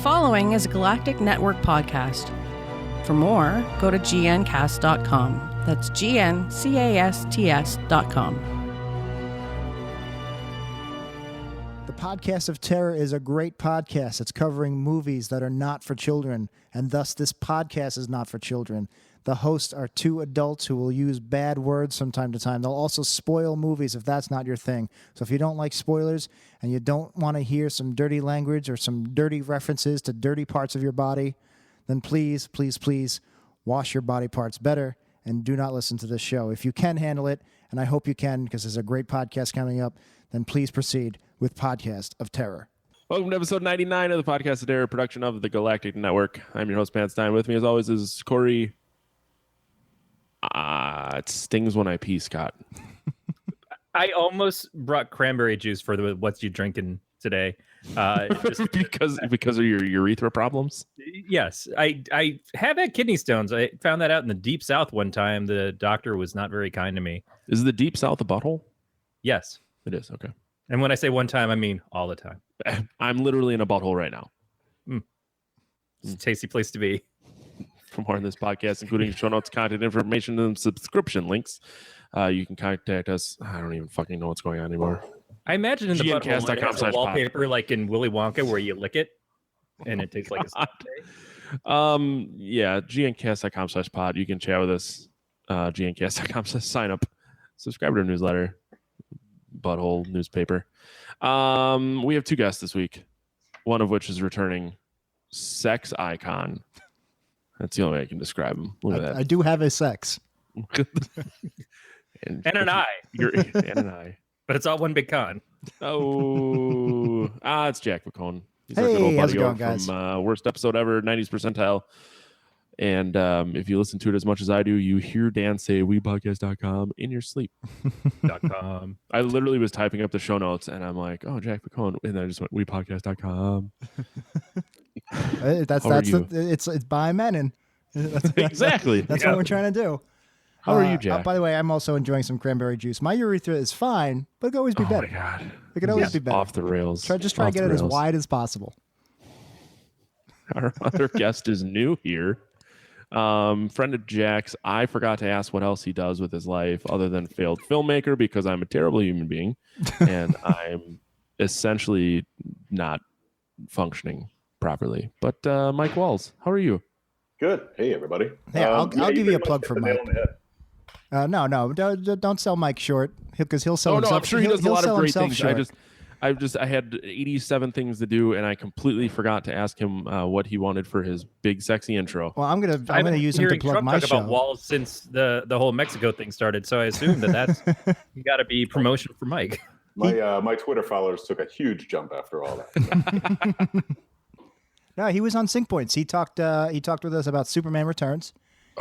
following is a Galactic Network podcast. For more, go to gncast.com. That's GNCASTS.com. The Podcast of Terror is a great podcast. It's covering movies that are not for children, and thus this podcast is not for children. The hosts are two adults who will use bad words from time to time. They'll also spoil movies if that's not your thing. So if you don't like spoilers and you don't want to hear some dirty language or some dirty references to dirty parts of your body, then please, please, please wash your body parts better and do not listen to this show. If you can handle it, and I hope you can because there's a great podcast coming up, then please proceed with Podcast of Terror. Welcome to episode 99 of the Podcast of Terror, production of the Galactic Network. I'm your host, Pat Stein. With me, as always, is Corey. It stings when I pee, Scott. I almost brought cranberry juice for the what's you drinking today. because of your urethra problems? Yes, I have had kidney stones. I found that out in the Deep South one time. The doctor was not very kind to me. Is the Deep South a butthole? Yes. It is, okay. And when I say one time, I mean all the time. I'm literally in a butthole right now. It's a tasty place to be. For more on this podcast, including show notes, content information, and subscription links, you can contact us. I don't even fucking know what's going on anymore. I imagine in the butthole, like, it's a wallpaper pod. like in Willy Wonka where you lick it and it tastes like a sundae. Yeah, gncast.com/pod. You can chat with us. gncast.com/sign up. Subscribe to our newsletter. Butthole newspaper. We have two guests this week, one of which is returning sex icon. That's the only way I can describe him. Look at that. I do have a sex. and an eye. And an eye. But it's all one big con. It's Jack Picone. He's our Hey, good old how's it buddy going, guys? from Worst Episode Ever, 90s Percentile. And if you listen to it as much as I do, you hear Dan say WePodcast.com in your sleep. .com. I literally was typing up the show notes, and I'm like, oh, Jack Picone. And I just went, WePodcast.com. It's by Menon. Exactly. That's what we're trying to do. How are you, Jack? By the way, I'm also enjoying some cranberry juice. My urethra is fine, but it could always be better. Oh, my God. It could always be better. Off the rails. Try to get it as wide as possible. Our other guest is new here. Friend of Jack's. I forgot to ask what else he does with his life other than failed filmmaker because I'm a terrible human being and I'm essentially not functioning properly. But Mike Walls, how are you? Good. Hey, everybody. Hey, I'll give you a plug for Mike. No, don't sell Mike short because he'll sell himself. I'm sure he does a lot of great things. Short. I had 87 things to do, and I completely forgot to ask him what he wanted for his big, sexy intro. Well, I'm gonna use him to plug Trump my talk show. about Walls since the whole Mexico thing started, so I assume that's got to be promotion for Mike. My Twitter followers took a huge jump after all that. No, he was on Sync Points. He talked with us about Superman Returns.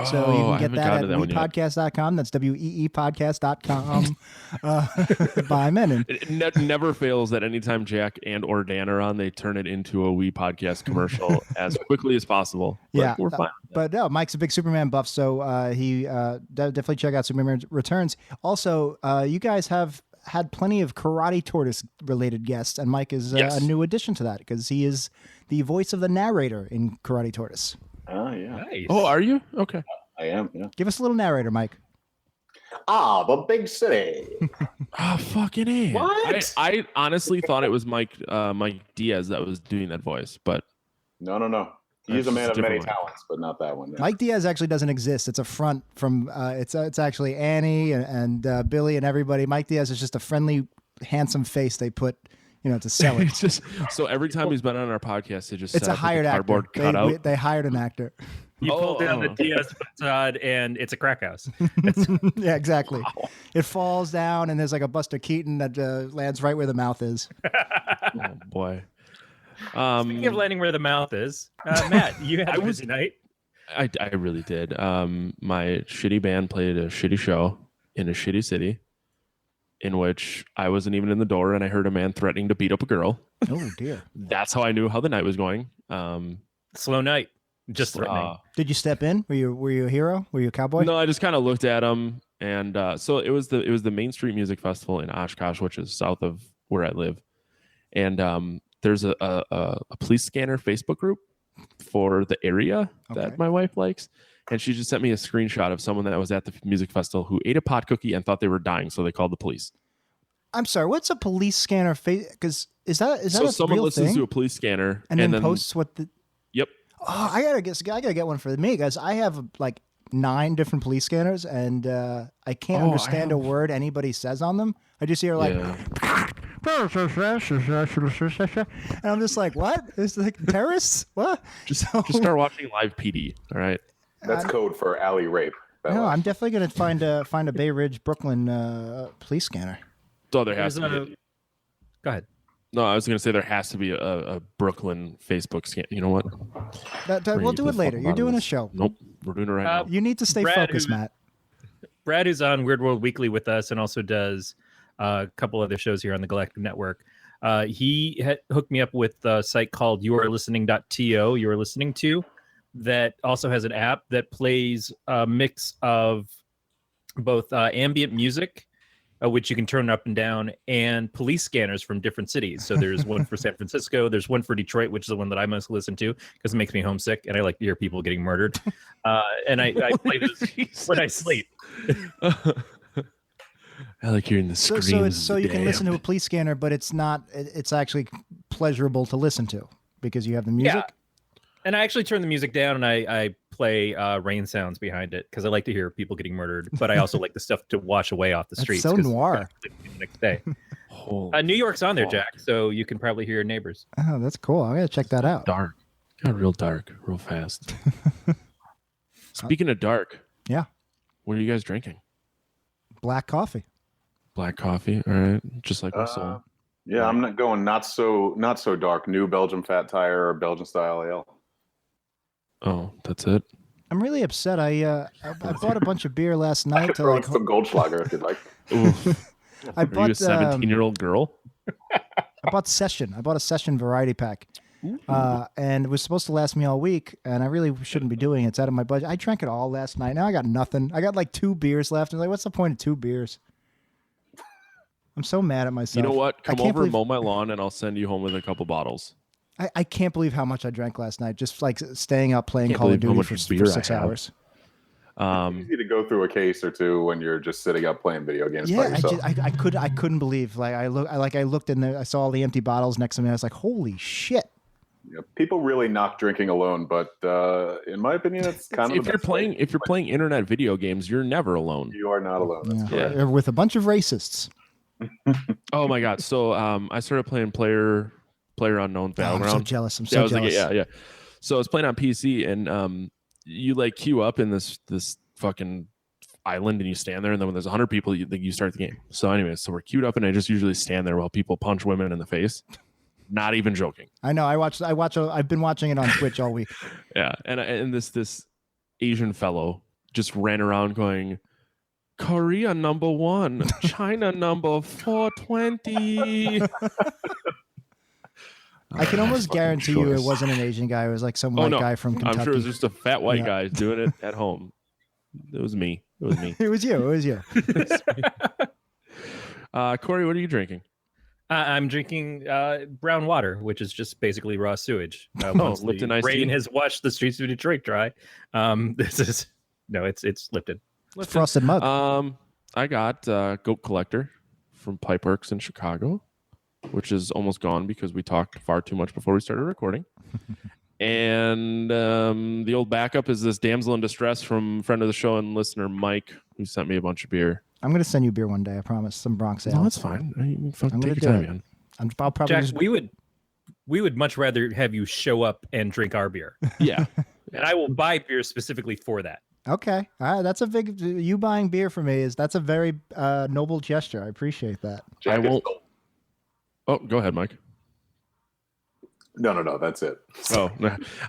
So you can get that at weepodcast.com. That's weepodcast.com. By Menon. It never fails that anytime Jack and or Dan are on, they turn it into a We Podcast commercial as quickly as possible. Yeah, we're fine. But no, Mike's a big Superman buff, so he definitely check out Superman Returns. Also, you guys have had plenty of Karate Tortoise related guests, and Mike is a new addition to that because he is the voice of the narrator in Karate Tortoise. Oh, yeah. Nice. Oh, are you? Okay. I am, yeah. Give us a little narrator, Mike. The big city. Oh, fucking A. What? I honestly thought it was Mike Diaz that was doing that voice, but No. He's a man of many talents, but not that one. Yeah. Mike Diaz actually doesn't exist. It's a front from it's actually Annie and Billy and everybody. Mike Diaz is just a friendly, handsome face they put, to sell it. It's just so every time he's been on our podcast, it's a hired actor. Cutout. They hired an actor. You pull down the Diaz facade, and it's a crack house. Yeah, exactly. Wow. It falls down, and there's like a Buster Keaton that lands right where the mouth is. Oh boy. Speaking of landing where the mouth is, Matt, you had a busy night. I really did. My shitty band played a shitty show in a shitty city in which I wasn't even in the door and I heard a man threatening to beat up a girl. Oh, dear. That's how I knew how the night was going. Slow night. Just threatening. Did you step in? Were you a hero? Were you a cowboy? No, I just kind of looked at him. And so it was the Main Street Music Festival in Oshkosh, which is south of where I live. And there's a police scanner Facebook group for the area that my wife likes. And she just sent me a screenshot of someone that was at the music festival who ate a pot cookie and thought they were dying. So they called the police. I'm sorry. What's a police scanner? Because is that so a someone real listens thing? to a police scanner and then posts what the. Yep. Oh, I gotta get one for me, guys. I have like 9 different police scanners, and I can't understand a word anybody says on them. I just hear like, and I'm just like, what? It's like terrorists? What? Just start watching live PD. All right. That's code for alley rape. No, I'm definitely gonna find a Bay Ridge, Brooklyn police scanner. So there has to be. Go ahead. No, I was going to say there has to be a Brooklyn Facebook scan. You know what? We'll do it later. You're doing a show. Nope, we're doing it right now. You need to stay focused, Matt. Brad, who's on Weird World Weekly with us and also does a couple other shows here on the Galactic Network. He hooked me up with a site called youarelistening.to, you're listening to, that also has an app that plays a mix of both ambient music, which you can turn up and down, and police scanners from different cities. So there's one for San Francisco. There's one for Detroit, which is the one that I must listen to because it makes me homesick, and I like to hear people getting murdered. And I play this when I sleep. I like hearing the screams. So you can listen to a police scanner, but it's not. It's actually pleasurable to listen to because you have the music. Yeah. And I actually turn the music down, and I play rain sounds behind it because I like to hear people getting murdered, but I also like the stuff to wash away off the streets. So noir. The next day. New York's on there, Jack, so you can probably hear your neighbors. Oh, that's cool. I gotta check that out. Dark. Got real dark, real fast. Speaking of dark, yeah. What are you guys drinking? Black coffee. Black coffee. All right, just like my soul. Yeah, I'm not going not so dark. New Belgian Fat Tire or Belgian style ale. Oh, that's it. I'm really upset. I bought a bunch of beer last night. Throw in some Goldschlager if you'd like. I bought Are you a 17-year-old girl? I bought a Session variety pack. And it was supposed to last me all week, and I really shouldn't be doing it. It's out of my budget. I drank it all last night. Now I got nothing. I got like 2 beers left. I'm like, what's the point of 2 beers? I'm so mad at myself. You know what? Come over and mow my lawn, and I'll send you home with a couple bottles. I can't believe how much I drank last night, just like staying up playing Call of Duty for 6 hours. It's easy to go through a case or two when you're just sitting up playing video games by Yeah, yourself. I couldn't believe. Like I looked in there, I saw all the empty bottles next to me. I was like, holy shit. Yeah, people really knock drinking alone, but in my opinion, it's kind of if you're playing internet video games, you're never alone. You are not alone. That's correct. Yeah. With a bunch of racists. Oh my god! So I started playing Player Unknown Battleground. I'm so jealous. I'm so jealous. Yeah. So I was playing on PC, and you like queue up in this fucking island, and you stand there, and then when there's 100 people, you start the game. So anyway, so we're queued up, and I just usually stand there while people punch women in the face. Not even joking. I know. I've been watching it on Twitch all week. Yeah, and this Asian fellow just ran around going, Korea #1, China #420. I can almost guarantee you it wasn't an Asian guy. It was like some white guy from Kentucky. I'm sure it was just a fat white guy doing it at home. It was me. It was you. Corey, what are you drinking? I'm drinking brown water, which is just basically raw sewage. Lipton iced tea? Rain has washed the streets of Detroit dry. It's Lipton. It's frosted mug. I got Goat Collector from Pipeworks in Chicago, which is almost gone because we talked far too much before we started recording. And the old backup is this Damsel in Distress from friend of the show and listener Mike, who sent me a bunch of beer. I'm going to send you beer one day, I promise. Some Bronx ale. No, that's fine. You fucking take your time, man. I'll probably Jack, we would much rather have you show up and drink our beer. Yeah. And I will buy beer specifically for that. Okay. All right. That's a big, you buying beer for me that's a very noble gesture. I appreciate that. I won't. Oh, go ahead, Mike. No, that's it. Oh,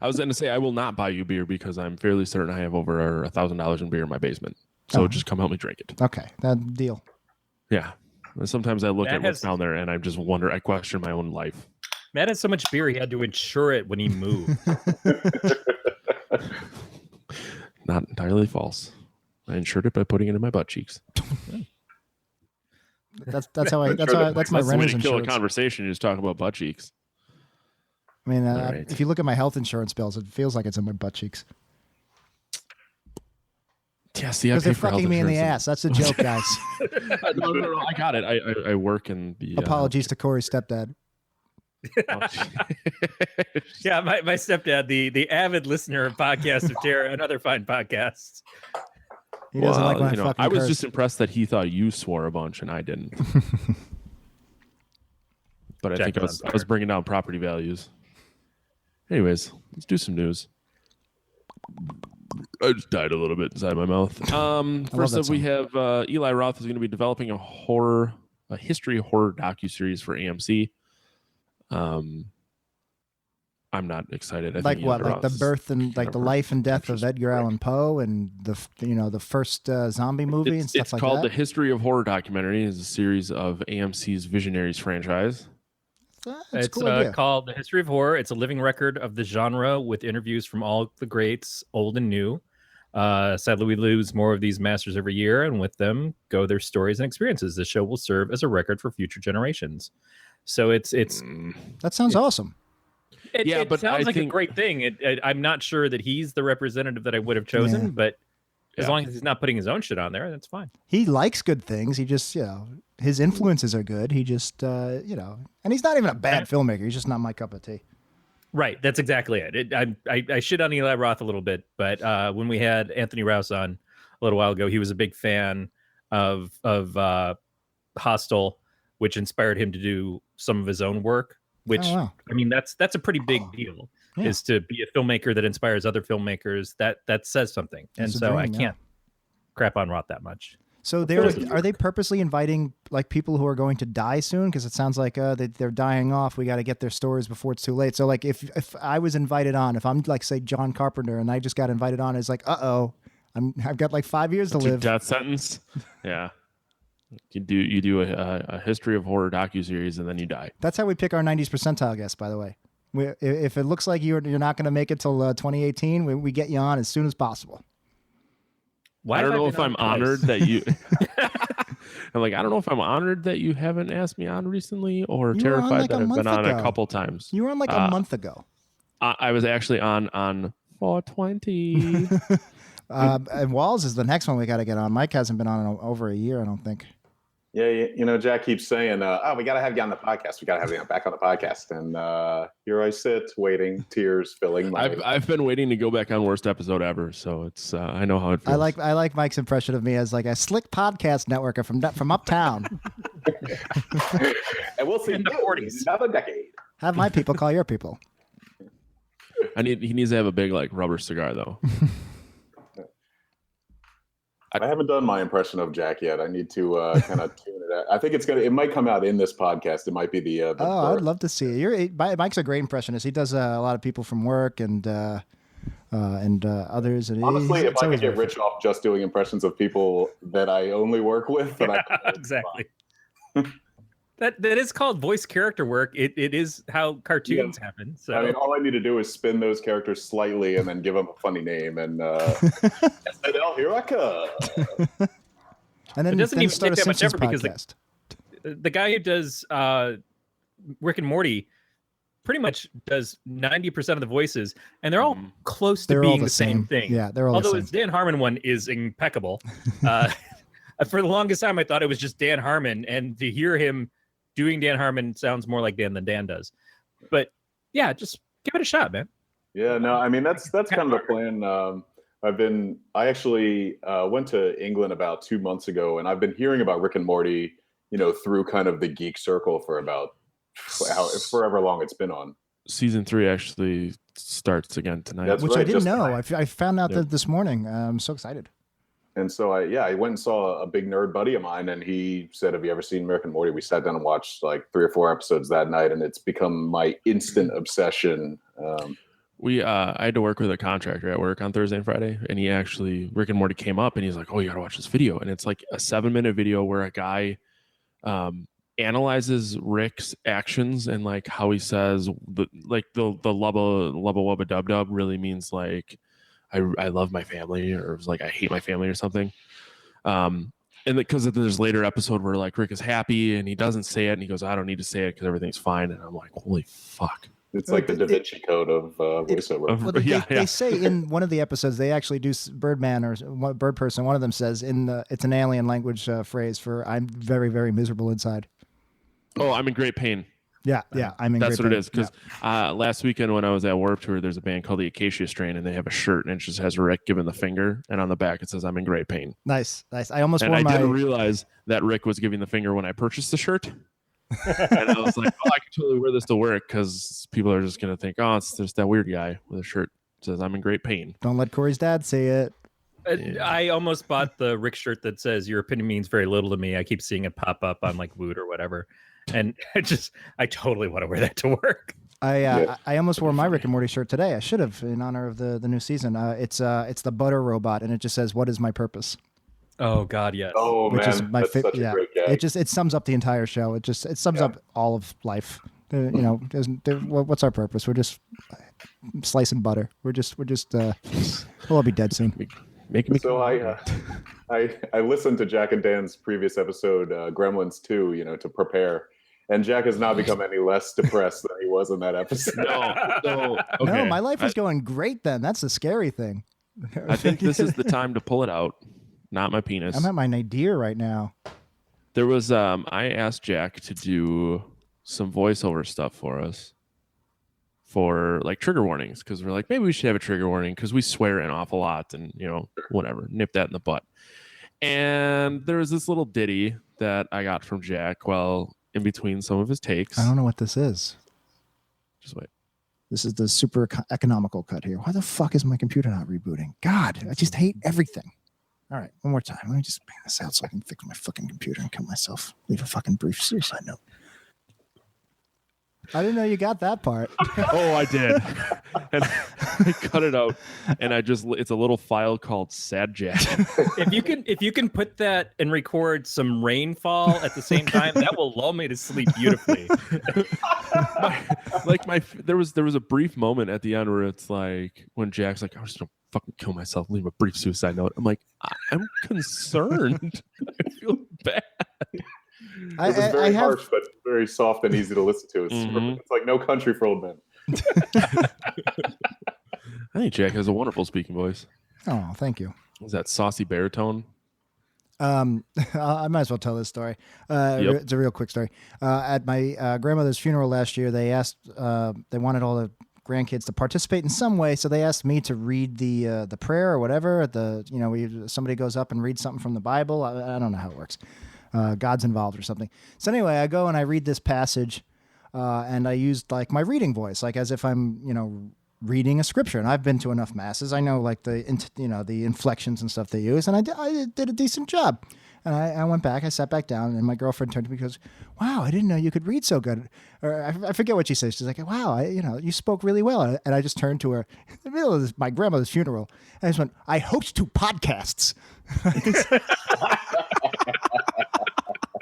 I was going to say I will not buy you beer because I'm fairly certain I have over $1,000 in beer in my basement. So just come help me drink it. Okay, that deal. Yeah. Sometimes I look at what's down there and I just wonder, I question my own life. Matt had so much beer he had to insure it when he moved. Not entirely false. I insured it by putting it in my butt cheeks. That's my renter's That's the way to kill a insurance. conversation. You just talk about butt cheeks. I mean, right. if you look at my health insurance bills, it feels like it's in my butt cheeks. Yeah, see, I Because pay they're for health fucking me in the insurance. ass. That's a joke, guys. No, I got it. I work in the. Apologies to Corey's stepdad. Yeah, my stepdad, the avid listener of Podcasts of Terror and other fine podcasts. He doesn't like when I fucking I was curse. just impressed that he thought you swore a bunch and I didn't. But I think I was bringing down property values. Anyways, let's do some news. I just died a little bit inside my mouth. First up, we have Eli Roth is going to be developing a history horror docuseries for AMC. I'm not excited. Like what? Like the birth and like the life and death of Edgar Allan Poe and the first zombie movie and stuff like that. It's called the History of Horror documentary. It's a series of AMC's Visionaries franchise. It's cool called The History of Horror. It's a living record of the genre with interviews from all the greats, old and new. Sadly, we lose more of these masters every year, and with them go their stories and experiences. The show will serve as a record for future generations. So it's that sounds awesome. It sounds like a great thing. I'm not sure that he's the representative that I would have chosen, but as long as he's not putting his own shit on there, that's fine. He likes good things. He just, his influences are good. He just, and he's not even a bad filmmaker. He's just not my cup of tea. Right. That's exactly it. I shit on Eli Roth a little bit, but when we had Anthony Rouse on a little while ago, he was a big fan of Hostel, which inspired him to do some of his own work. Which I mean, that's a pretty big deal. Yeah. Is to be a filmmaker that inspires other filmmakers. That says something, and so I can't crap on Roth that much. So are they purposely inviting like people who are going to die soon? Because it sounds like they're dying off. We got to get their stories before it's too late. So like if I was invited on, if I'm like say John Carpenter and I just got invited on, it's like I've got like 5 years to live. Death sentence. Yeah. You do a history of horror docuseries and then you die. That's how we pick our 90s percentile guests, by the way. If it looks like you're not going to make it till 2018, we get you on as soon as possible. I don't know if I'm honored that you. I'm like, I don't know if I'm honored that you haven't asked me on recently, or terrified that I've been on a couple times. You were on like a month ago. I was actually on 420. And Walls is the next one we got to get on. Mike hasn't been on in over a year, I don't think. Yeah, Jack keeps saying, we got to have you on the podcast. We got to have you back on the podcast. And here I sit, waiting, tears filling my... I've been waiting to go back on worst episode ever, so it's I know how it feels. I like Mike's impression of me as like a slick podcast networker from uptown. And we'll see in the 40s. Another decade. Have my people call your people. He needs to have a big like rubber cigar though. I haven't done my impression of Jack yet. I need to kind of tune it out. I think it might come out in this podcast. It might be the I'd love to see it. Mike's a great impressionist. He does a lot of people from work and others. And honestly, if I could get rich off just doing impressions of people that I only work with, then exactly. That is called voice character work. It is how cartoons happen. So I mean, all I need to do is spin those characters slightly and then give them a funny name, and SNL, here I come. And then it doesn't even start take that much effort podcast. because the guy who does Rick and Morty pretty much does 90% of the voices, and they're all close to being the same thing. Yeah, they're all although the same. his Dan Harmon one is impeccable. For the longest time, I thought it was just Dan Harmon, and to hear him doing Dan Harmon sounds more like Dan than Dan does. But yeah, just give it a shot, man. Yeah, no, I mean that's kind of the plan. I actually went to England about 2 months ago, and I've been hearing about Rick and Morty, through kind of the geek circle for about forever long it's been on. Season 3 actually starts again tonight. That's which right, I didn't know. I found out that this morning. I'm so excited. And so I went and saw a big nerd buddy of mine, and he said, "Have you ever seen Rick and Morty?" We sat down and watched like 3 or 4 episodes that night, and it's become my instant obsession. I had to work with a contractor at work on Thursday and Friday, and Rick and Morty came up, and he's like, "Oh, you got to watch this video." And it's like a 7-minute video where a guy analyzes Rick's actions and like how he says the lubba wubba dub dub really means like I love my family, or it was like I hate my family or something. And because there's later episode where like Rick is happy and he doesn't say it, and he goes, "I don't need to say it because everything's fine." And I'm like, holy fuck. It's like the Da Vinci Code of voiceover. Well, they say in one of the episodes, they actually do Birdman or Bird Person. One of them says it's an alien language phrase for "I'm very, very miserable inside." Oh, I'm in great pain. Yeah, I'm in. That's great what pain. it is. Because last weekend when I was at Warped Tour, there's a band called the Acacia Strain, and they have a shirt, and it just has Rick giving the finger, and on the back it says "I'm in great pain." Nice. I almost and wore I didn't realize that Rick was giving the finger when I purchased the shirt. And I was like, I can totally wear this to work because people are just gonna think, it's just that weird guy with a shirt that says "I'm in great pain." Don't let Corey's dad say it. I almost bought the Rick shirt that says "Your opinion means very little to me." I keep seeing it pop up on like Woot or whatever, and I totally want to wear that to work. I almost wore my Rick and Morty shirt today. I should have, in honor of the new season. It's the butter robot, and it just says, "What is my purpose?" Oh God, yes. Oh Which man, is my that's such a great gag. It sums up the entire show. It sums up all of life. What's our purpose? We're just slicing butter. We'll all be dead soon. So I listened to Jack and Dan's previous episode, Gremlins 2, to prepare. And Jack has not become any less depressed than he was in that episode. No, No, my life was going great then. That's the scary thing. I think this is the time to pull it out. Not my penis. I'm at my nadir right now. There was I asked Jack to do some voiceover stuff for us for like trigger warnings, because we're like, maybe we should have a trigger warning because we swear an awful lot and whatever, nip that in the butt. And there was this little ditty that I got from Jack while in between some of his takes. I don't know what this is. Just wait. This is the super economical cut here. Why the fuck is my computer not rebooting? God, I just hate everything. All right, one more time. Let me just bang this out so I can fix my fucking computer and kill myself. Leave a fucking brief suicide note. I didn't know you got that part. Oh, I did. And I cut it out, and it's a little file called Sad Jack. If you can put that and record some rainfall at the same time, that will lull me to sleep beautifully. There was a brief moment at the end where it's like when Jack's like, "I was just gonna fucking kill myself, leave a brief suicide note." I'm like, I'm concerned. I feel bad. It was very harsh, but very soft and easy to listen to. It's like No Country for Old Men. I think Jack has a wonderful speaking voice. Oh, thank you. Is that saucy baritone? I might as well tell this story. It's a real quick story. At my grandmother's funeral last year, they asked, they wanted all the grandkids to participate in some way, so they asked me to read the prayer or whatever. Somebody goes up and reads something from the Bible. I don't know how it works. God's involved or something. So anyway, I go and I read this passage, and I used like my reading voice, like as if I'm reading a scripture. And I've been to enough masses. I know like the inflections and stuff they use, and I did a decent job. And I went back, I sat back down, and my girlfriend turned to me and goes, "Wow, I didn't know you could read so good." Or I forget what she says. She's like, "Wow, you spoke really well." And I just turned to her in the middle of my grandmother's funeral. And I just went, "I host 2 podcasts." I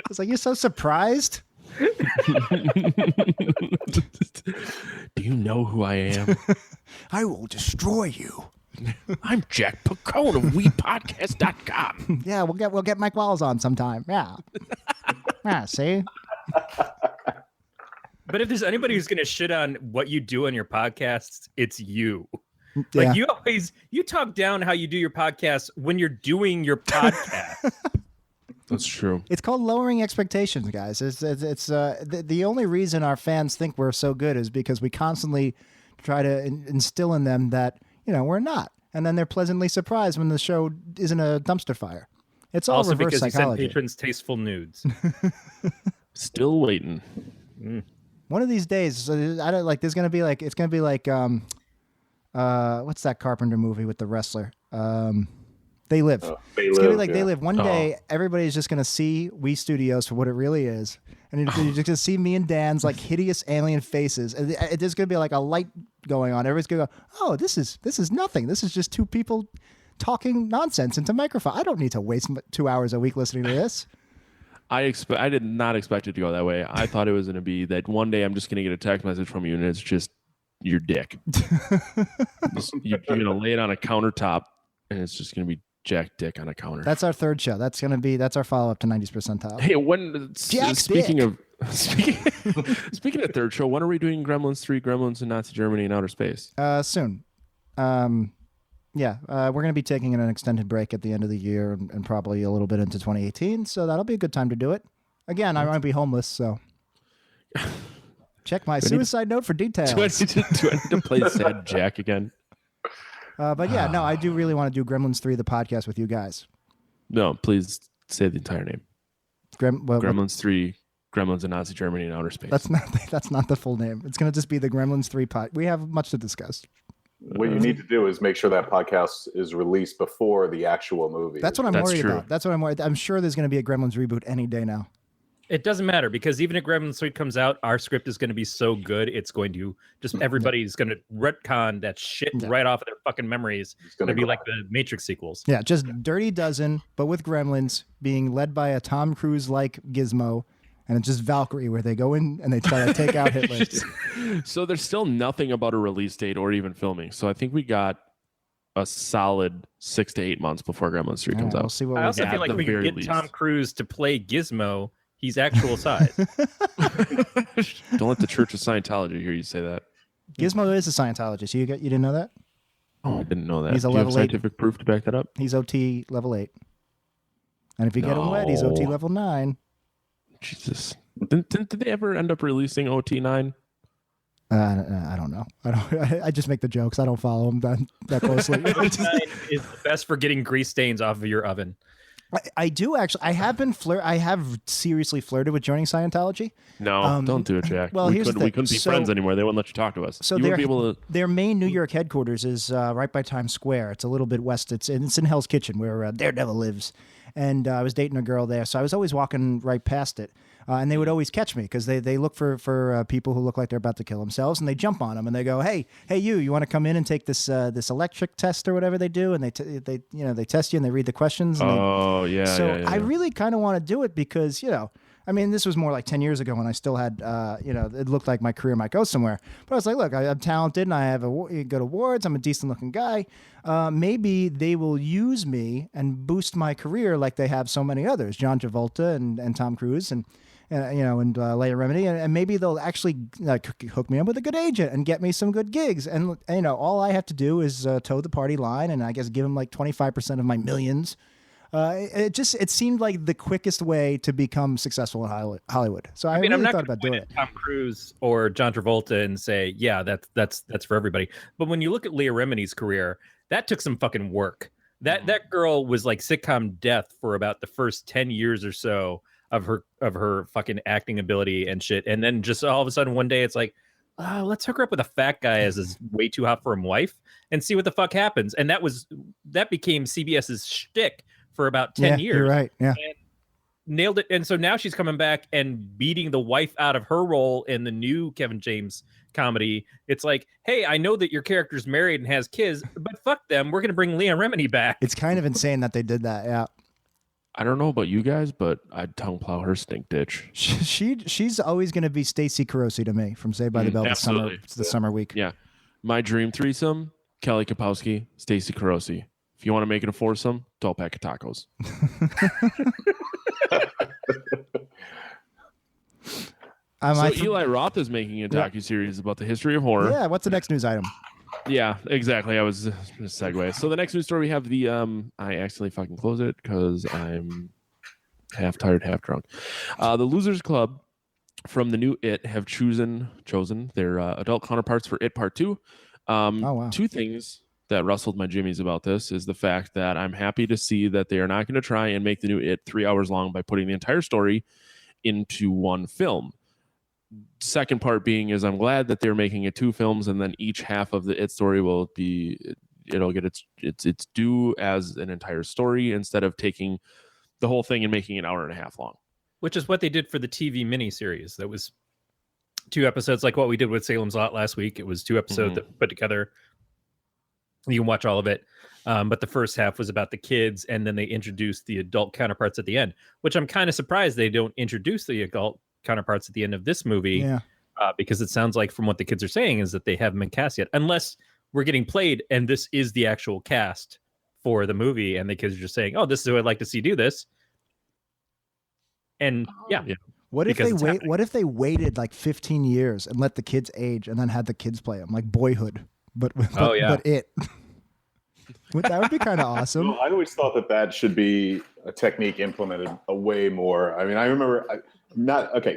was like, "You're so surprised?" Do you know who I am? I will destroy you. I'm Jack Picone of WePodcast.com. Yeah, we'll get Mike Wallace on sometime. Yeah. See? But if there's anybody who's gonna shit on what you do on your podcasts, it's you. Yeah. Like you talk down how you do your podcast when you're doing your podcast. That's true. It's called lowering expectations, guys. It's the only reason our fans think we're so good is because we constantly try to instill in them that we're not, and then they're pleasantly surprised when the show isn't a dumpster fire. It's all also reverse because psychology. you send patrons tasteful nudes. Still waiting. One of these days, I don't like. There's gonna be like it's gonna be like what's that Carpenter movie with the wrestler? They Live. It's gonna be like They Live. One day, everybody's just gonna see We Studios for what it really is, and you're just gonna see me and Dan's like hideous alien faces. And there's gonna be like a light going on. Everybody's gonna go, "Oh, this is nothing. This is just 2 people talking nonsense into microphone. I don't need to waste 2 hours a week listening to this." I did not expect it to go that way. I thought it was going to be that one day I'm just going to get a text message from you and it's just your dick. You're going to lay it on a countertop and it's just going to be Jack Dick on a counter. That's our 3rd show. That's our follow up to 90s percentile. Hey, Speaking of third show, when are we doing Gremlins 3, Gremlins in Nazi Germany in outer space? Soon. Yeah, we're going to be taking an extended break at the end of the year and probably a little bit into 2018, so that'll be a good time to do it. Again, I might be homeless, so check my suicide note for details. Do I need to play Sad Jack again? But yeah, no, I do really want to do Gremlins 3, the podcast with you guys. No, please say the entire name. Gremlins 3, Gremlins in Nazi Germany in outer space. That's not the full name. It's going to just be the Gremlins 3 pod. We have much to discuss. What you need to do is make sure that podcast is released before the actual movie. That's what I'm worried about. That's what I'm worried. I'm sure there's going to be a Gremlins reboot any day now. It doesn't matter because even if Gremlins 3 comes out, our script is going to be so good, it's going to just everybody's going to retcon that shit right off of their fucking memories. It's going to be like the Matrix sequels. Yeah, just Dirty Dozen, but with Gremlins being led by a Tom Cruise-like Gizmo. And it's just Valkyrie where they go in and they try to take out Hitler. So there's still nothing about a release date or even filming. So I think we got a solid 6 to 8 months before Gremlins 3 comes out. We'll see what I also feel like we can get Tom Cruise to play Gizmo. He's actual size. Don't let the Church of Scientology hear you say that. Gizmo is a Scientologist. You didn't know that? Oh, I didn't know that. He's a Do you have level 8. scientific proof to back that up? He's OT level 8. And if you get him wet, he's OT level 9. Jesus. Did they ever end up releasing OT9? I don't know. I just make the jokes. I don't follow them that closely. OT9 is the best for getting grease stains off of your oven. I do actually. I have seriously flirted with joining Scientology. No, don't do it, Jack. Well, we couldn't be friends anymore. They wouldn't let you talk to us. So you wouldn't be able to. Their main New York headquarters is right by Times Square. It's a little bit west. It's in Hell's Kitchen where Daredevil lives. And I was dating a girl there, so I was always walking right past it. And they would always catch me because they look for people who look like they're about to kill themselves, and they jump on them and they go, "Hey, you want to come in and take this electric test or whatever they do?" And they test you and they read the questions. And yeah. I really kind of want to do it because I mean, this was more like 10 years ago when I still had, it looked like my career might go somewhere. But I was like, look, I'm talented and I have good awards. I'm a decent looking guy. Maybe they will use me and boost my career like they have so many others, John Travolta and Tom Cruise and Leia Remini. And maybe they'll actually hook me up with a good agent and get me some good gigs. And, all I have to do is toe the party line and I guess give them like 25% of my millions. It seemed like the quickest way to become successful in Hollywood. So I mean, really thought about doing it. Tom Cruise or John Travolta and say, yeah, that's for everybody. But when you look at Leah Remini's career, that took some fucking work. That girl was like sitcom death for about the first 10 years or so of her fucking acting ability and shit. And then just all of a sudden one day it's like, oh, let's hook her up with a fat guy as his way too hot for him wife and see what the fuck happens. And that became CBS's shtick for about 10 years. You're right. Yeah. And nailed it. And so now she's coming back and beating the wife out of her role in the new Kevin James comedy. It's like, hey, I know that your character's married and has kids, but fuck them. We're going to bring Leah Remini back. It's kind of insane that they did that. Yeah. I don't know about you guys, but I'd tongue plow her stink ditch. She's always going to be Stacey Carosi to me from Saved by the Bell the summer week. Yeah. My dream threesome, Kelly Kapowski, Stacey Carosi. If you want to make it a foursome, 12-pack of tacos. Eli Roth is making a docuseries about the history of horror. Yeah, what's the next news item? Yeah, exactly. I was just segue. So the next news story, we have the I accidentally fucking closed it because I'm half tired, half drunk. The Losers Club from the new It have chosen their adult counterparts for It Part 2. Wow. Two things that rustled my jimmies about this is the fact that I'm happy to see that they are not going to try and make the new It 3 hours long by putting the entire story into one film. Second part being is I'm glad that they're making it 2 films, and then each half of the It story it'll get its due as an entire story instead of taking the whole thing and making it an hour and a half long. Which is what they did for the TV miniseries. That was 2 episodes, like what we did with Salem's Lot last week. It was 2 episodes that put together. You can watch all of it. But the first half was about the kids, and then they introduced the adult counterparts at the end, which I'm kind of surprised they don't introduce the adult counterparts at the end of this movie. Yeah. Because it sounds like from what the kids are saying is that they haven't been cast yet, unless we're getting played and this is the actual cast for the movie, and the kids are just saying, oh, this is who I'd like to see do this. And yeah. What if Because they it's wait? happening. What if they waited like 15 years and let the kids age and then had the kids play them, like Boyhood, but Oh, yeah. but it. That would be kind of awesome. Well, I always thought that should be a technique implemented a way more. I mean, I remember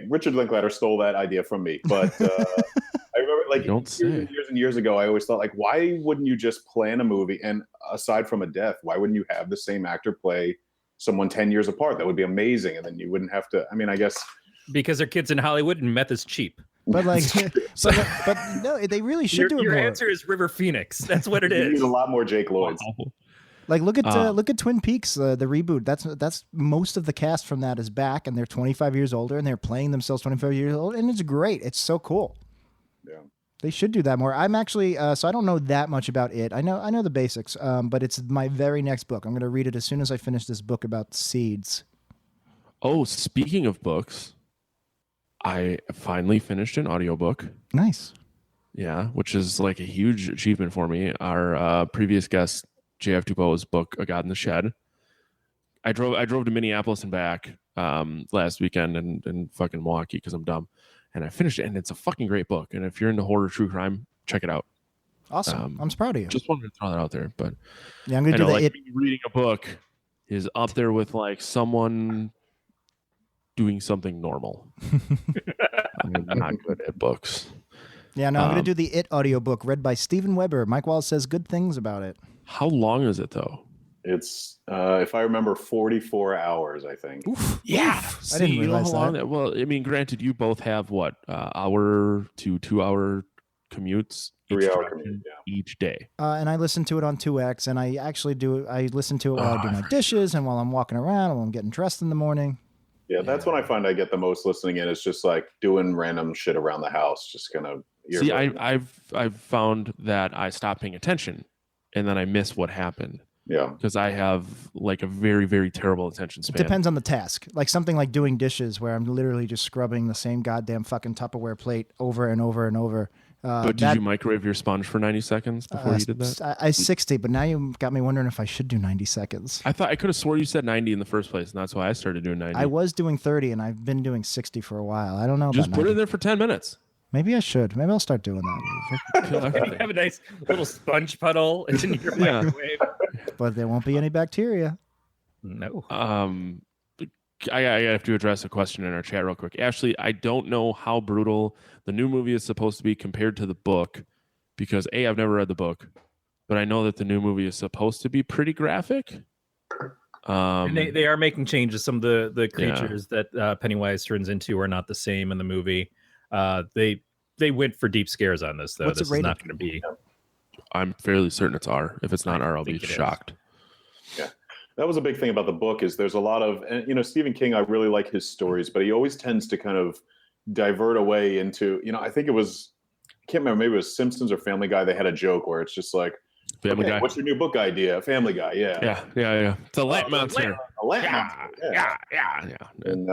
Richard Linklater stole that idea from me, but I remember like Don't years say. and years and years ago, I always thought like, why wouldn't you just plan a movie? And aside from a death, why wouldn't you have the same actor play someone 10 years apart? That would be amazing. And then you wouldn't have to, I mean, I guess. Because they're kids in Hollywood and meth is cheap. But like, but no, they really should do it Your more. answer is River Phoenix. That's what it You need is. a lot more Jake Lloyds. Wow. Like look at Twin Peaks, the reboot. That's most of the cast from that is back, and they're 25 years older, and they're playing themselves 25 years old, and it's great. It's so cool. Yeah. They should do that more. I'm actually so I don't know that much about it. I know the basics, but it's my very next book. I'm going to read it as soon as I finish this book about seeds. Oh, speaking of books, I finally finished an audiobook. Nice. Yeah, which is like a huge achievement for me. Our previous guest, J.F. Dubois' book, A God in the Shed. I drove to Minneapolis and back last weekend and fucking Milwaukee because I'm dumb. And I finished it, and it's a fucking great book. And if you're into horror, true crime, check it out. Awesome. I'm proud of you. Just wanted to throw that out there. But Yeah, I'm going I to know, do like, it. reading a book is up there with like someone doing something normal. I'm not good at books. Yeah, no, I'm going to do the It audiobook read by Steven Weber. Mike Wallace says good things about it. How long is it though? It's, if I remember, 44 hours, I think. Yeah, I didn't realize how long that. Well, I mean, granted, you both have what hour to 2 hour commutes, 3 hour direction, commute, yeah. each day. And I listen to it on 2X, and I actually I listen to it while I do my dishes and while I'm walking around and while I'm getting dressed in the morning. Yeah, that's when I find I get the most listening in. It's just like doing random shit around the house, just kind of. See, I've found that I stop paying attention, and then I miss what happened. Yeah. Because I have like a very, very terrible attention span. It depends on the task. Like something like doing dishes where I'm literally just scrubbing the same goddamn fucking Tupperware plate over and over and over. But did you microwave your sponge for 90 seconds before you did that? I 60, but now you got me wondering if I should do 90 seconds. I could have swore you said 90 in the first place, and that's why I started doing 90. I was doing 30, and I've been doing 60 for a while. I don't know Just about put 90. it there for 10 minutes. Maybe I should. Maybe I'll start doing that. Feel like You have a nice little sponge puddle in your Yeah. microwave. But there won't be any bacteria. No. I have to address a question in our chat real quick. Ashley, I don't know how brutal the new movie is supposed to be compared to the book because I've never read the book, but I know that the new movie is supposed to be pretty graphic. And they are making changes. Some of the creatures that Pennywise turns into are not the same in the movie. They went for deep scares on this, though. What's it This is rated? not going to be. I'm fairly certain it's R. If it's not R, I'll be think it is. shocked. Yeah. That was a big thing about the book is there's a lot of, and Stephen King, I really like his stories, but he always tends to kind of divert away into, I think it was, I can't remember, maybe it was Simpsons or Family Guy. They had a joke where it's just like, Family Guy. what's your new book idea? Family Guy. Yeah. Yeah. It's a lamp monster. A lamp monster. Yeah. And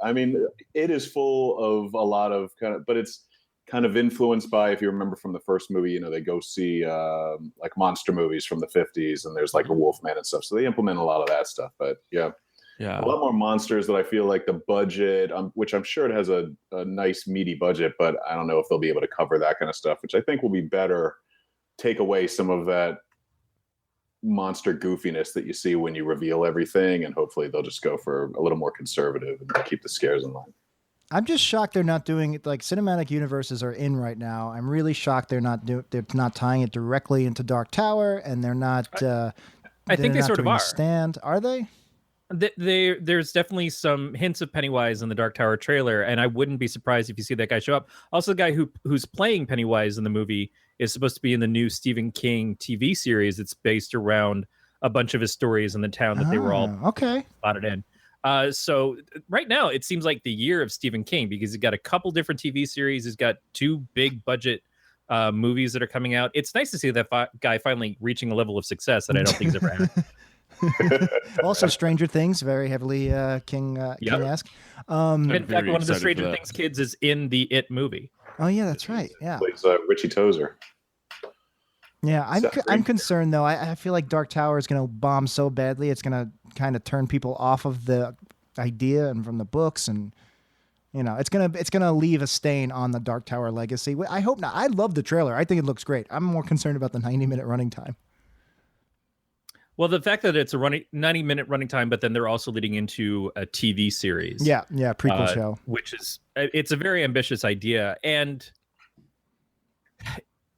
I mean, it is full of a lot of but it's kind of influenced by, if you remember from the first movie, they go see like monster movies from the 50s and there's like a Wolfman and stuff. So they implement a lot of that stuff. But yeah. A lot more monsters that I feel like the budget, which I'm sure it has a nice meaty budget, but I don't know if they'll be able to cover that kind of stuff, which I think will be better. Take away some of that monster goofiness that you see when you reveal everything, and hopefully they'll just go for a little more conservative and keep the scares in line. I'm just shocked they're not doing it. Like cinematic universes are in right now. I'm really shocked they're not tying it directly into Dark Tower, and they're not. I think they sort of doing are. a Stand, are they? There's definitely some hints of Pennywise in the Dark Tower trailer, and I wouldn't be surprised if you see that guy show up. Also, the guy who's playing Pennywise in the movie is supposed to be in the new Stephen King TV series. It's based around a bunch of his stories in the town that they were all spotted in. So right now, it seems like the year of Stephen King because he's got a couple different TV series. He's got 2 big budget movies that are coming out. It's nice to see that guy finally reaching a level of success that I don't think he's ever had. Also, Stranger Things, very heavily King-esque. In fact, one of the excited Stranger for that. Things kids is in the It movie. Oh yeah, that's right. Yeah, Plays Richie Tozer. yeah. I'm concerned though. I feel like Dark Tower is going to bomb so badly. It's going to kind of turn people off of the idea and from the books, and You know, it's gonna leave a stain on the Dark Tower legacy. I hope not. I love the trailer. I think it looks great. I'm more concerned about the 90-minute running time. Well, the fact that it's a 90-minute running time, but then they're also leading into a TV series. Yeah, prequel show. Which is, it's a very ambitious idea. And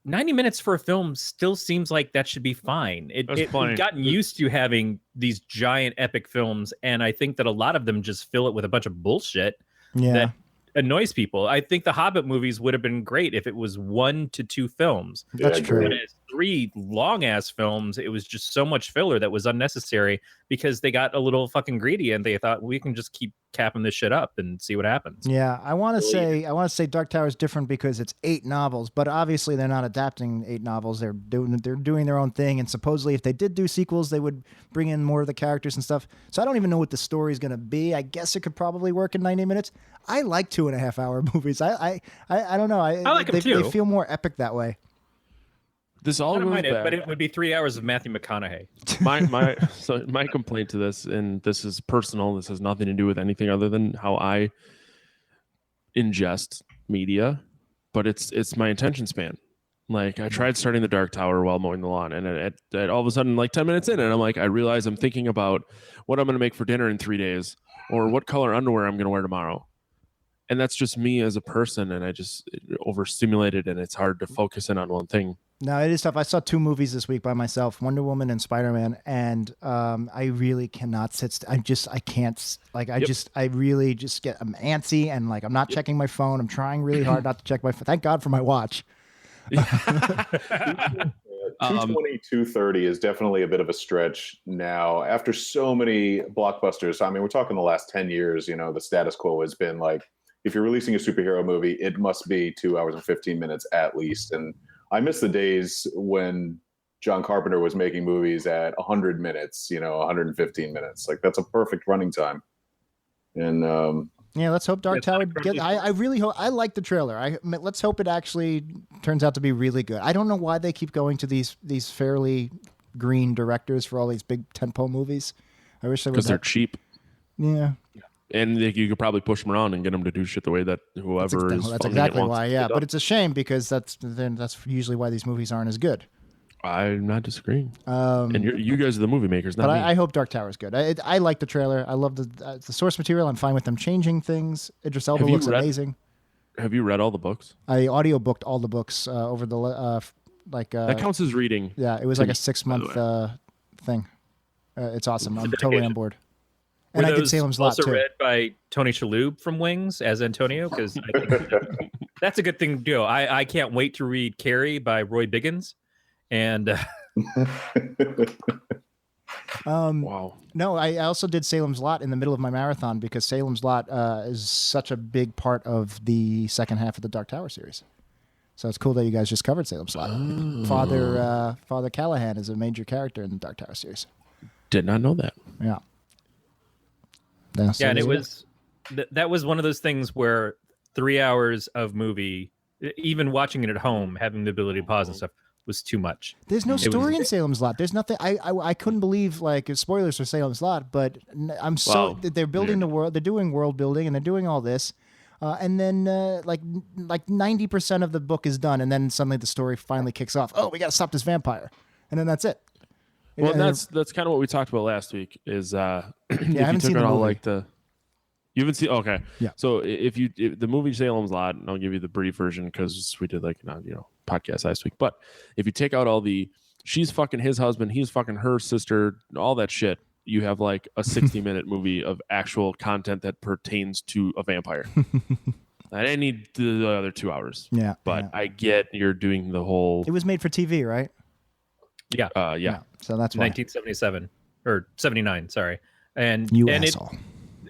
90 minutes for a film still seems like that should be fine. We've gotten used to having these giant epic films, and I think that a lot of them just fill it with a bunch of bullshit that annoys people. I think the Hobbit movies would have been great if it was 1 to 2 films. That's true. But as 3 long ass films, it was just so much filler that was unnecessary because they got a little fucking greedy and they thought we can just keep capping this shit up and see what happens. Yeah, I want to say Dark Tower is different because it's 8 novels, but obviously they're not adapting 8 novels. They're doing their own thing, and supposedly if they did do sequels, they would bring in more of the characters and stuff. So I don't even know what the story is going to be. I guess it could probably work in 90 minutes. I like 2.5-hour movies. I don't know. I like them too. They feel more epic that way. This all goes back. But it would be 3 hours of Matthew McConaughey. My complaint to this, and this is personal. This has nothing to do with anything other than how I ingest media, but it's my attention span. Like, I tried starting the Dark Tower while mowing the lawn, and it all of a sudden, like 10 minutes in, and I'm like, I realize I'm thinking about what I'm going to make for dinner in 3 days, or what color underwear I'm going to wear tomorrow. And that's just me as a person, and I just overstimulated, and it's hard to focus in on one thing. No, it is tough. I saw 2 movies this week by myself, Wonder Woman and Spider-Man, and I really cannot sit I can't. Like, I really just get, I'm antsy, and like, I'm not checking my phone. I'm trying really hard not to check my phone. Thank God for my watch. 220, 230 is definitely a bit of a stretch now. After so many blockbusters, I mean, we're talking the last 10 years, you know, the status quo has been like, if you're releasing a superhero movie, it must be 2 hours and 15 minutes at least. And I miss the days when John Carpenter was making movies at 100 minutes, you know, 115 minutes. Like, that's a perfect running time. And yeah, let's hope Dark Tower I really hope. I like the trailer. Let's hope it actually turns out to be really good. I don't know why they keep going to these fairly green directors for all these big tentpole movies. I wish they would. Because they're cheap. Yeah. And you could probably push them around and get them to do shit the way that whoever is. That's exactly why. Yeah, but it's a shame because that's usually why these movies aren't as good. I'm not disagreeing. And you guys are the movie makers, not but me. I hope Dark Tower is good. I like the trailer. I love the source material. I'm fine with them changing things. Idris Elba looks amazing. Have you read all the books? I audiobooked all the books over the that counts as reading. Yeah, it was like a 6-month thing. It's awesome. I'm totally on board. And I did Salem's Lot too. Also read by Tony Shalhoub from Wings as Antonio, because I think that's a good thing to do. I can't wait to read Carrie by Roy Biggins. And wow. No, I also did Salem's Lot in the middle of my marathon because Salem's Lot is such a big part of the second half of the Dark Tower series. So it's cool that you guys just covered Salem's Lot. Oh. Father Callahan is a major character in the Dark Tower series. Did not know that. Yeah. And it was that was one of those things where 3 hours of movie, even watching it at home, having the ability to pause and stuff, was too much. There's no story in Salem's Lot. There's nothing. I couldn't believe, like, spoilers for Salem's Lot, but they're building the world. They're doing world building and they're doing all this, and then like 90% of the book is done, and then suddenly the story finally kicks off. Oh, we got to stop this vampire, and then that's it. Well, that's kind of what we talked about last week. Is I haven't seen the movie. You haven't seen? Okay, yeah. So if the movie Salem's Lot, and I'll give you the brief version because we did podcast last week. But if you take out all she's fucking his husband, he's fucking her sister, all that shit, you have like a 60-minute movie of actual content that pertains to a vampire. I didn't need the other 2 hours. Yeah, but I get you're doing the whole. It was made for TV, right? Yeah. Yeah. So that's why. 1977 or 79. Sorry, and asshole.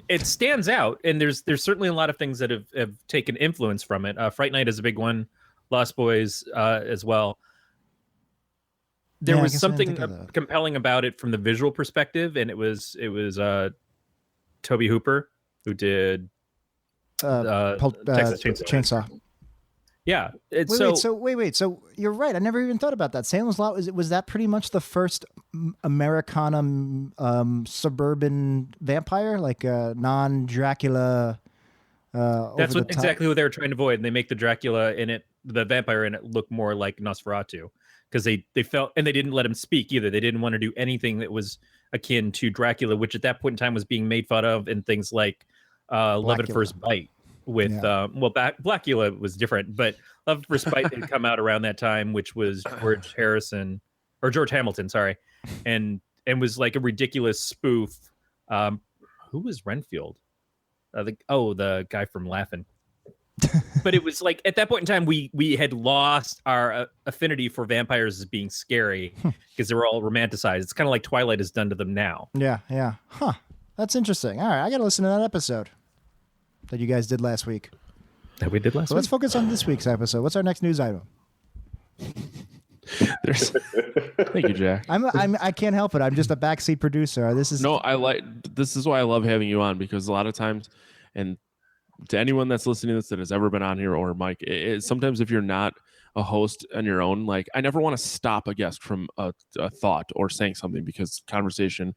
It stands out, and there's certainly a lot of things that have taken influence from it. Fright Night is a big one. Lost Boys as well. There was something compelling about it from the visual perspective, and it was Toby Hooper who did Texas Chainsaw. Yeah. Wait. So you're right. I never even thought about that. Salem's Lot was that pretty much the first Americana suburban vampire, like a non-Dracula That's exactly what they were trying to avoid. And they make the Dracula in it, the vampire in it, look more like Nosferatu because they felt, and they didn't let him speak either. They didn't want to do anything that was akin to Dracula, which at that point in time was being made fun of in things like Love at First Bite. With Blackula was different, but Love at First Bite had come out around that time, which was George Hamilton, sorry, and was like a ridiculous spoof. Who was Renfield? The guy from Laughing. But it was like at that point in time, we had lost our affinity for vampires as being scary because they were all romanticized. It's kind of like Twilight has done to them now. Yeah. Huh. That's interesting. All right, I got to listen to that episode that you guys did last week. That we did last week. Let's focus on this week's episode. What's our next news item? Thank you, Jack. I can't help it. I'm just a backseat producer. This is why I love having you on, because a lot of times, and to anyone that's listening to this that has ever been on here, or Mike, sometimes if you're not a host on your own, like I never want to stop a guest from a thought or saying something, because conversation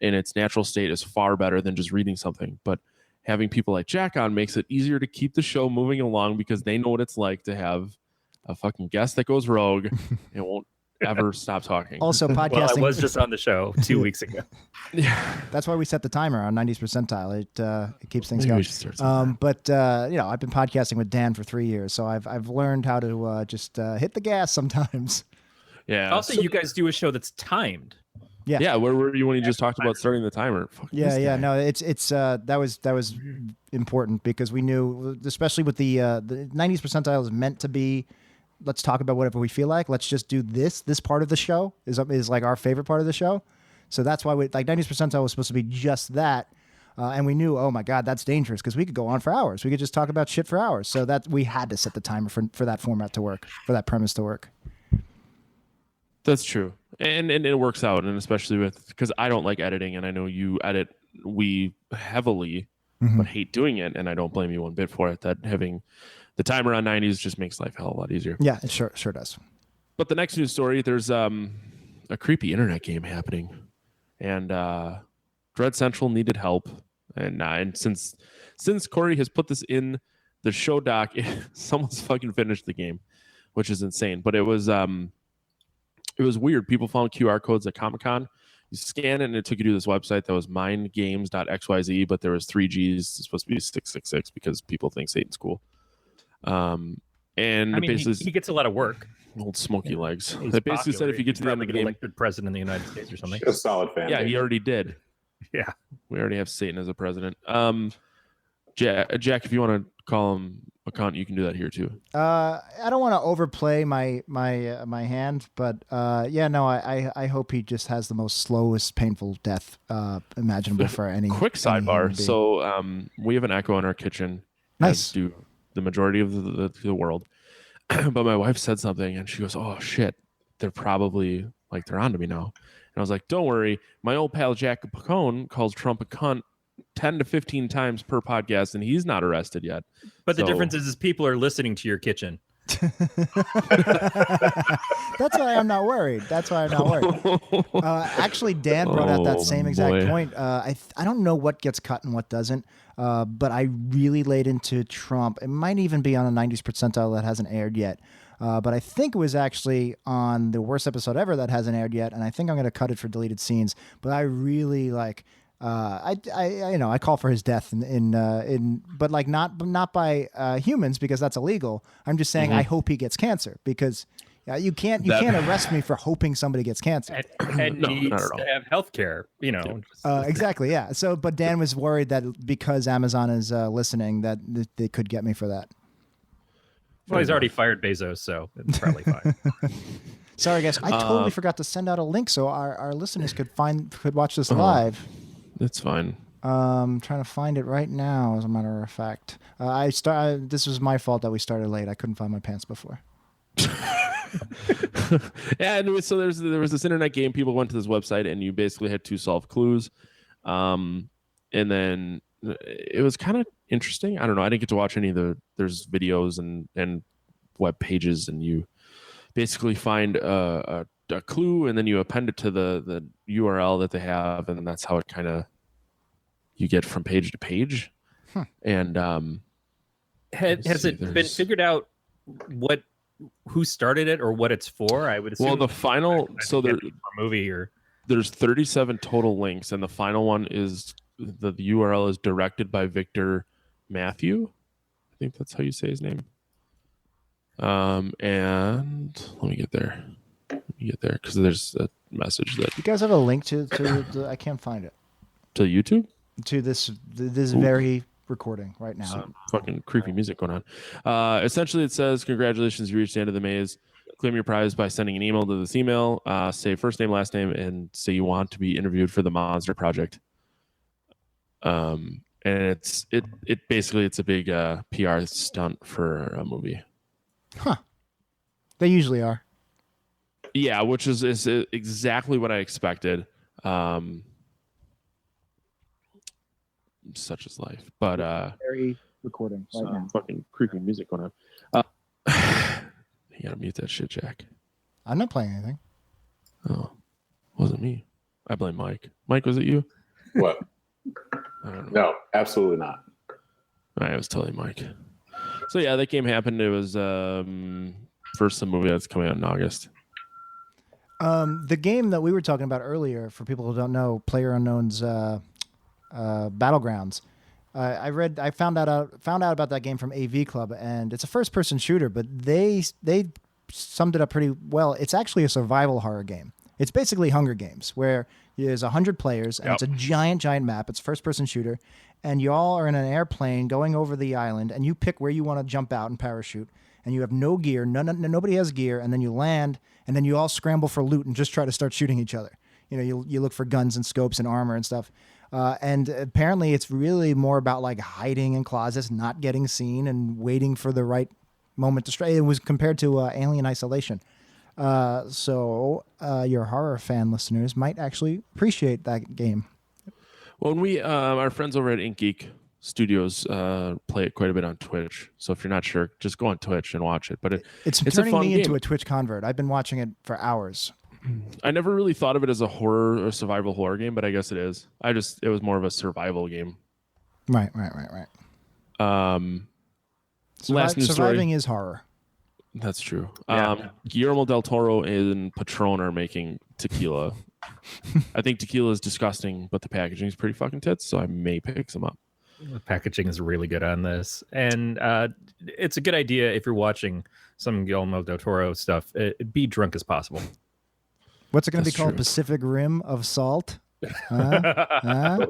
in its natural state is far better than just reading something. But having people like Jack on makes it easier to keep the show moving along, because they know what it's like to have a fucking guest that goes rogue and won't ever stop talking. Also, podcasting. Well, I was just on the show 2 weeks ago. Yeah, that's why we set the timer on 90th percentile. It keeps things going. But I've been podcasting with Dan for 3 years, so I've learned how to just hit the gas sometimes. Yeah. Also, you guys do a show that's timed. Yeah. Where were you when you just talked about starting the timer? Yeah. No, it's that was important, because we knew, especially with the 90th percentile is meant to be, let's talk about whatever we feel like. Let's just do this part of the show is like our favorite part of the show. So that's why 90th percentile was supposed to be just that. And we knew, oh my God, that's dangerous, because we could go on for hours. We could just talk about shit for hours. So that we had to set the timer for that format to work, for that premise to work. That's true. And it works out. And especially because I don't like editing, and I know you edit heavily, but hate doing it. And I don't blame you one bit for it. That having the timer on 90s just makes life a hell of a lot easier. Yeah, it sure does. But the next news story, there's a creepy internet game happening, and Dread Central needed help. And since Corey has put this in the show doc, someone's fucking finished the game, which is insane. But it was weird. People found QR codes at Comic-Con. You scan it, and it took you to this website that was mindgames.xyz, but there was 3 Gs. It's supposed to be 666 because people think Satan's cool. And I mean, he gets a lot of work. Old smoky legs. They basically said if you get to the end of the game, elected president of the United States or something. A solid fan. Yeah, he already did. Yeah, we already have Satan as a president. Jack, if you want to call him a cunt, you can do that here too. I don't want to overplay my hand, but I hope he just has the most slowest, painful death imaginable for any. Quick sidebar. So we have an Echo in our kitchen. Nice. As do the majority of the world. But my wife said something, and she goes, "Oh shit, they're probably like they're on to me now." And I was like, "Don't worry, my old pal Jack Picone calls Trump a cunt 10 to 15 times per podcast, and he's not arrested yet." But the difference is people are listening to your kitchen. That's why I'm not worried. Actually, Dan brought out that same exact point. I don't know what gets cut and what doesn't, but I really laid into Trump. It might even be on a 90th percentile that hasn't aired yet. But I think it was actually on the worst episode ever that hasn't aired yet, and I think I'm going to cut it for deleted scenes. But I really like. I call for his death but like not by humans, because that's illegal. I'm just saying I hope he gets cancer, because you can't arrest me for hoping somebody gets cancer and needs to have health care. Exactly, yeah. So, but Dan was worried that because Amazon is listening, that they could get me for that. Well, he's already fired Bezos, so it's probably fine. Sorry, guys. I totally forgot to send out a link so our listeners could watch this live. It's fine. I'm trying to find it right now, as a matter of fact. This was my fault that we started late. I couldn't find my pants before. Yeah, and so there was this internet game. People went to this website, and you basically had to solve clues. And then it was kind of interesting. I don't know. I didn't get to watch any of there's videos and web pages, and you basically find a clue, and then you append it to the URL that they have, and that's how it kind of you get from page to page. And Has it been figured out who started it or what it's for? I would assume. Well, the final movie or there's 37 total links, and the final one is the URL is directed by Victor Matthew. I think that's how you say his name. And let me get there. Because there's a message that You guys have a link to I can't find it. to YouTube. To this very recording right now. Some fucking creepy music going on. Essentially, it says, "Congratulations, you reached the end of the maze. Claim your prize by sending an email to this email. Say first name, last name, and say you want to be interviewed for the Monster Project." And it's basically it's a big PR stunt for a movie. Huh. They usually are. Yeah, which is exactly what I expected. Such is life, but Very recording right now. fucking creepy music going on. You gotta mute that shit, Jack. I'm not playing anything. Oh, wasn't me. I blame Mike. Mike, was it you? What? I don't know. No, absolutely not. I was totally Mike. So yeah, that game happened. It was first a movie that's coming out in August. The game that we were talking about earlier, for people who don't know, PlayerUnknown's Battlegrounds. I found out about that game from AV Club, and it's a first-person shooter, but they summed it up pretty well. It's actually a survival horror game. It's basically Hunger Games, where there's 100 players, and it's a giant map. It's a first-person shooter, and you all are in an airplane going over the island, and you pick where you want to jump out and parachute, and you have no gear. Nobody has gear, and then you land, and then you all scramble for loot and just try to start shooting each other. You know, you look for guns and scopes and armor and stuff. And apparently it's really more about like hiding in closets, not getting seen, and waiting for the right moment to strike. It was compared to Alien Isolation. So your horror fan listeners might actually appreciate that game. Well, when we our friends over at Ink Geek Studios play it quite a bit on Twitch. So if you're not sure, just go on Twitch and watch it. But it's a turning fun me game. into a Twitch convert. I've been watching it for hours. I never really thought of it as a horror or survival horror game, but I guess it is. It was more of a survival game. Right. Last news surviving story. is horror. That's true. Yeah. Guillermo del Toro and Patron are making tequila. I think tequila is disgusting, but the packaging is pretty fucking tits, so I may pick some up. The packaging is really good on this, and it's a good idea if you're watching some Guillermo del Toro stuff. Be drunk as possible. What's it going to be That's called? true. Pacific Rim of Salt? Huh?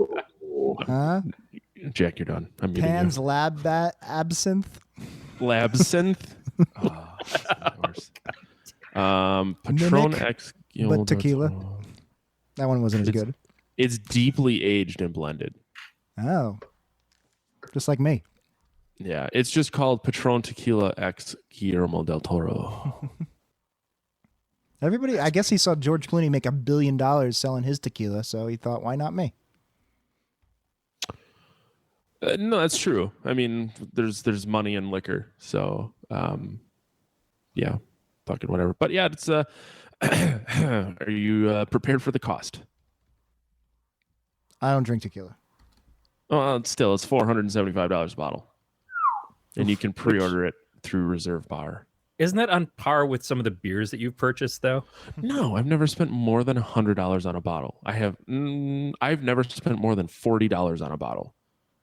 Jack, you're done. I'm muting Pan's you. Absinthe? Labsynth. Oh, that's the worst. Patron Mimic, X Guillermo but del tequila. Toro. That one wasn't as good. It's deeply aged and blended. Oh. Just like me. Yeah, it's just called Patron Tequila X Guillermo del Toro. Everybody, I guess he saw George Clooney make $1 billion selling his tequila, so he thought, why not me? No, that's true. I mean, there's money in liquor, so yeah, fucking whatever. But yeah, it's are you prepared for the cost? I don't drink tequila. Well, it's $475 a bottle, and you can pre-order it through Reserve Bar. Isn't that on par with some of the beers that you've purchased, though? No, I've never spent more than $100 on a bottle. I've never spent more than $40 on a bottle.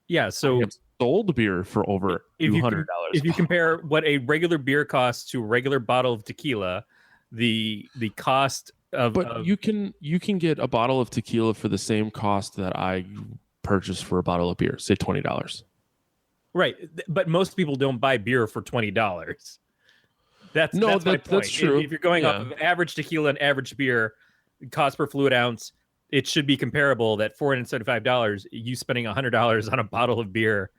Yeah, so I've sold beer for over $200. If you compare what a regular beer costs to a regular bottle of tequila, the cost of you can get a bottle of tequila for the same cost that I purchased for a bottle of beer, say $20. Right, but most people don't buy beer for $20. That's my point. That's true. If you're going off of average tequila and average beer, cost per fluid ounce, it should be comparable. That $475, you spending $100 on a bottle of beer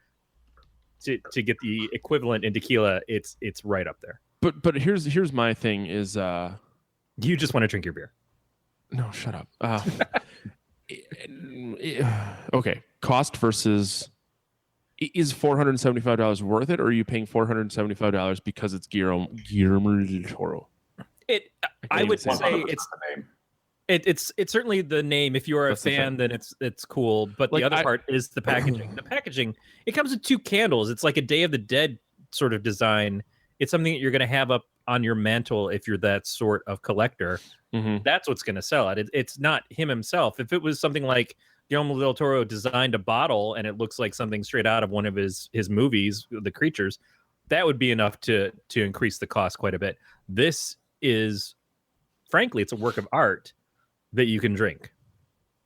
to get the equivalent in tequila, it's right up there. But here's my thing is you just want to drink your beer. No, shut up. Okay, cost versus. Is $475 worth it, or are you paying $475 because it's Guillermo del Toro? I would say it's certainly the name. If you're a fan, then it's cool. But the other part is the packaging. The packaging, it comes with 2 candles. It's like a Day of the Dead sort of design, it's something that you're going to have up on your mantle if you're that sort of collector. Mm-hmm. That's what's going to sell it. It's not him himself. If it was something like Guillermo del Toro designed a bottle and it looks like something straight out of one of his movies, The Creatures, that would be enough to increase the cost quite a bit. This is, frankly, it's a work of art that you can drink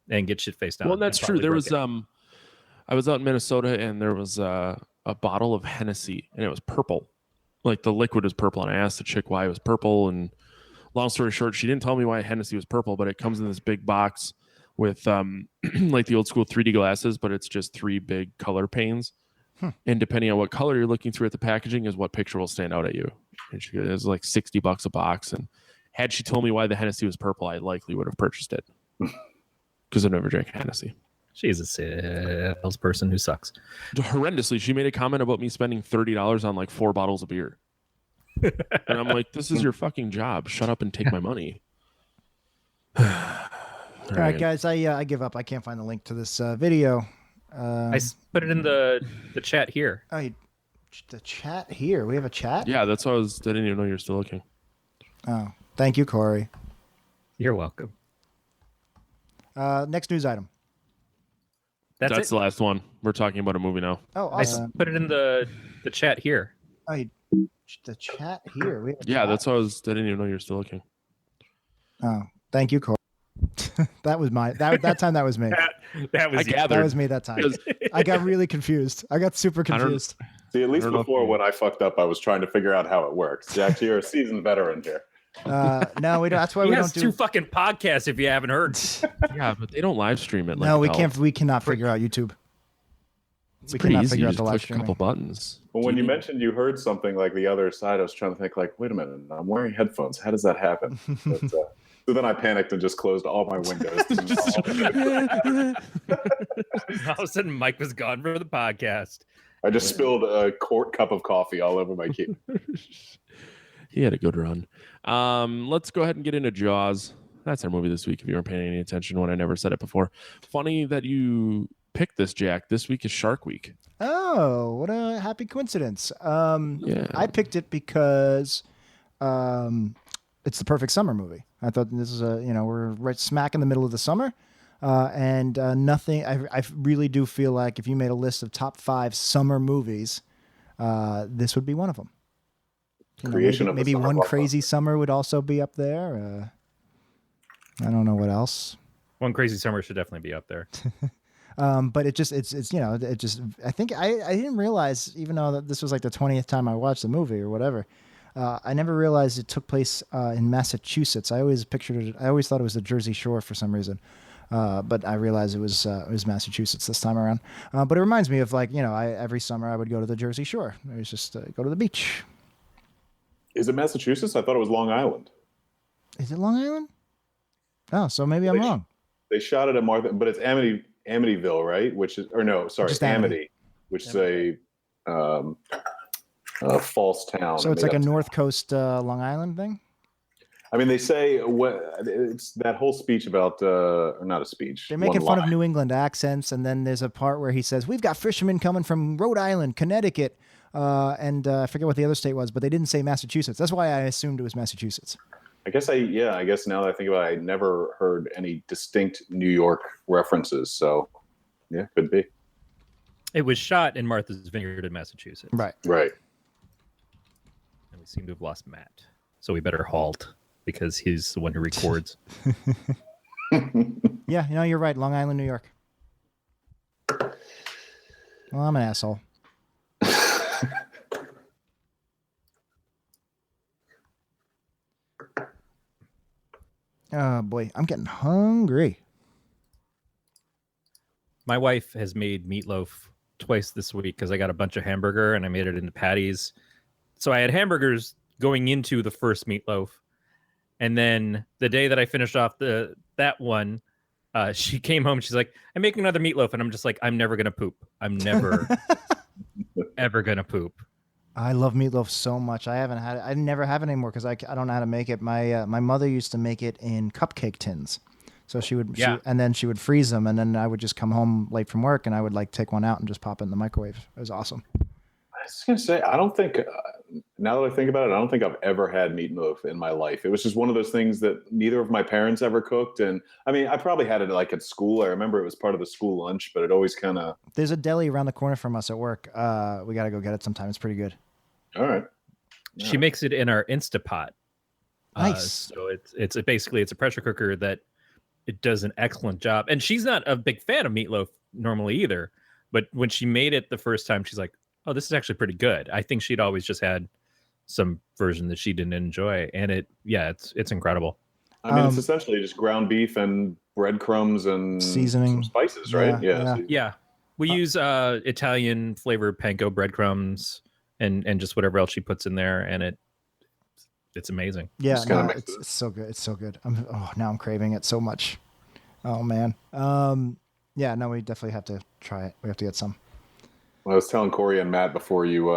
and get shit faced on. Well, that's true. There was I was out in Minnesota and there was a bottle of Hennessy and it was purple. Like the liquid was purple, and I asked the chick why it was purple, and long story short, she didn't tell me why Hennessy was purple, but it comes in this big box with like the old school 3D glasses, but it's just 3 big color panes. And depending on what color you're looking through at the packaging is what picture will stand out at you. And she goes, it was like $60 a box. And had she told me why the Hennessy was purple, I likely would have purchased it because I never drank Hennessy. She's a salesperson who sucks. Horrendously. She made a comment about me spending $30 on like 4 bottles of beer. And I'm like, this is your fucking job. Shut up and take my money. All right, guys, I give up. I can't find the link to this video. I put it in the chat here. The chat here. We have a chat? Yeah, that's why I didn't even know you were still looking. Oh, thank you, Corey. You're welcome. Next news item. That's the last one. We're talking about a movie now. Oh, awesome. I put it in the chat here. The chat here. We have a chat. That's why I didn't even know you were still looking. Oh, thank you, Corey. That was that time. That was me. That was gathered. That was me that time. I got really confused. I got super confused. See, at least before when I fucked up, I was trying to figure out how it works. Jack, you're a seasoned veteran here. No, we don't. That's why we don't do 2 fucking podcasts. If you haven't heard, Yeah, but they don't live stream it. Like no, we can't. We cannot figure out YouTube. It's we pretty cannot easy. figure You out just the live push a streaming. couple buttons. Well, when you mentioned you heard something like the other side, I was trying to think like, wait a minute, I'm wearing headphones. How does that happen? But, so then I panicked and just closed all my windows. all of a sudden Mike was gone for the podcast. I just spilled a quart cup of coffee all over my key. He had a good run. Let's go ahead and get into Jaws. That's our movie this week, if you weren't paying any attention when I never said it before. Funny that you picked this, Jack. This week is Shark Week. Oh, what a happy coincidence. Yeah. I picked it because it's the perfect summer movie. I thought this is we're right smack in the middle of the summer. And nothing, I really do feel like if you made a list of top 5 summer movies, this would be one of them. Maybe One Crazy Summer would also be up there. I don't know what else. One Crazy Summer should definitely be up there. But it just, I think I didn't realize, even though that this was like the 20th time I watched the movie or whatever, I never realized it took place in Massachusetts. I always thought it was the Jersey Shore for some reason. But I realized it was Massachusetts this time around. But it reminds me of every summer I would go to the Jersey Shore. I was just go to the beach. Is it Massachusetts? I thought it was Long Island. Is it Long Island? Oh, so maybe I'm wrong. They shot it at Martha, but it's Amityville, right? Amity, which is a false town. So it's like a North Coast Long Island thing? I mean, they say it's that whole speech about, or not a speech. They're making fun of New England accents, and then there's a part where he says, "We've got fishermen coming from Rhode Island, Connecticut," and I forget what the other state was, but they didn't say Massachusetts. That's why I assumed it was Massachusetts. I guess now that I think about it, I never heard any distinct New York references. So, yeah, could be. It was shot in Martha's Vineyard in Massachusetts. Right. Right. And we seem to have lost Matt. So we better halt because he's the one who records. Yeah, you're right. Long Island, New York. Well, I'm an asshole. Oh, boy. I'm getting hungry. My wife has made meatloaf twice this week because I got a bunch of hamburger and I made it into patties. So I had hamburgers going into the first meatloaf. And then the day that I finished off that one, she came home. She's like, "I'm making another meatloaf." And I'm just like, I'm never going to poop. I'm never, ever going to poop. I love meatloaf so much. I haven't had it. I never have it anymore because I don't know how to make it. My mother used to make it in cupcake tins. So she would, and then she would freeze them. And then I would just come home late from work and I would take one out and just pop it in the microwave. It was awesome. was gonna say, I don't think. Now that I think about it, I don't think I've ever had meatloaf in my life. It was just one of those things that neither of my parents ever cooked, and I mean, I probably had it like at school. I remember it was part of the school lunch, but it always kind of. There's a deli around the corner from us at work. We got to go get it sometime. It's pretty good. All right. She makes it in our Instapot. Nice. So it's basically a pressure cooker that it does an excellent job. And she's not a big fan of meatloaf normally either. But when she made it the first time, she's like, "Oh, this is actually pretty good." I think she'd always just had some version that she didn't enjoy, and it's incredible. I mean, it's essentially just ground beef and breadcrumbs and seasoning, some spices, right? Yeah. We use Italian flavored panko breadcrumbs and just whatever else she puts in there, and it's amazing. Yeah, it's so good. It's so good. Now I'm craving it so much. Oh man. Yeah, no, we definitely have to try it. We have to get some. Well, I was telling Corey and Matt before you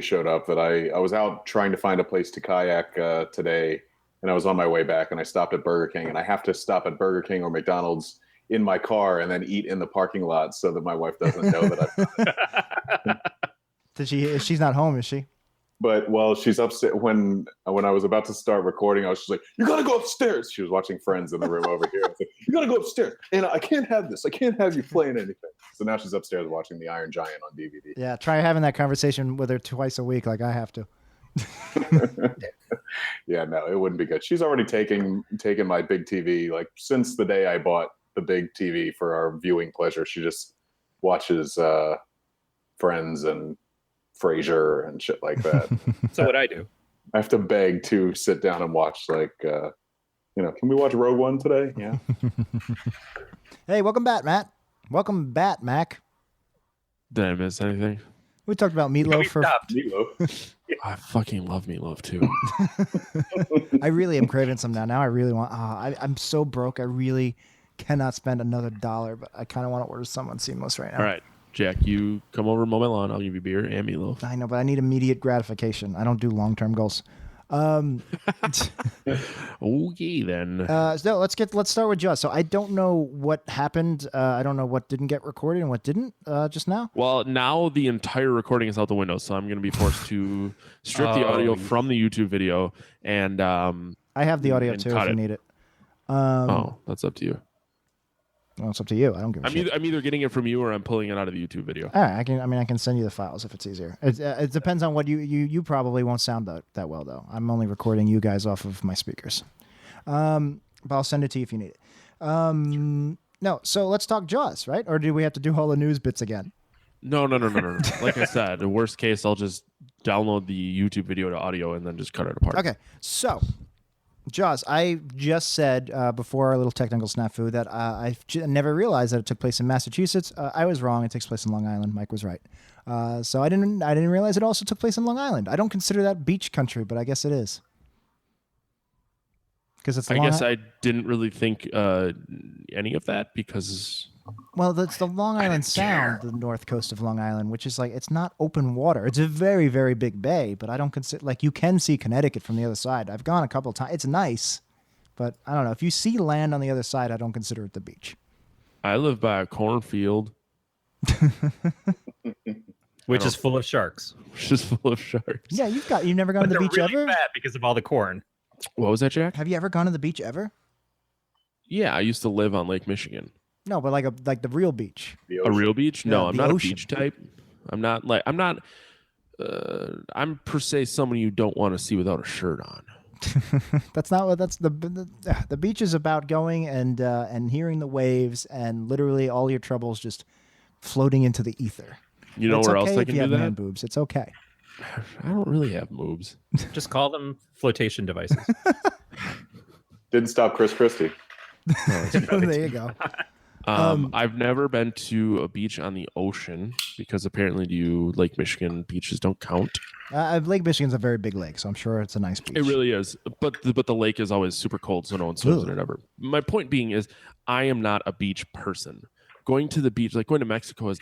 showed up that I was out trying to find a place to kayak today, and I was on my way back, and I stopped at Burger King, and I have to stop at Burger King or McDonald's in my car and then eat in the parking lot so that my wife doesn't know that I've done it. She's not home, is she? But she's upstairs. When I was about to start recording, I was just like, "You gotta go upstairs." She was watching Friends in the room over here. I was like, "You gotta go upstairs." And I can't have this. I can't have you playing anything. So now she's upstairs watching The Iron Giant on DVD. Yeah, try having that conversation with her twice a week, like I have to. Yeah, no, it wouldn't be good. She's already taken my big TV. Like since the day I bought the big TV for our viewing pleasure, she just watches Friends and Frasier and shit like that. So what I do, I have to beg to sit down and watch, like, can we watch Rogue One today? Yeah. Hey, welcome back, Matt. Welcome back, Mac. Did I miss anything? We talked about meatloaf Meatloaf. I fucking love meatloaf too. I really am craving some now. Now I really want. I'm so broke. I really cannot spend another $1, but I kind of want to order someone seamless right now. All right, Jack, you come over, mow my lawn. I'll give you beer and meatloaf. I know, but I need immediate gratification. I don't do long-term goals. Okay, then. So let's start with Jaws. So I don't know what happened. I don't know what didn't get recorded and what didn't just now. Well, now the entire recording is out the window, so I'm going to be forced to strip the audio from the YouTube video, and I have the audio too if you need it. That's up to you. Well, it's up to you. I don't give a shit. I'm either getting it from you or I'm pulling it out of the YouTube video. All right, I can send you the files if it's easier. It depends on what you probably won't sound that well though. I'm only recording you guys off of my speakers. But I'll send it to you if you need it. No, so let's talk Jaws, right? Or do we have to do all the news bits again? No. Like I said, the worst case, I'll just download the YouTube video to audio and then just cut it apart. Okay, so Jaws, I just said before our little technical snafu that I never realized that it took place in Massachusetts. I was wrong. It takes place in Long Island. Mike was right. So I didn't realize it also took place in Long Island. I don't consider that beach country, but I guess it is. Because it's. I didn't really think any of that because. Well, that's the Long Island Sound, the north coast of Long Island, which is like, it's not open water. It's a very, very big bay, but I don't consider, like, you can see Connecticut from the other side. I've gone a couple of times. It's nice, but I don't know. If you see land on the other side, I don't consider it the beach. I live by a cornfield. which is full of sharks. Which is full of sharks. Yeah, you've never gone to the beach really ever? Fat because of all the corn. What was that, Jack? Have you ever gone to the beach ever? Yeah, I used to live on Lake Michigan. No, but like the real beach. A real beach? No, Yeah, I'm the not ocean. a beach type. I'm per se someone you don't want to see without a shirt on. That's not what the beach is about. Going and hearing the waves and literally all your troubles just floating into the ether. You know It's where okay else I if can you do have that? man boobs. It's okay. I don't really have moves. Just call them flotation devices. Didn't stop Chris Christie. There you go. I've never been to a beach on the ocean because apparently Lake Michigan beaches don't count. Lake Michigan's a very big lake, so I'm sure it's a nice beach. It really is, but the lake is always super cold, so no one swims in it ever. My point being is, I am not a beach person. Going to the beach, like going to Mexico, it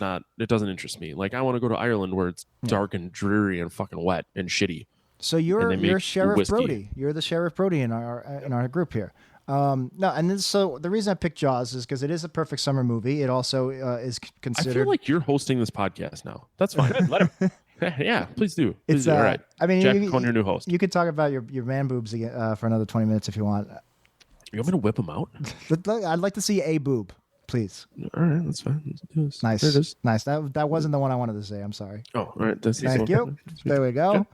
doesn't interest me. Like I want to go to Ireland where it's dark and dreary and fucking wet and shitty. So you're Sheriff whiskey. Brody. You're the Sheriff Brody in our group here. No, and so the reason I picked Jaws is because it is a perfect summer movie. It also is I considered. feel like you're hosting this podcast now. That's fine. Let him. Yeah, please do. Please It's do. All right. I mean, Jack, Picone, your new host. You could talk about your man boobs again, for another 20 minutes if you want. You want me to whip them out? I'd like to see a boob, please. All right, that's fine. Let's do this. Nice. There it is. Nice. That wasn't the one I wanted to say. I'm sorry. Oh, all right. That's Thank you. There we go.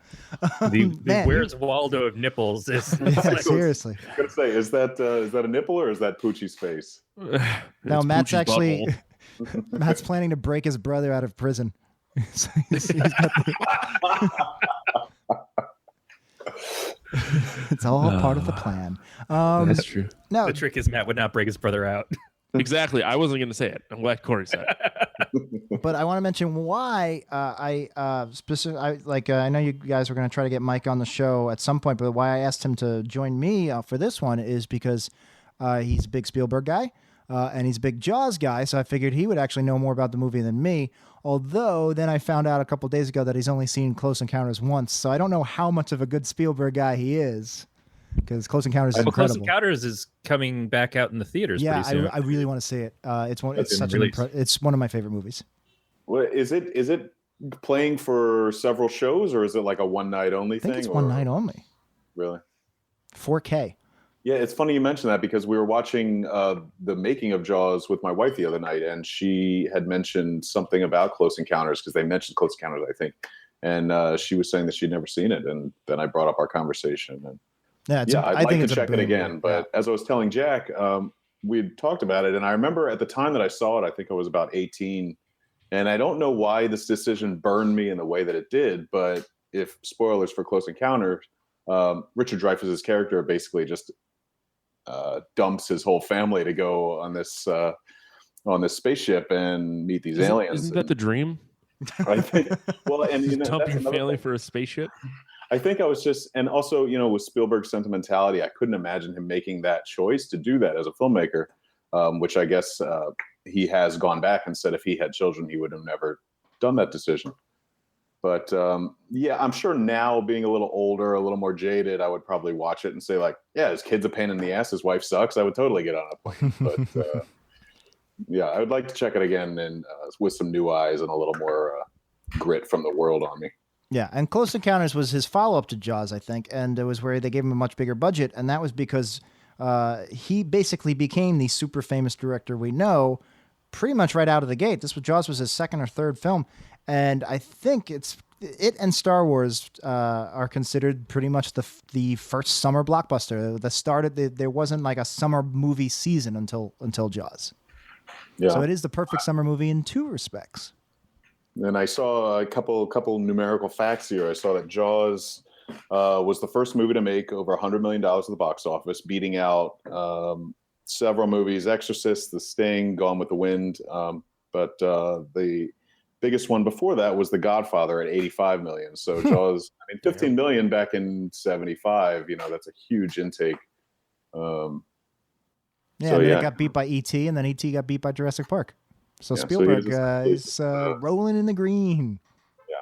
The Man, Where's Waldo of nipples is yeah, seriously. I was gonna say, is that a nipple or is that Poochie's face? No, Matt's Poochie's actually butthole. Matt's planning to break his brother out of prison. So he's got it's all part of the plan. That's true. No, the trick is Matt would not break his brother out. Exactly. I wasn't going to say it. I'm glad Corey said it. but I want to mention why I know you guys were going to try to get Mike on the show at some point, but why I asked him to join me for this one is because he's a big Spielberg guy and he's a big Jaws guy, so I figured he would actually know more about the movie than me. Although then I found out a couple days ago that he's only seen Close Encounters once, so I don't know how much of a good Spielberg guy he is. Because Close Encounters is incredible. Close Encounters is coming back out in the theaters. Yeah, pretty soon. I really want to see it. It's one of my favorite movies. What is it? Is it playing for several shows, or is it like a one night only thing? I think it's one night only. Really? 4K. Yeah, it's funny you mentioned that because we were watching the making of Jaws with my wife the other night, and she had mentioned something about Close Encounters because they mentioned Close Encounters, I think, and she was saying that she'd never seen it, and then I brought up our conversation, and I'd like to check it again. But as I was telling Jack, we'd talked about it, and I remember at the time that I saw it, I think I was about 18, and I don't know why this decision burned me in the way that it did, but if spoilers for Close Encounters, Richard Dreyfuss's character basically just dumps his whole family to go on this spaceship and meet these aliens. Isn't that the dream? I think. Well, and dump your family for a spaceship. I think I was just, and also, with Spielberg's sentimentality, I couldn't imagine him making that choice to do that as a filmmaker, which I guess he has gone back and said if he had children, he would have never done that decision. But I'm sure now, being a little older, a little more jaded, I would probably watch it and say like, yeah, his kid's a pain in the ass, his wife sucks. I would totally get on a plane. But I would like to check it again and with some new eyes and a little more grit from the world on me. Yeah, and Close Encounters was his follow-up to Jaws, I think, and it was where they gave him a much bigger budget, and that was because he basically became the super famous director we know pretty much right out of the gate. Jaws was his second or third film, and I think it and Star Wars are considered pretty much the first summer blockbuster. There wasn't like a summer movie season until Jaws. Yeah. So it is the perfect summer movie in two respects. And I saw a couple numerical facts here. I saw that Jaws was the first movie to make over $100 million at the box office, beating out several movies: Exorcist, The Sting, Gone with the Wind. But the biggest one before that was The Godfather at $85 million. So Jaws, $15 million back in '75. That's a huge intake. It got beat by E.T., and then E.T. got beat by Jurassic Park. So Spielberg is rolling in the green. Yeah.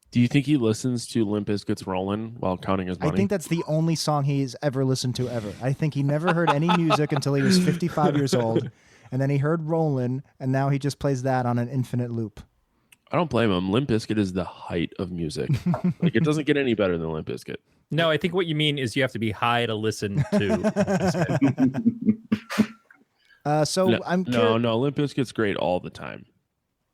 Do you think he listens to Limp Bizkit's "Rollin'" while counting his money? I think that's the only song he's ever listened to ever. I think he never heard any music until he was 55 years old, and then he heard "Rollin'," and now he just plays that on an infinite loop. I don't blame him. Limp Bizkit is the height of music. Like, it doesn't get any better than Limp Bizkit. No, I think what you mean is you have to be high to listen to. No, Limp Bizkit's great all the time.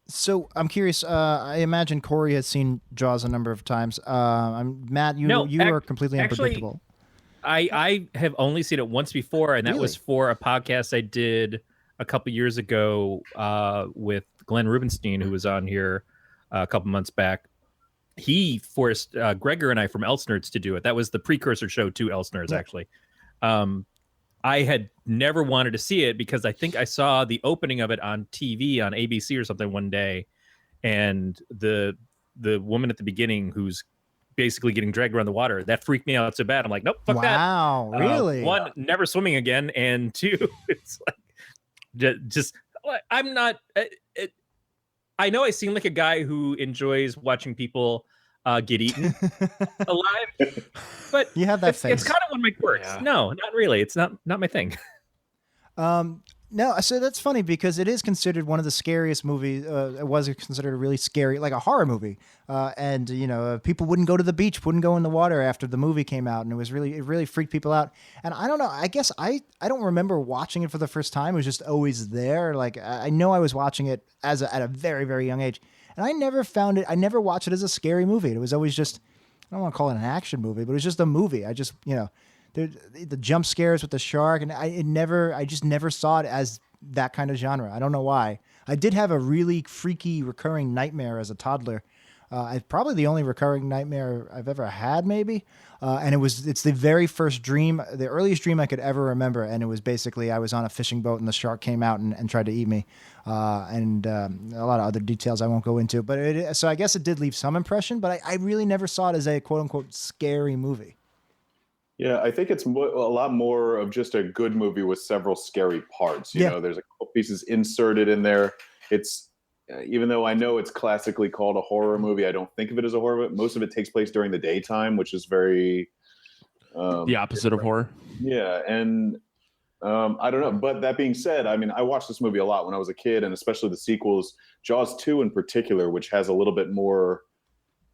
So I'm curious. I imagine Corey has seen Jaws a number of times. Matt, you are completely unpredictable. I have only seen it once before, and that was for a podcast I did a couple years ago with Glenn Rubenstein, who was on here a couple months back. He forced Gregor and I from Elsnerds to do it. That was the precursor show to Elsnerds, actually. I had never wanted to see it because I think I saw the opening of it on TV on ABC or something one day, and the woman at the beginning who's basically getting dragged around the water, that freaked me out so bad. I'm like, nope, fuck that. Wow, really? One, never swimming again, and two, it's like just I'm not. I know I seem like a guy who enjoys watching people get eaten alive, but you have that face. It's kind of one of my quirks. Yeah. No, not really. It's not my thing. No, so that's funny because it is considered one of the scariest movies. It was considered a really scary, like a horror movie. And people wouldn't go to the beach, wouldn't go in the water after the movie came out, and it really freaked people out. And I don't know. I guess I don't remember watching it for the first time. It was just always there. Like I know I was watching it at a very, very young age, and I never found it. I never watched it as a scary movie. It was always just, I don't want to call it an action movie, but it was just a movie. I just the jump scares with the shark, and I just never saw it as that kind of genre. I don't know why. I did have a really freaky recurring nightmare as a toddler. Probably the only recurring nightmare I've ever had, maybe. And it's the very first dream, the earliest dream I could ever remember. And it was basically I was on a fishing boat and the shark came out and tried to eat me. And a lot of other details I won't go into. But so I guess it did leave some impression, but I really never saw it as a quote unquote scary movie. Yeah, I think it's a lot more of just a good movie with several scary parts. You know, there's a couple pieces inserted in there. It's even though I know it's classically called a horror movie, I don't think of it as a horror movie. Most of it takes place during the daytime, which is very the opposite of horror. Yeah, and I don't know. But that being said, I mean, I watched this movie a lot when I was a kid, and especially the sequels, Jaws 2 in particular, which has a little bit more.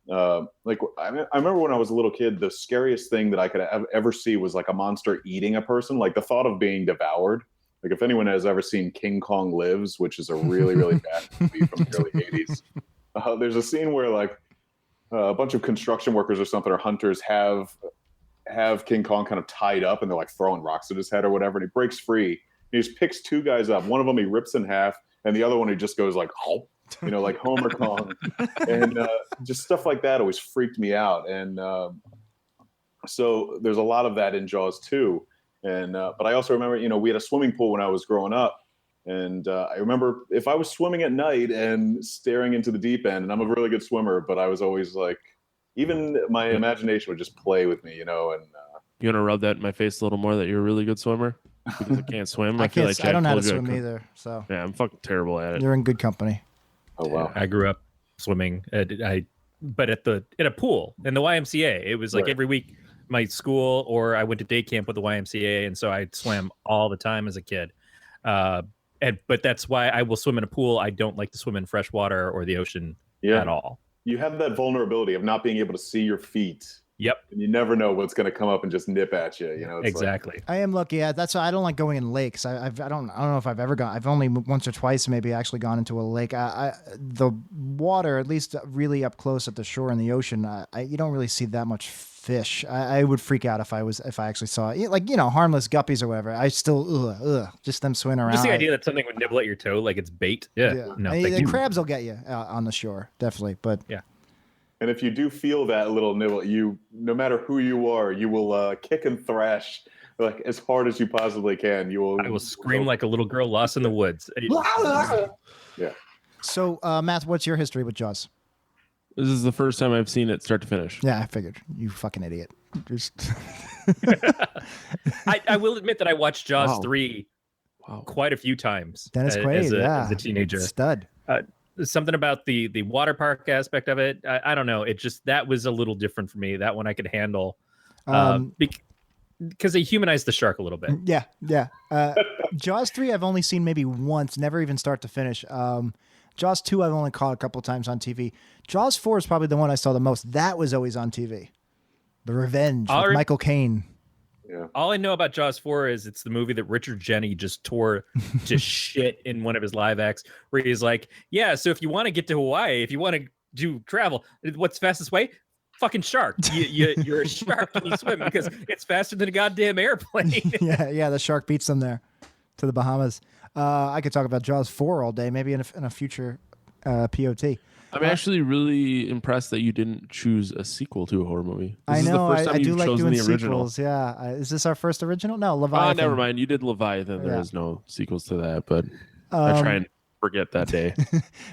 I remember when I was a little kid, the scariest thing that I could ever see was like a monster eating a person. Like the thought of being devoured. Like if anyone has ever seen King Kong Lives, which is a really, really bad movie from the early 80s, there's a scene where like a bunch of construction workers or something, or hunters have King Kong kind of tied up and they're like throwing rocks at his head or whatever. And he breaks free. He just picks two guys up. One of them he rips in half, and the other one he just goes like, oh. Like Homer Kong, and just stuff like that always freaked me out. And so there's a lot of that in Jaws too. And but I also remember, we had a swimming pool when I was growing up, and I remember if I was swimming at night and staring into the deep end, and I'm a really good swimmer, but I was always like, even my imagination would just play with me, And you want to rub that in my face a little more that you're a really good swimmer? Because I can't swim. I feel like Jack I don't know how to told you swim either. So yeah, I'm fucking terrible at it. You're in good company. Oh wow! I grew up swimming. But at a pool in the YMCA. It was like every week, my school, or I went to day camp with the YMCA, and so I swam all the time as a kid. But that's why I will swim in a pool. I don't like to swim in fresh water or the ocean at all. You have that vulnerability of not being able to see your feet. Yep. And you never know what's going to come up and just nip at you. It's exactly. I am lucky. Yeah, that's why I don't like going in lakes. I don't know if I've ever gone. I've only once or twice maybe actually gone into a lake. The water, at least really up close at the shore in the ocean, you don't really see that much fish. I would freak out if I actually saw it. Like harmless guppies or whatever. I still just them swimming around. Just the idea that something would nibble at your toe like it's bait. Yeah. No, the crabs will get you on the shore, definitely. But yeah. And if you do feel that little nibble, no matter who you are, you will kick and thrash like as hard as you possibly can. I will scream like a little girl lost in the woods. Yeah. So, Matt, what's your history with Jaws? This is the first time I've seen it start to finish. Yeah, I figured. You fucking idiot. I will admit that I watched Jaws 3 quite a few times. Dennis Quaid, as a teenager. Stud. Something about the water park aspect of it. I don't know. It just, that was a little different for me. That one I could handle because they humanized the shark a little bit. Yeah. Jaws 3 I've only seen maybe once, never even start to finish. Jaws 2 I've only caught a couple times on TV. Jaws 4 is probably the one I saw the most. That was always on TV. The Revenge with Michael Caine. Yeah. All I know about Jaws 4 is it's the movie that Richard Jeni just tore to shit in one of his live acts, where he's like, yeah, so if you want to get to Hawaii, if you want to do travel, what's the fastest way? Fucking shark. You're a shark and you swim because it's faster than a goddamn airplane. yeah, the shark beats them there to the Bahamas. I could talk about Jaws 4 all day, maybe in a future POT. I'm actually really impressed that you didn't choose a sequel to a horror movie. I know. I do like doing sequels. Yeah. Is this our first original? No, Leviathan. Never mind. You did Leviathan. There is no sequels to that, but I try and forget that day.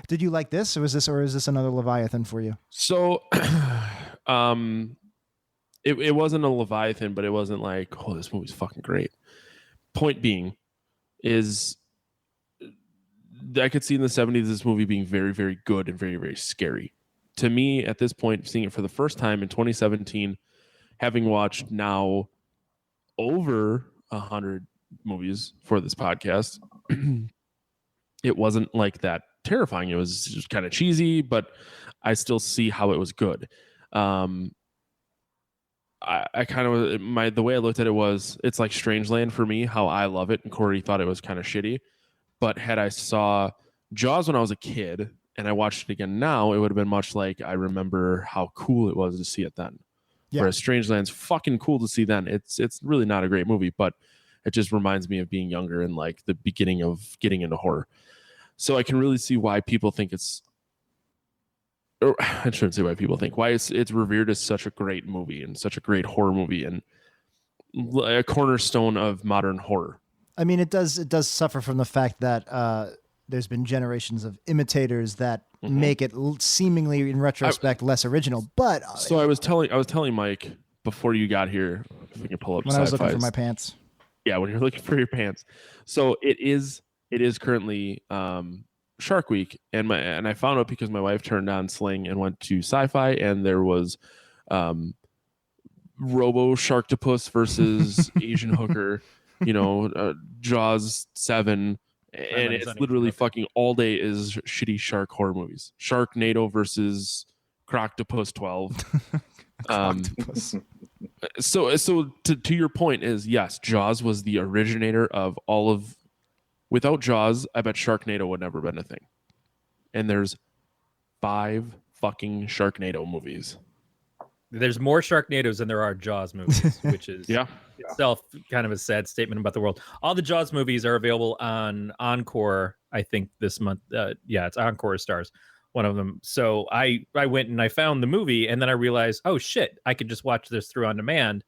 Did you like this? Or is this another Leviathan for you? So, it wasn't a Leviathan, but it wasn't like, oh, this movie's fucking great. Point being is, I could see in the 70s this movie being very, very good and very, very scary. To me, at this point, seeing it for the first time in 2017, having watched now over 100 movies for this podcast, it wasn't like that terrifying. It was just kind of cheesy, but I still see how it was good. I kind of the way I looked at it was it's like Strangeland for me, how I love it, and Corey thought it was kind of shitty. But had I saw Jaws when I was a kid and I watched it again now, it would have been much like I remember how cool it was to see it then. Yeah. Whereas Strangeland's fucking cool to see then. It's really not a great movie, but it just reminds me of being younger and like the beginning of getting into horror. So I can really see why people think it's. Or I shouldn't say why people think why it's revered as such a great movie and such a great horror movie and a cornerstone of modern horror. I mean, it does suffer from the fact that there's been generations of imitators that make it seemingly in retrospect less original. But so I was telling Mike before you got here, if we can pull up when I was looking for my pants. Yeah, when you're looking for your pants. So it is currently Shark Week, and I found out because my wife turned on Sling and went to Sci-Fi, and there was Robo Sharktopus versus Asian Hooker, Jaws 7, and it's literally fucking all day is shitty shark horror movies. Sharknado versus Croctopus 12. Croctopus. So to your point is yes, Jaws was the originator of all of. Without Jaws, I bet Sharknado would never been a thing. And there's 5 fucking Sharknado movies. There's more Sharknadoes than there are Jaws movies, which is itself kind of a sad statement about the world. All the Jaws movies are available on Encore, I think, this month. It's Encore Stars, one of them. So I went and I found the movie, and then I realized, oh shit, I could just watch this through on demand.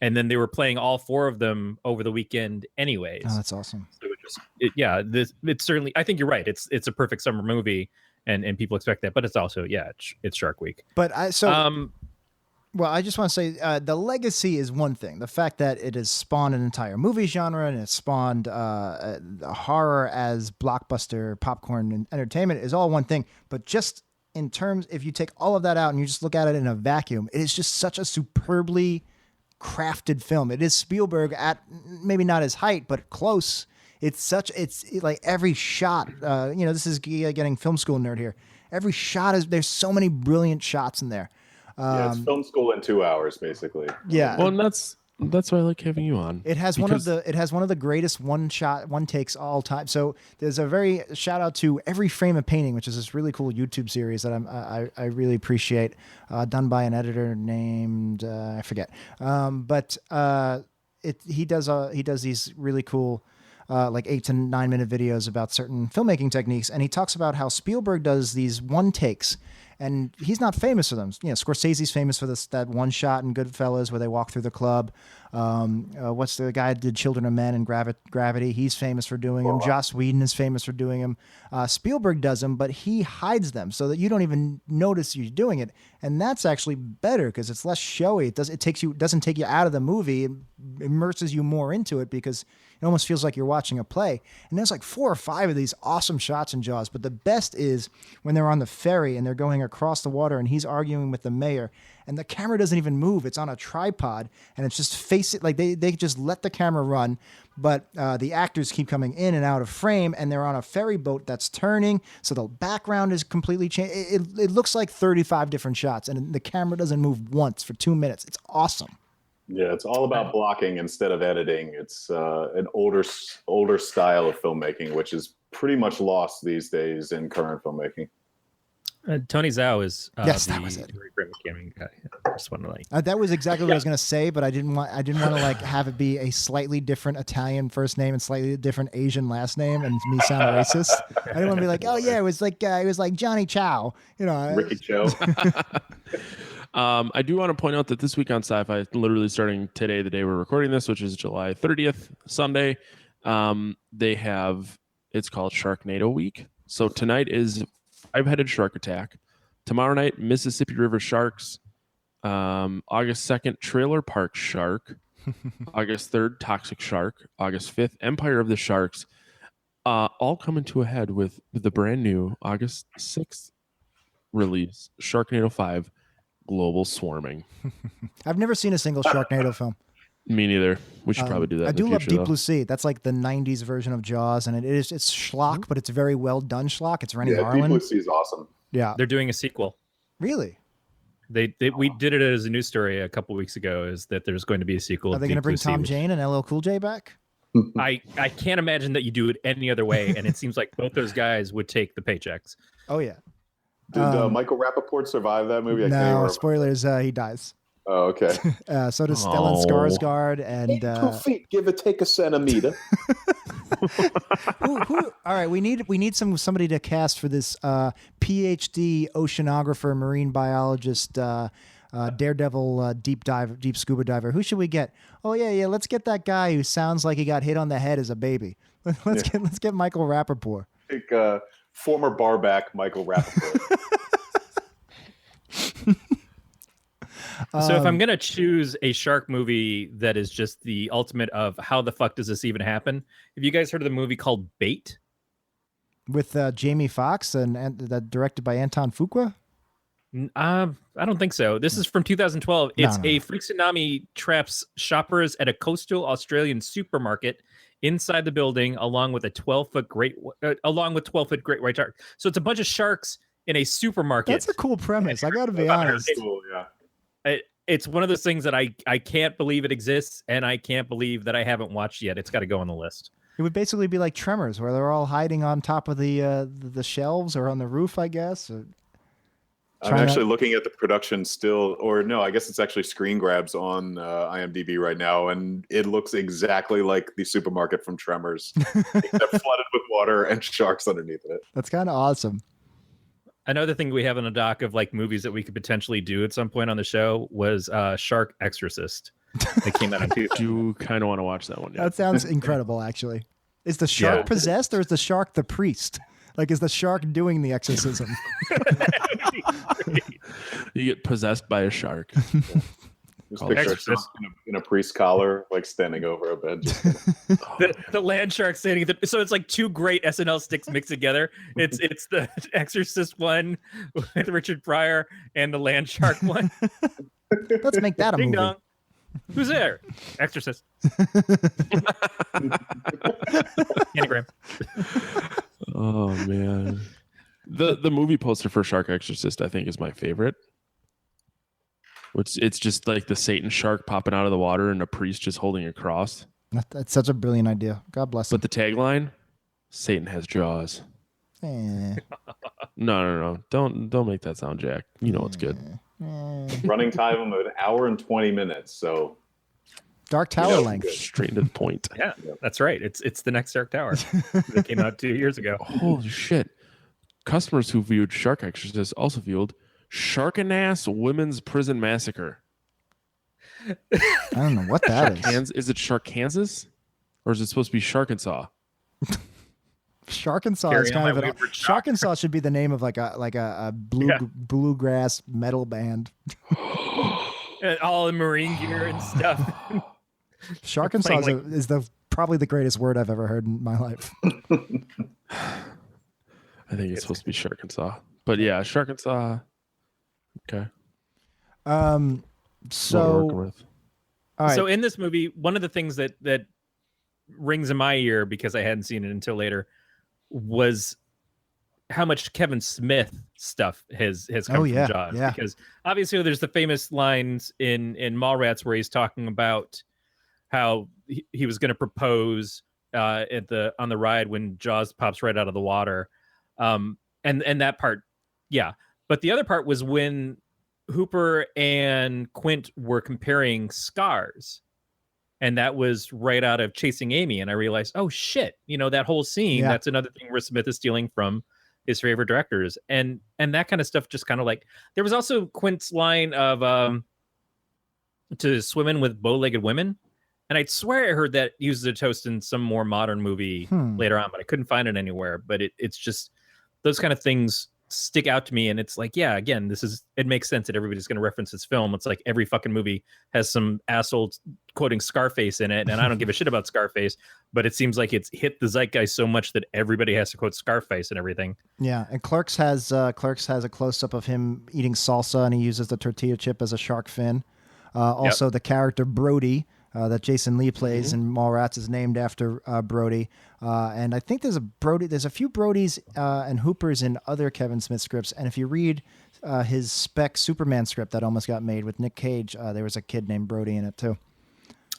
And then they were playing all 4 of them over the weekend anyways. Oh, that's awesome. So it's certainly, I think you're right. It's a perfect summer movie and people expect that, but it's also, it's Shark Week. But I just want to say the legacy is one thing. The fact that it has spawned an entire movie genre and it's spawned horror as blockbuster popcorn and entertainment is all one thing. But just in terms, if you take all of that out and you just look at it in a vacuum, it is just such a superbly crafted film. It is Spielberg at maybe not his height, but close. It's like every shot, this is getting film school nerd here. Every shot there's so many brilliant shots in there. It's film school in 2 hours, basically. Yeah. Well, and that's why I like having you on. It has one of the greatest one takes all time. So there's a very shout out to Every Frame of Painting, which is this really cool YouTube series that I really appreciate, done by an editor named I forget. He does these really cool like 8 to 9 minute videos about certain filmmaking techniques, and he talks about how Spielberg does these one takes. And he's not famous for them. Scorsese's famous for that one shot in Goodfellas where they walk through the club. What's the guy that did Children of Men and Gravity? He's famous for doing them. Joss Whedon is famous for doing them. Spielberg does them, but he hides them so that you don't even notice you're doing it. And that's actually better because it's less showy. It doesn't take you out of the movie. It immerses you more into it because it almost feels like you're watching a play. And there's like 4 or 5 of these awesome shots in Jaws. But the best is when they're on the ferry and they're going across the water and he's arguing with the mayor and the camera doesn't even move. It's on a tripod and it's just like they just let the camera run. But the actors keep coming in and out of frame and they're on a ferry boat that's turning. So the background is completely changed. It looks like 35 different shots and the camera doesn't move once for 2 minutes. It's awesome. Yeah, it's all about blocking instead of editing. It's an older style of filmmaking, which is pretty much lost these days in current filmmaking. Tony Zhao is that was it. Guy. I just want to that was exactly what I was going to say, but I didn't want to like have it be a slightly different Italian first name and slightly different Asian last name and me sound racist. I didn't want to be like, oh yeah, it was like Johnny Chow, Ricky Chow. I do want to point out that this week on Sci-Fi, literally starting today, the day we're recording this, which is July 30th, Sunday, it's called Sharknado Week. So tonight is 5-headed shark attack. Tomorrow night, Mississippi River sharks. August 2nd, Trailer Park Shark. August 3rd, Toxic Shark. August 5th, Empire of the Sharks. All coming to a head with the brand new August 6th release, Sharknado 5, Global Swarming. I've never seen a single Sharknado film. Me neither. We should probably do that. I in do the love future, Deep though. Blue Sea. That's like the '90s version of Jaws, and it's schlock, but it's very well done schlock. It's Rennie Yeah, Deep Harlan. Blue Sea is awesome. Yeah, They're doing a sequel. really. We did it as a news story a couple weeks ago. Is that there's going to be a sequel? Are of they going to Deep Blue bring Sea, Tom which Jane and LL Cool J back? I can't imagine that you do it any other way, and it seems like both those guys would take the paychecks. Oh yeah. Did Michael Rappaport survive that movie? I can't No, remember. spoilers. He dies. Oh, okay. So does Stellan Skarsgård and 2 feet, give or take a centimeter. who? All right, we need somebody to cast for this PhD oceanographer, marine biologist, daredevil, deep scuba diver. Who should we get? Oh yeah. Let's get that guy who sounds like he got hit on the head as a baby. Let's get Michael Rappaport. Take former barback Michael Rappaport. So if I'm gonna choose a shark movie that is just the ultimate of how the fuck does this even happen? Have you guys heard of the movie called Bait? With Jamie Foxx and that directed by Anton Fuqua. I don't think so. This is from 2012. It's No. a freak tsunami traps shoppers at a coastal Australian supermarket inside the building, along with 12-foot great white shark. So it's a bunch of sharks in a supermarket. That's a cool premise. I got to be honest. Cool, yeah. It's one of those things that I can't believe it exists, and I can't believe that I haven't watched yet. It's got to go on the list. It would basically be like Tremors, where they're all hiding on top of the shelves or on the roof, I guess. I'm actually looking at the production still, or no, I guess it's actually screen grabs on IMDb right now, and it looks exactly like the supermarket from Tremors, except flooded with water and sharks underneath it. That's kind of awesome. Another thing we have in a doc of like movies that we could potentially do at some point on the show was Shark Exorcist. That came out in 2000. Do kind of want to watch that one. Yeah. That sounds incredible, actually. Is the shark possessed, or is the shark the priest? Like, is the shark doing the exorcism? You get possessed by a shark. Just Oh, picture Exorcist. in a priest collar, like standing over a bed. Just The land shark standing. So it's like two great SNL sticks mixed together. It's the Exorcist one with Richard Pryor and the land shark one. Let's make that a Ding movie. dong. Who's there? Exorcist. Anagram. Oh man, the movie poster for Shark Exorcist I think is my favorite. Which it's just like the Satan shark popping out of the water and a priest just holding a cross. That's such a brilliant idea. God bless him. But the tagline, Satan has jaws. No. Don't make that sound, Jack. You know it's good. running time of 1 hour and 20 minutes. So Dark Tower length. Straight to the point. Yeah, that's right. It's the next Dark Tower that came out 2 years ago. Holy shit. Customers who viewed Shark Exorcist also viewed Sharkanass Women's Prison Massacre. I don't know what that is. Is it Shark Kansas? Or is it supposed to be Sharkansaw? Sharkansaw Carry is on kind of my an wayward shark. Sharkansaw should be the name of like a bluegrass metal band. And all in marine gear and stuff. Sharkansaw is probably the greatest word I've ever heard in my life. I think it's supposed to be Sharkansaw. But yeah, Sharkansaw. Okay. So All all right. So in this movie, one of the things that rings in my ear because I hadn't seen it until later was how much Kevin Smith stuff has come from Jaws. yeah. Because obviously there's the famous lines in Mallrats where he's talking about how he was going to propose on the ride when Jaws pops right out of the water. And that part, yeah. But the other part was when Hooper and Quint were comparing scars. And that was right out of Chasing Amy. And I realized, oh, shit, that whole scene, that's another thing where Smith is stealing from his favorite directors. And that kind of stuff just kind of like... There was also Quint's line of to swim in with bow-legged women. And I'd swear I heard that used as a toast in some more modern movie later on, but I couldn't find it anywhere. But it's just... Those kind of things stick out to me, and it's like, yeah, again, it makes sense that everybody's going to reference this film. It's like every fucking movie has some asshole quoting Scarface in it, and I don't give a shit about Scarface, but it seems like it's hit the zeitgeist so much that everybody has to quote Scarface and everything. Yeah, and Clerks has a close-up of him eating salsa, and he uses the tortilla chip as a shark fin. Also, the character Brody, that Jason Lee plays in Mallrats is named after Brody. And I think there's a few Brodys and Hoopers in other Kevin Smith scripts. And if you read his Spec Superman script that almost got made with Nick Cage, there was a kid named Brody in it too.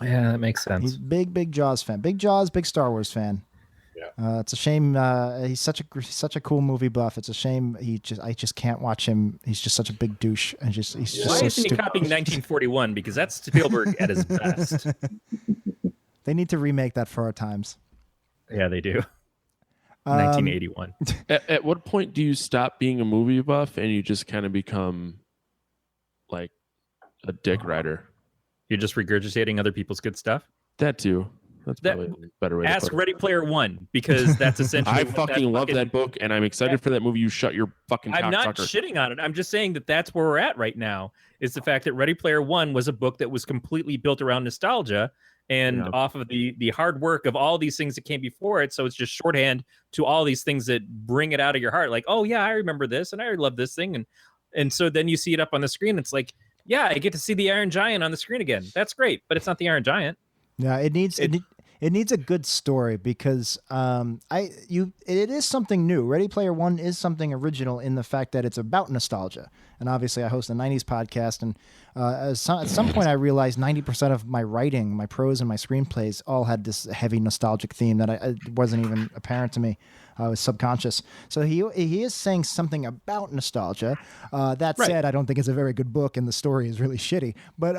Yeah, that makes sense. He's big Jaws fan. Big Jaws, big Star Wars fan. Yeah. It's a shame. He's such a cool movie buff. It's a shame I just can't watch him. He's just such a big douche, and he's just Why so isn't he stupid. copying 1941? Because that's Spielberg at his best. They need to remake that for our times. Yeah, they do. 1981. At what point do you stop being a movie buff and you just kind of become like a dick rider? You're just regurgitating other people's good stuff? That too. That's probably a better way to Ask put it. Ready Player One, because that's essentially I what fucking love that book, and I'm excited for that movie. You shut your fucking I'm not cocksucker. shitting on it. I'm just saying that that's where we're at right now, is the fact that Ready Player One was a book that was completely built around nostalgia and off of the hard work of all these things that came before it. So it's just shorthand to all these things that bring it out of your heart. Like, oh yeah, I remember this and I love this thing. And so then you see it up on the screen. It's like, yeah, I get to see the Iron Giant on the screen again. That's great, but it's not the Iron Giant. Yeah, it needs a good story because it is something new. Ready Player One is something original in the fact that it's about nostalgia. And obviously, I host a '90s podcast, and at some point, I realized 90% of my writing, my prose, and my screenplays all had this heavy nostalgic theme that it wasn't even apparent to me. It was subconscious. So he is saying something about nostalgia. That said, I don't think it's a very good book, and the story is really shitty. But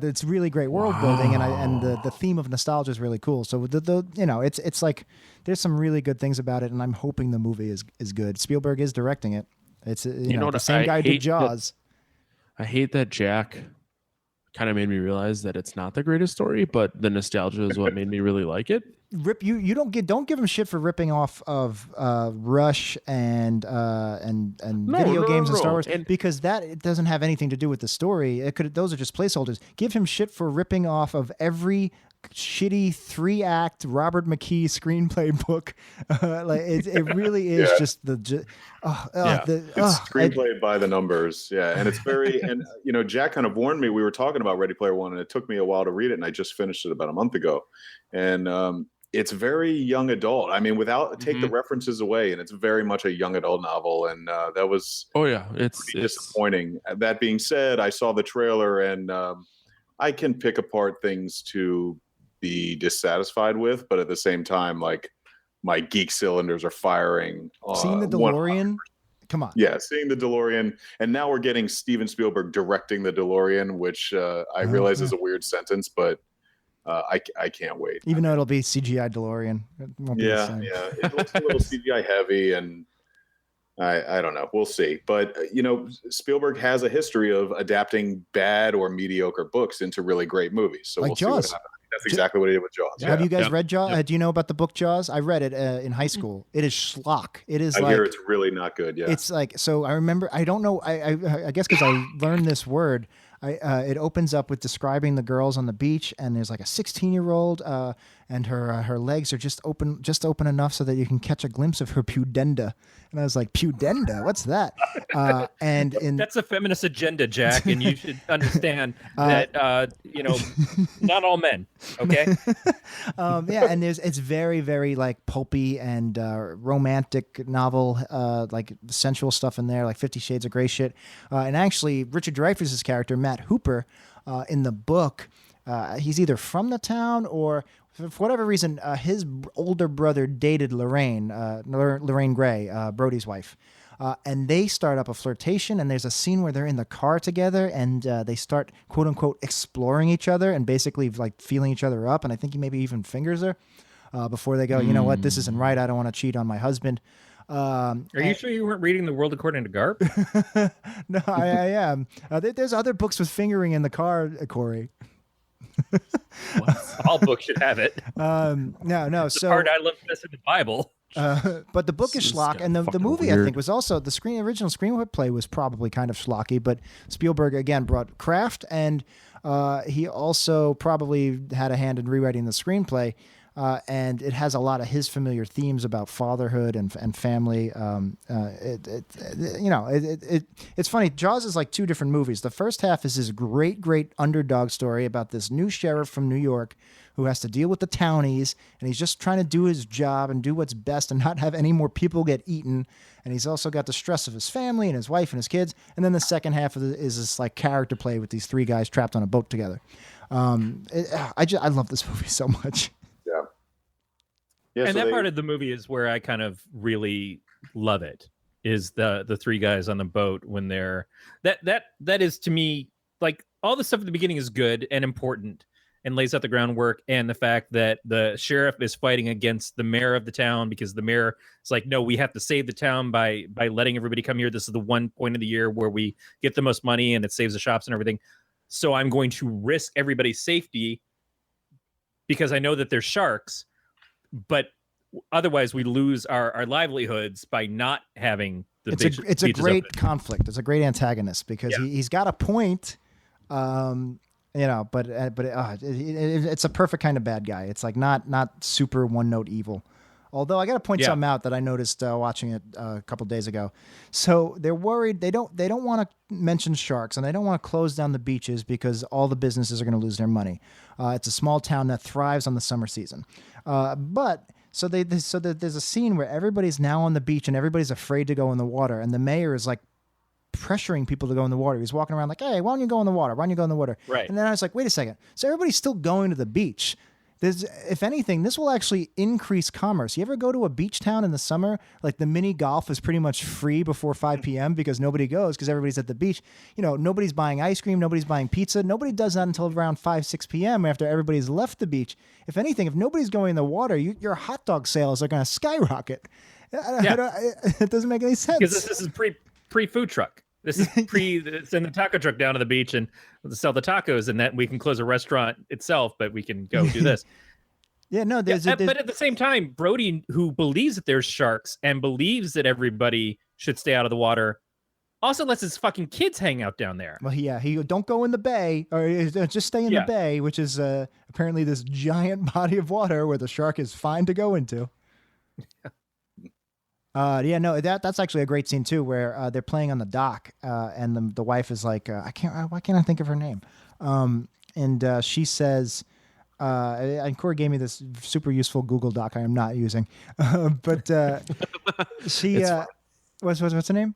it's really great world building, and the theme of nostalgia is really cool. So it's like there's some really good things about it, and I'm hoping the movie is good. Spielberg is directing it. It's the same guy who did Jaws. I hate that Jack kind of made me realize that it's not the greatest story, but the nostalgia is what made me really like it. You don't give him shit for ripping off of Rush and video games and Star Wars, because it doesn't have anything to do with the story. Those are just placeholders. Give him shit for ripping off of every shitty 3-act Robert McKee screenplay book. It really is just screenplay by the numbers. Yeah, and it's very and Jack kind of warned me. We were talking about Ready Player One, and it took me a while to read it, and I just finished it about a month ago, and it's very young adult. I mean, take the references away, and it's very much a young adult novel, and that was it's disappointing. That being said, I saw the trailer, and I can pick apart things to be dissatisfied with, but at the same time, like, my geek cylinders are firing. Seeing the DeLorean, 100%. Come on. Yeah, seeing the DeLorean, and now we're getting Steven Spielberg directing the DeLorean, which I realize is a weird sentence, but I can't wait. Even though it'll be CGI DeLorean, it won't be the same. Yeah, it looks a little CGI heavy, and I don't know. We'll see. But Spielberg has a history of adapting bad or mediocre books into really great movies. So we'll Jaws. see what happens. That's exactly what he did with Jaws. Yeah. Have you guys read Jaws? Do you know about the book Jaws? I read it in high school. It is schlock. It is. I hear it's really not good. Yeah. It's like, so I remember. I don't know. I guess because I learned this word. It opens up with describing the girls on the beach, and there's like a 16-year-old, and her legs are just open enough so that you can catch a glimpse of her pudenda. And I was like, pudenda? What's that? That's a feminist agenda, Jack, and you should understand that not all men. Okay. And it's very, very like pulpy and romantic novel, like sensual stuff in there, like 50 Shades of Grey shit. And actually, Richard Dreyfuss's character, Matt Hooper, in the book, he's either from the town or, for whatever reason, his older brother dated Lorraine Gray, Brody's wife. And they start up a flirtation, and there's a scene where they're in the car together, and they start, quote unquote, exploring each other and basically like feeling each other up. And I think he maybe even fingers her before they go, you know what, this isn't right. I don't want to cheat on my husband. Are you sure you weren't reading The World According to Garp? No, I am. There's other books with fingering in the car, Corey. All books should have it. No. So part I love best in the Bible. But the book is schlock, and the movie weird. I think was also the original screenplay was probably kind of schlocky. But Spielberg again brought craft, and he also probably had a hand in rewriting the screenplay. and it has a lot of his familiar themes about fatherhood and family. It's funny. Jaws is like two different movies. The first half is this great underdog story about this new sheriff from New York who has to deal with the townies, and he's just trying to do his job and do what's best and not have any more people get eaten. And he's also got the stress of his family and his wife and his kids. And then the second half is this like character play with these three guys trapped on a boat together. I love this movie so much. Yeah, and so that part of the movie is where I kind of really love it. Is the three guys on the boat when they're that is to me, like, all the stuff at the beginning is good and important and lays out the groundwork, and the fact that the sheriff is fighting against the mayor of the town because the mayor is like, no, we have to save the town by letting everybody come here. This is the one point of the year where we get the most money and it saves the shops and everything. So I'm going to risk everybody's safety because I know that there's sharks, but otherwise we lose our livelihoods by not having the it's a great open. conflict. It's a great antagonist because he's got a point, but it's a perfect kind of bad guy. It's like not super one note evil. Although I got to point something out that I noticed watching it a couple days ago. So they're worried they don't want to mention sharks and they don't want to close down the beaches because all the businesses are going to lose their money. It's a small town that thrives on the summer season, So there's a scene where everybody's now on the beach and everybody's afraid to go in the water, and the mayor is like pressuring people to go in the water. He's walking around like, "Hey, why don't you go in the water? Why don't you go in the water?" Right. And then I was like, "Wait a second." So everybody's still going to the beach. If anything, this will actually increase commerce. You ever go to a beach town in the summer? Like the mini golf is pretty much free before 5 p.m. because nobody goes because everybody's at the beach. Nobody's buying ice cream. Nobody's buying pizza. Nobody does that until around 5, 6 p.m. after everybody's left the beach. If anything, if nobody's going in the water, your hot dog sales are going to skyrocket. It doesn't make any sense. Because this is pre food truck. This is send the taco truck down to the beach and sell the tacos, and that we can close a restaurant itself, but we can go do this. But at the same time, Brody, who believes that there's sharks and believes that everybody should stay out of the water, also lets his fucking kids hang out down there. Well, he don't go in the bay, or just stay in the bay, which is apparently this giant body of water where the shark is fine to go into. That's actually a great scene too, where they're playing on the dock, and the wife is like, why can't I think of her name? And she says, and Corey gave me this super useful Google Doc I am not using, but she what's her name?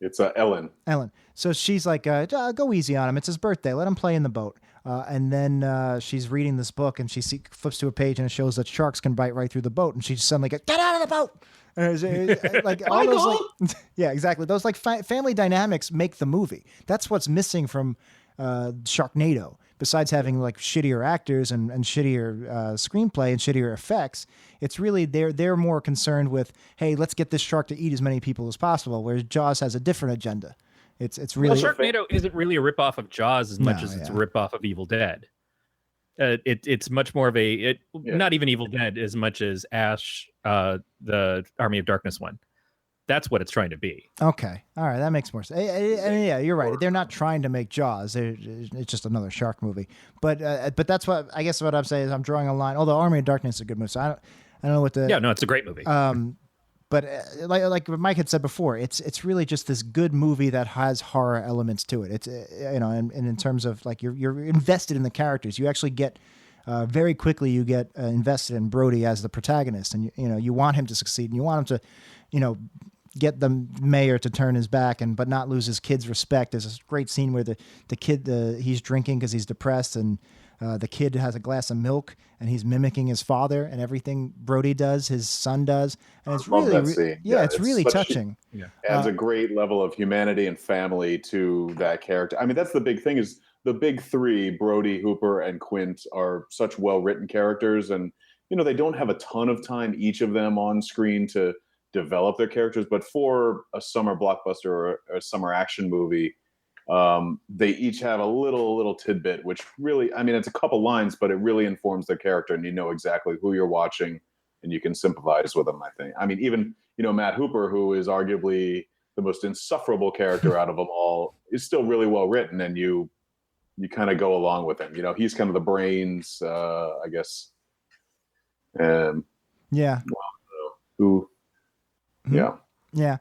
It's Ellen. Ellen. So she's like, go easy on him. It's his birthday. Let him play in the boat. And then she's reading this book, and she flips to a page, and it shows that sharks can bite right through the boat. And she suddenly goes, "Get out of the boat!" And like all those, yeah, exactly. Those like family dynamics make the movie. That's what's missing from Sharknado. Besides having like shittier actors and shittier screenplay and shittier effects, it's really they're more concerned with, hey, let's get this shark to eat as many people as possible. Whereas Jaws has a different agenda. It's really Sharknado isn't really a ripoff of Jaws as much as it's a ripoff of Evil Dead. It's much more of not even Evil Dead as much as Ash, the Army of Darkness one. That's what it's trying to be. Okay, all right, that makes more sense. Yeah, you're right. They're not trying to make Jaws. It's just another shark movie. But that's what I guess what I'm saying is I'm drawing a line. Although Army of Darkness is a good movie, so I don't know what the it's a great movie. But like Mike had said before, it's really just this good movie that has horror elements to it. It's and in terms of like you're invested in the characters. You actually get very quickly you get invested in Brody as the protagonist, and you want him to succeed, and you want him to get the mayor to turn his back but not lose his kid's respect. There's this great scene where the kid he's drinking because he's depressed, and the kid has a glass of milk and he's mimicking his father, and everything Brody does, his son does, and it's it's really touching. Adds a great level of humanity and family to that character. I mean, that's the big thing is the big three, Brody, Hooper, and Quint, are such well-written characters, and they don't have a ton of time, each of them on screen, to develop their characters, but for a summer blockbuster or a summer action movie, they each have a little tidbit, which really, I mean, it's a couple lines, but it really informs their character, and you know exactly who you're watching, and you can sympathize with them, I think. I mean, even, Matt Hooper, who is arguably the most insufferable character out of them all, is still really well written, and you kind of go along with him. He's kind of the brains, I guess, And Yeah. who? Hmm? Yeah. Yeah.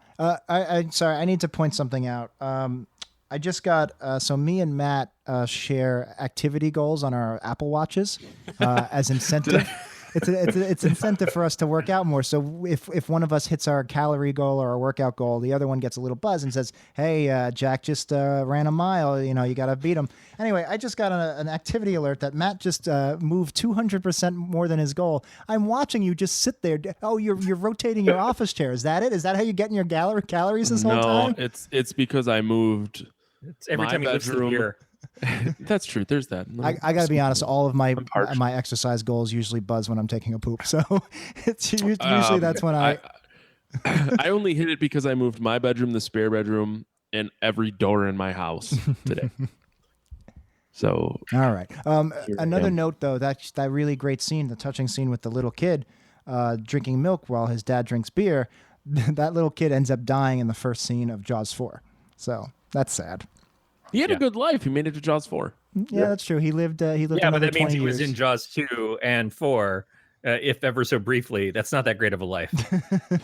I'm sorry. I need to point something out. I just got so me and Matt share activity goals on our Apple Watches as incentive. It's incentive for us to work out more. So if one of us hits our calorie goal or our workout goal, the other one gets a little buzz and says, "Hey, Jack just ran a mile. You know, you got to beat him." Anyway, I just got an activity alert that Matt just moved 200% more than his goal. I'm watching you just sit there. Oh, you're rotating your office chair. Is that it? Is that how you're getting your calories this whole time? No, it's because I moved. It's every my time he lifts the bedroom- beer. That's true. There's that. I got to be honest. All of my parched. my exercise goals usually buzz when I'm taking a poop. So it's usually that's when I I only hit it because I moved my bedroom, the spare bedroom, and every door in my house today. So All right. Another am. note, though, that really great scene, the touching scene with the little kid drinking milk while his dad drinks beer. That little kid ends up dying in the first scene of Jaws 4. So that's sad. he had a good life. He made it to Jaws 4. Yeah, that's true. He lived. Yeah, but another that means 20 he was years. in Jaws 2 and 4, if ever so briefly. That's not that great of a life.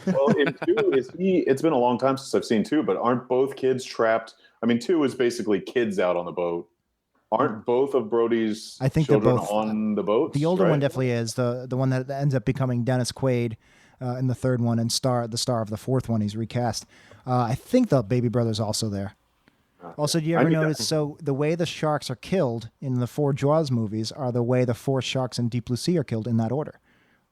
Well, in 2, it's been a long time since I've seen 2, but aren't both kids trapped? I mean, 2 is basically kids out on the boat. Aren't both of Brody's I think they're children both on the boat? The older one definitely is the one that ends up becoming Dennis Quaid in the third one and the star of the fourth one. He's recast. I think the baby brother's also there. Also, do you ever notice? So the way the sharks are killed in the 4 Jaws movies are the way the 4 sharks in Deep Blue Sea are killed in that order.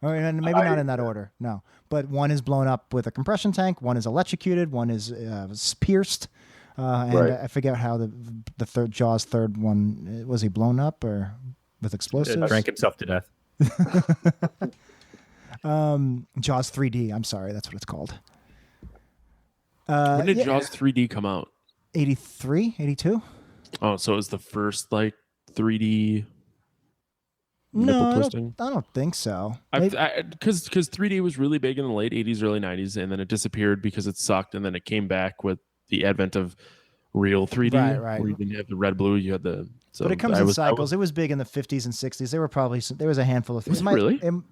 Or maybe not in that order. No, but one is blown up with a compression tank. One is electrocuted. One is pierced. And Right. I forget how the third Jaws third one was. He blown up or with explosives? Drank himself to death. Jaws 3D. I'm sorry, that's what it's called. When did Jaws 3D come out? 83, 82? Oh, so it was the first like 3D nipple No, twisting. I don't think so. Because 3D was really big in the late 80s, early 90s, and then it disappeared because it sucked, and then it came back with the advent of real 3D, Right. where you didn't have the red, blue, you had the. So But it comes in cycles. It was big in the 50s and 60s. There was a handful of things. Was it really?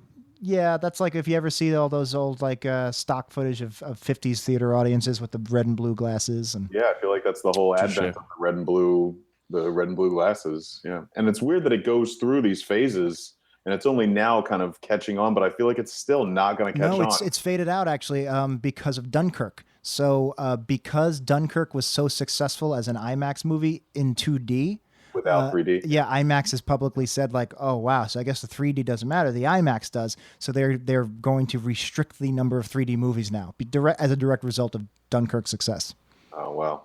Yeah, that's like if you ever see all those old like stock footage of 50s theater audiences with the red and blue glasses and Yeah, I feel like that's the whole advent of the red and blue glasses. Yeah, and it's weird that it goes through these phases, and it's only now kind of catching on. But I feel like it's still not going to catch on. No, it's faded out actually because of Dunkirk. So because Dunkirk was so successful as an IMAX movie in 2D. Without 3D. Yeah, IMAX has publicly said like, oh wow, so I guess the 3D doesn't matter, the IMAX does. So they're going to restrict the number of 3D movies now, as a direct result of Dunkirk's success. Oh wow.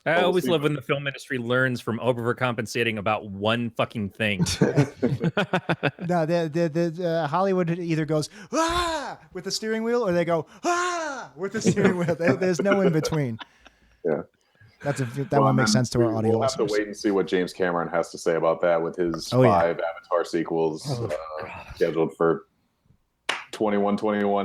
I always love when the film industry learns from overcompensating about one fucking thing. No, the Hollywood either goes with the steering wheel or they go with the steering wheel. There's no in between. Yeah. That one makes sense to our audio We'll have to listeners. wait and see what James Cameron has to say about that with his Oh, yeah. 5 Avatar sequels scheduled for 21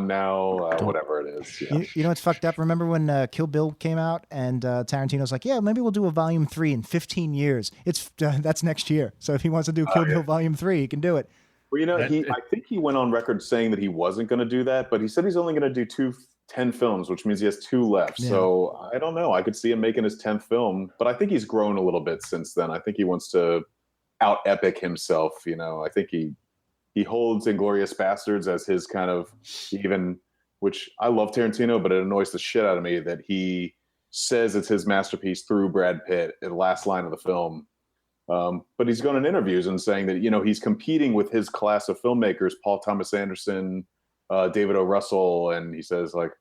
now, whatever it is. Yeah. You know what's fucked up? Remember when Kill Bill came out and Tarantino's like, yeah, maybe we'll do a volume 3 in 15 years. That's next year. So if he wants to do Kill Bill volume 3, he can do it. Well, you know, I think he went on record saying that he wasn't going to do that, but he said he's only going to do 10 films, which means he has 2 left. Yeah. So I don't know. I could see him making his 10th film, but I think he's grown a little bit since then. I think he wants to out epic himself. You know, I think he holds Inglourious Bastards as his kind of which I love Tarantino, but it annoys the shit out of me that he says it's his masterpiece through Brad Pitt in the last line of the film. But he's going in interviews and saying that, you know, he's competing with his class of filmmakers, Paul Thomas Anderson, David O. Russell, and he says like,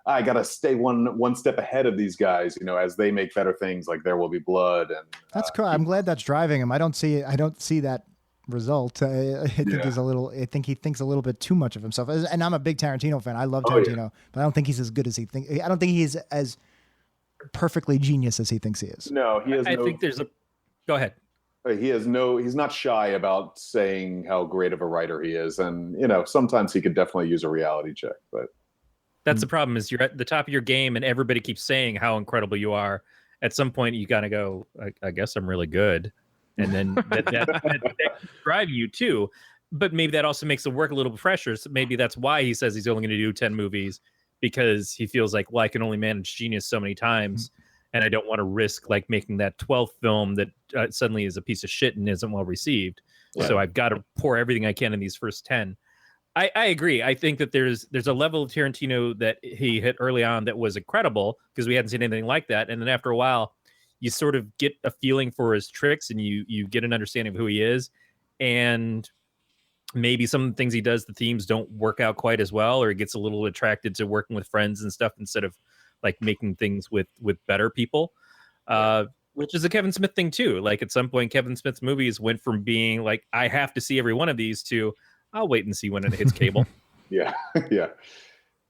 I got to stay one step ahead of these guys, you know, as they make better things like There Will Be Blood. And that's cool. I'm glad that's driving him. I don't see that result. I think he thinks a little bit too much of himself. And I'm a big Tarantino fan. I love Tarantino, but I don't think he's as good as he thinks. I don't think he's as perfectly genius as he thinks he is. No, he has. I think there's a. Go ahead. He's not shy about saying how great of a writer he is, and you know, sometimes he could definitely use a reality check. But that's the problem: is you're at the top of your game, and everybody keeps saying how incredible you are. At some point, you gotta go. I guess I'm really good, and then that keeps driving you too. but maybe that also makes the work a little fresher. So maybe that's why he says he's only going to do 10 movies, because he feels like, well, I can only manage genius so many times, and I don't want to risk like making that 12th film that suddenly is a piece of shit and isn't well received. Right. So I've got to pour everything I can in these first 10. I agree. I think that there's a level of Tarantino that he hit early on that was incredible, because we hadn't seen anything like that. And then after a while, you sort of get a feeling for his tricks, and you get an understanding of who he is. And maybe some of the things he does, the themes don't work out quite as well, or he gets a little attracted to working with friends and stuff instead of like making things with better people, which is a Kevin Smith thing too. Like at some point, Kevin Smith's movies went from being like, I have to see every one of these, to I'll wait and see when it hits cable. Yeah. Yeah.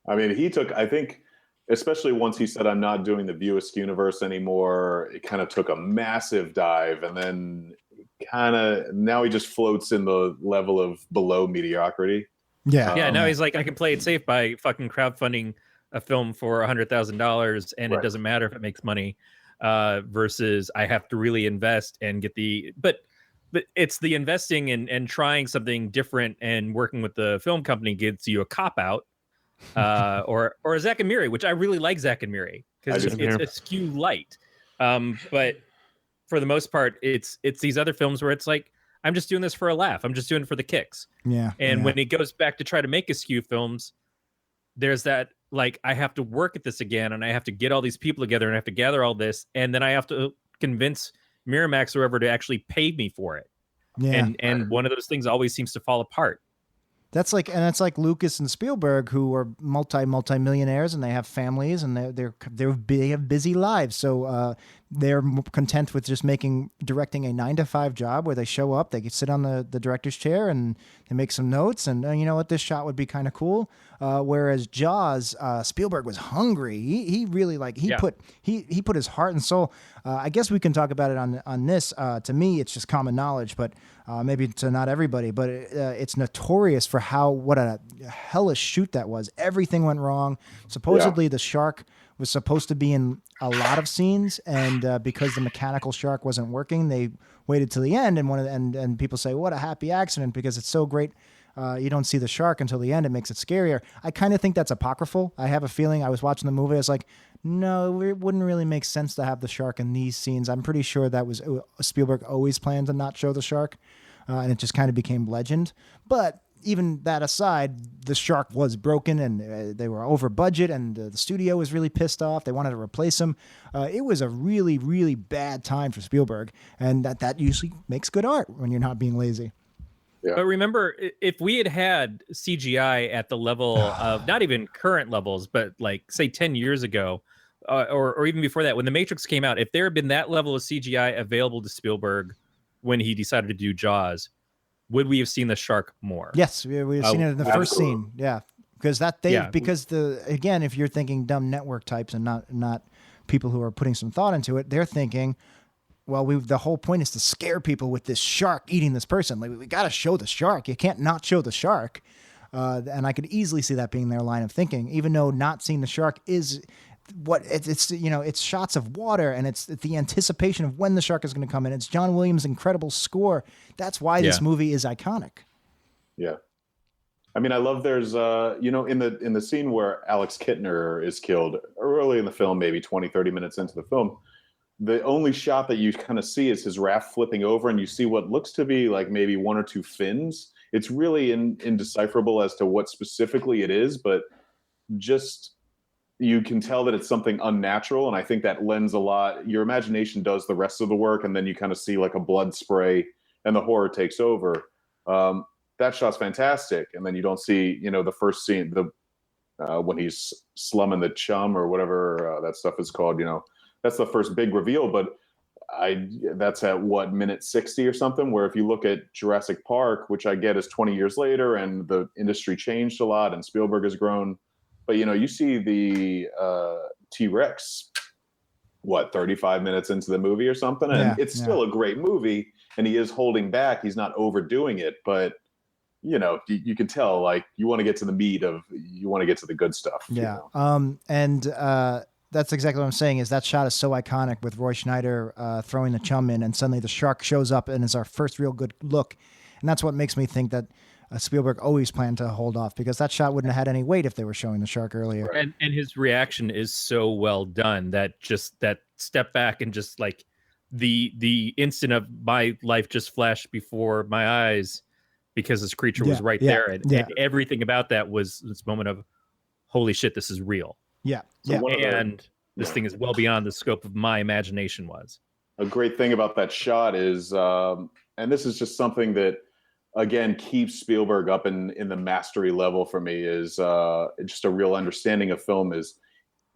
I mean, I think, especially once he said, I'm not doing the View Askew universe anymore, it kind of took a massive dive. And then now he just floats in the level of below mediocrity. Yeah. Yeah. Now he's like, I can play it safe by fucking crowdfunding a film for $100,000, and it doesn't matter if it makes money, versus I have to really invest and get but it's the investing and trying something different and working with the film company gets you a cop out, or Zack and Miri, which I really like Zack and Miri because it's Askew light. But for the most part, it's these other films where it's like, I'm just doing this for a laugh. I'm just doing it for the kicks. Yeah. And when he goes back to try to make Askew films, there's that, like, I have to work at this again, and I have to get all these people together, and I have to gather all this, and then I have to convince Miramax or whoever to actually pay me for it. Yeah. And one of those things always seems to fall apart. That's like Lucas and Spielberg, who are multi-millionaires, and they have families, and they have busy lives. So they're content with just directing a 9-to-5 job where they show up, they sit on the director's chair, and they make some notes, and you know what, this shot would be kind of cool. Whereas Jaws, Spielberg was hungry. He really he put his heart and soul. I guess we can talk about it on this. To me, it's just common knowledge, but maybe to not everybody. But it's notorious for what a hellish shoot that was. Everything went wrong. Supposedly, the shark was supposed to be in a lot of scenes, and because the mechanical shark wasn't working, they waited till the end. And people say, "What a happy accident!" because it's so great. You don't see the shark until the end. It makes it scarier. I kind of think that's apocryphal. I have a feeling I was watching the movie. I was like, no, it wouldn't really make sense to have the shark in these scenes. I'm pretty sure that was Spielberg always planned to not show the shark, and it just kind of became legend. But even that aside, the shark was broken, and they were over budget, and the studio was really pissed off. They wanted to replace him. It was a really, really bad time for Spielberg, and that usually makes good art when you're not being lazy. Yeah. But remember, if we had CGI at the level of not even current levels, but like say 10 years ago, or even before that, when The Matrix came out, if there had been that level of CGI available to Spielberg when he decided to do Jaws, would we have seen the shark more? Yes, we've seen it in the first scene. Yeah, because again, if you're thinking dumb network types and not people who are putting some thought into it, they're thinking, well, the whole point is to scare people with this shark eating this person. Like, we got to show the shark. You can't not show the shark. And I could easily see that being their line of thinking, even though not seeing the shark is what it's shots of water, and it's the anticipation of when the shark is going to come in. It's John Williams' incredible score. That's why this movie is iconic. Yeah. I mean, I love there's, in the scene where Alex Kittner is killed early in the film, maybe 20, 30 minutes into the film, the only shot that you kind of see is his raft flipping over, and you see what looks to be like maybe one or two fins. It's really indecipherable as to what specifically it is, but just you can tell that it's something unnatural, and I think that lends a lot. Your imagination does the rest of the work, and then you kind of see like a blood spray, and the horror takes over. That shot's fantastic, and then you don't see, the first scene, when he's slumming the chum or whatever that stuff is called, that's the first big reveal, but that's at minute 60 or something, where if you look at Jurassic Park, which I get is 20 years later and the industry changed a lot and Spielberg has grown, but you see the T-Rex, 35 minutes into the movie or something, and it's still a great movie, and he is holding back, he's not overdoing it, but you can tell, like, you want to get to the meat of, you want to get to the good stuff. That's exactly what I'm saying, is that shot is so iconic with Roy Schneider throwing the chum in, and suddenly the shark shows up and is our first real good look. And that's what makes me think that Spielberg always planned to hold off because that shot wouldn't have had any weight if they were showing the shark earlier. And his reaction is so well done that just that step back and just like the instant of my life just flashed before my eyes because this creature was right there, and everything about that was this moment of holy shit, this is real. Yeah, And this thing is well beyond the scope of my imagination was. A great thing about that shot is, and this is just something that, again, keeps Spielberg up in the mastery level for me, is just a real understanding of film, is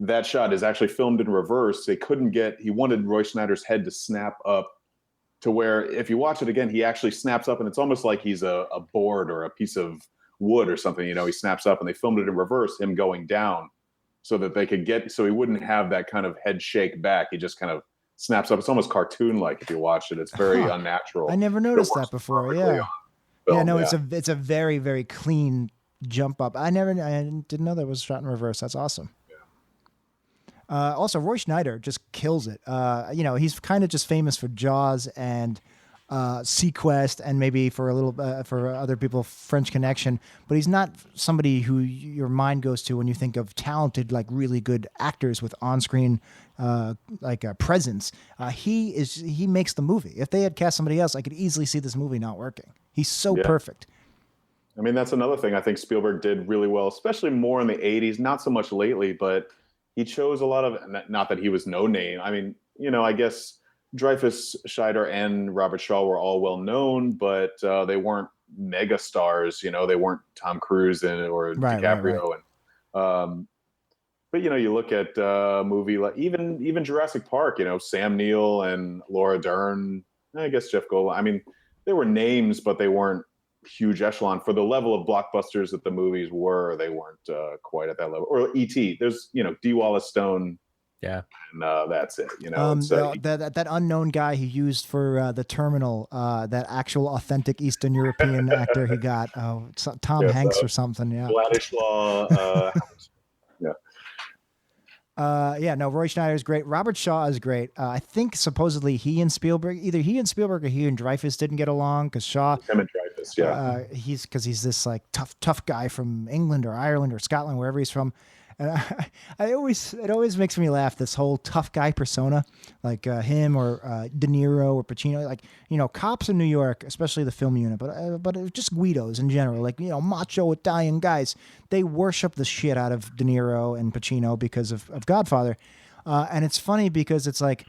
that shot is actually filmed in reverse. He wanted Roy Schneider's head to snap up to where if you watch it again, he actually snaps up and it's almost like he's a board or a piece of wood or something, he snaps up, and they filmed it in reverse, him going down, so that they could so he wouldn't have that kind of head shake back. He just kind of snaps up. It's almost cartoon-like if you watch it. It's very unnatural. I never noticed that before. It's a very, very clean jump up. I didn't know that was shot in reverse. That's awesome. Also, Roy Schneider just kills it. He's kind of just famous for Jaws and Sequest, and maybe for a little for other people, French Connection. But he's not somebody who your mind goes to when you think of talented, like really good actors with on-screen presence. He makes the movie. If they had cast somebody else, I could easily see this movie not working. He's so perfect. I mean, that's another thing I think Spielberg did really well, especially more in the 80s, not so much lately, but he chose a lot of, not that he was no name. I mean, I guess Dreyfuss, Scheider, and Robert Shaw were all well known, but they weren't mega stars. They weren't Tom Cruise or DiCaprio. Right. And but you look at a movie like even Jurassic Park. Sam Neill and Laura Dern. I guess Jeff Goldblum. I mean, they were names, but they weren't huge echelon for the level of blockbusters that the movies were. They weren't quite at that level. Or E.T. There's D. Wallace Stone. Yeah, and that's it. That unknown guy he used for the Terminal, that actual authentic Eastern European actor he got, Tom Hanks or something. Yeah, Vladislav. Roy Schneider is great. Robert Shaw is great. I think supposedly either he and Spielberg or he and Dreyfuss didn't get along because Shaw. Him and Dreyfuss, he's this like tough guy from England or Ireland or Scotland, wherever he's from. And it always makes me laugh, this whole tough guy persona, like him or De Niro or Pacino, like cops in New York, especially the film unit, but just Guidos in general, like macho Italian guys, they worship the shit out of De Niro and Pacino because of Godfather, and it's funny because it's like